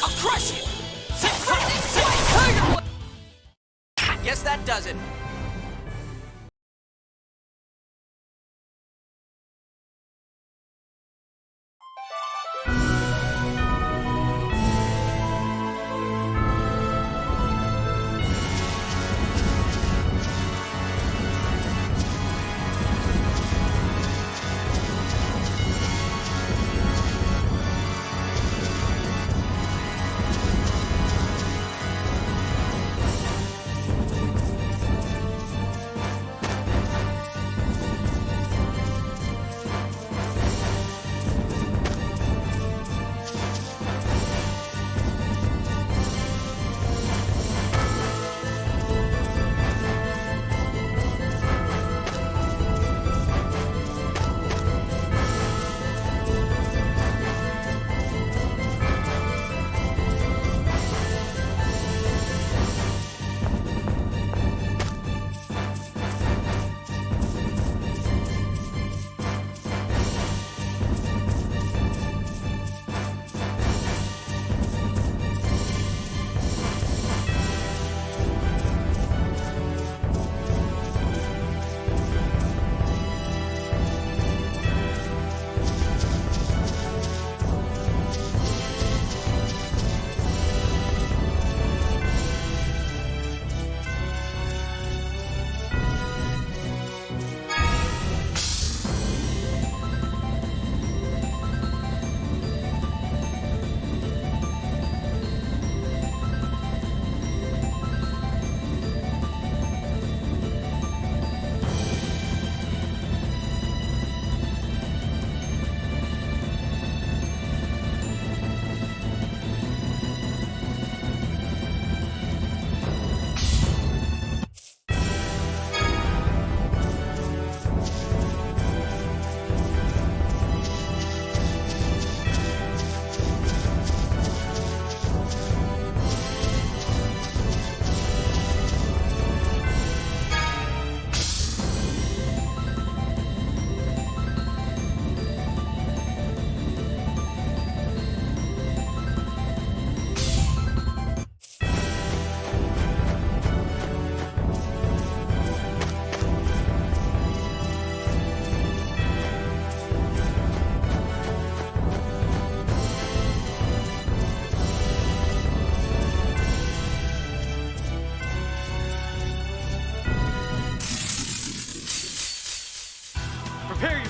I'll crush you! Guess that does it.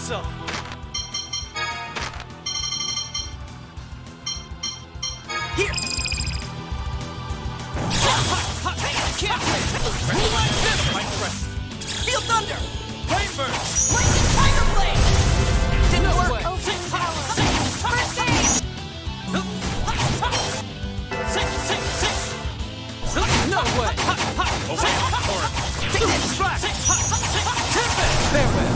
so. Here! Feel thunder! Rainbird! Lightning Tiger Blade! Didn't No work! way. First aid! No way! Farewell!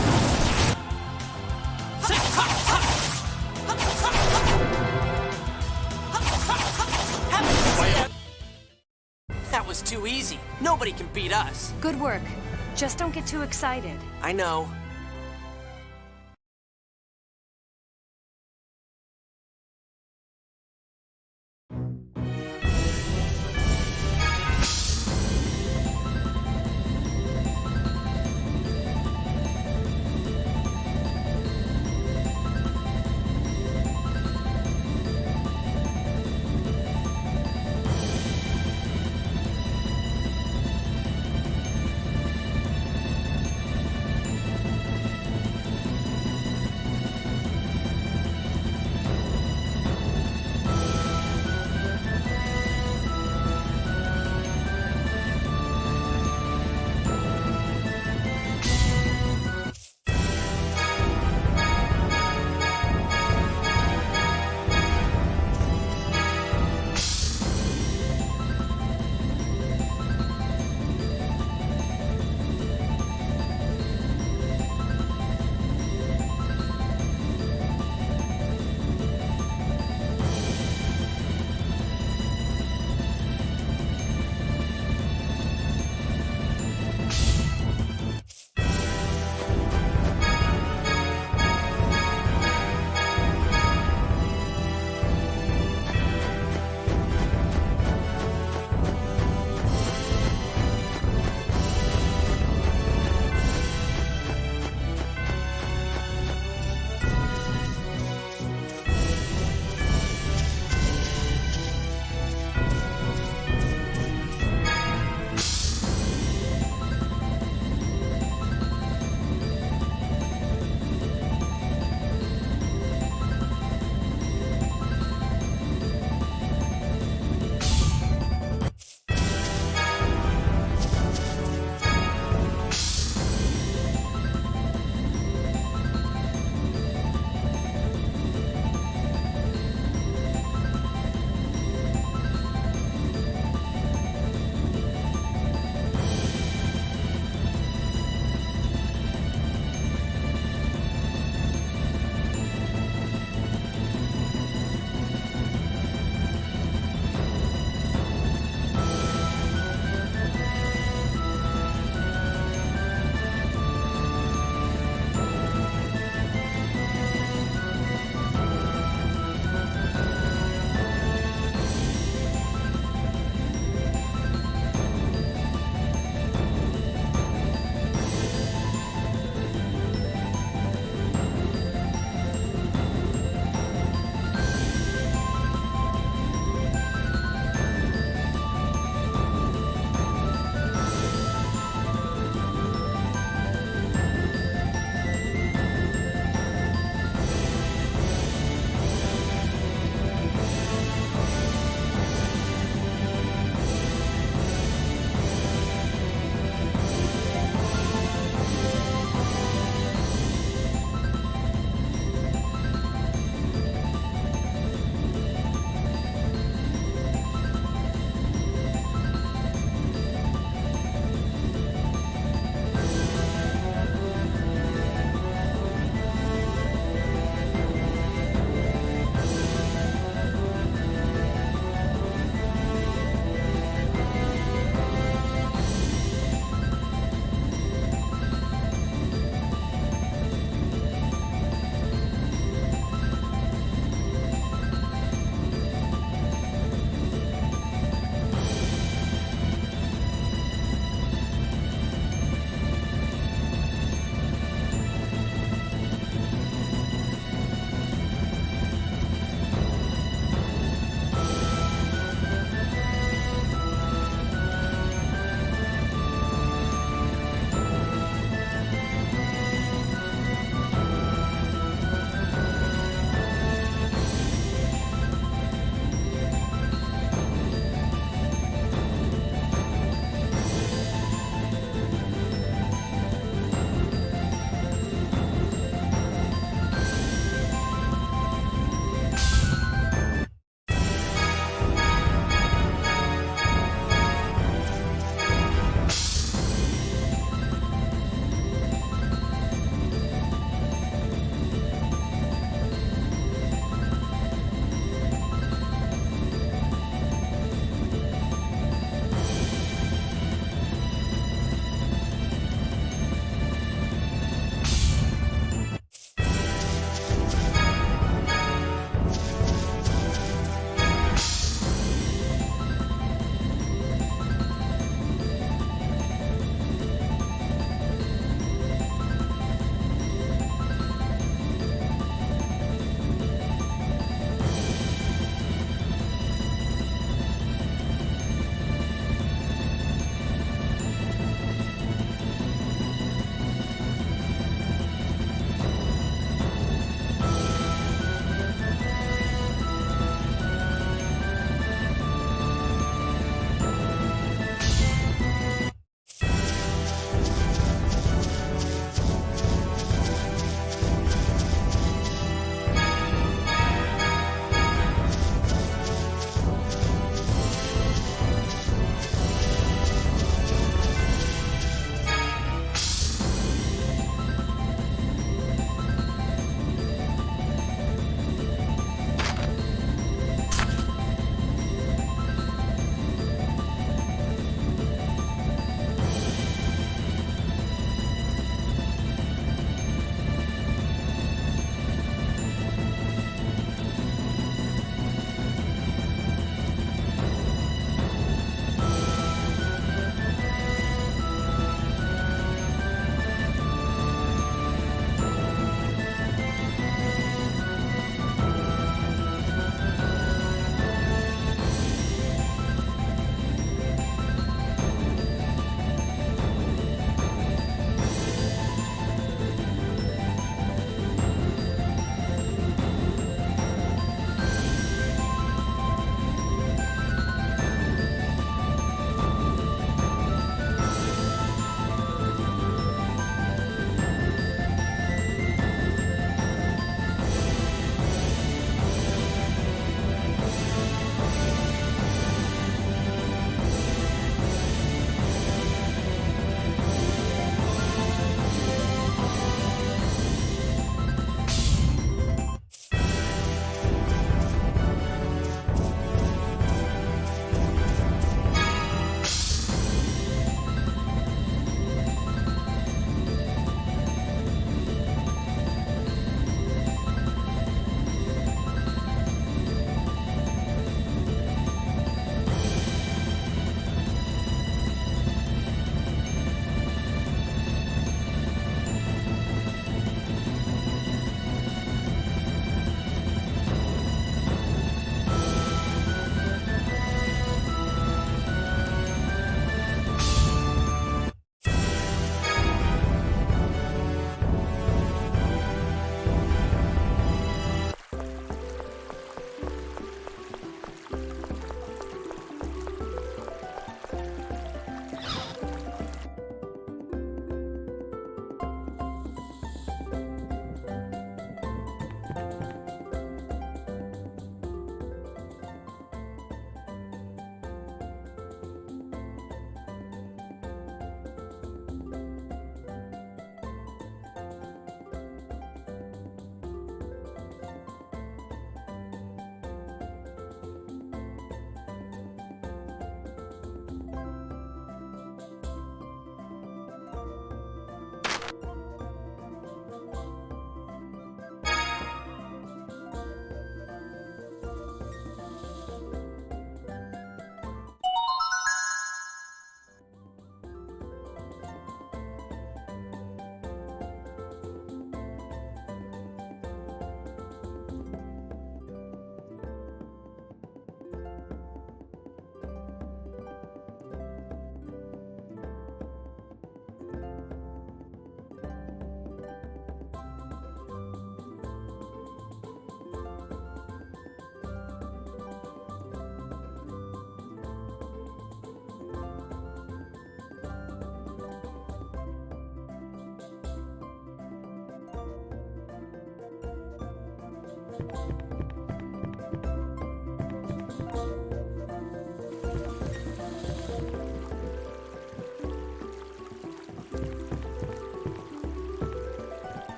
That was too easy. Nobody can beat us. Good work. Just don't get too excited. I know.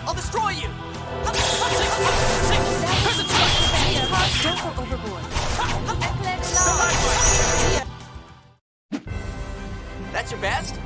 I'll destroy you! Don't go overboard. That's your best?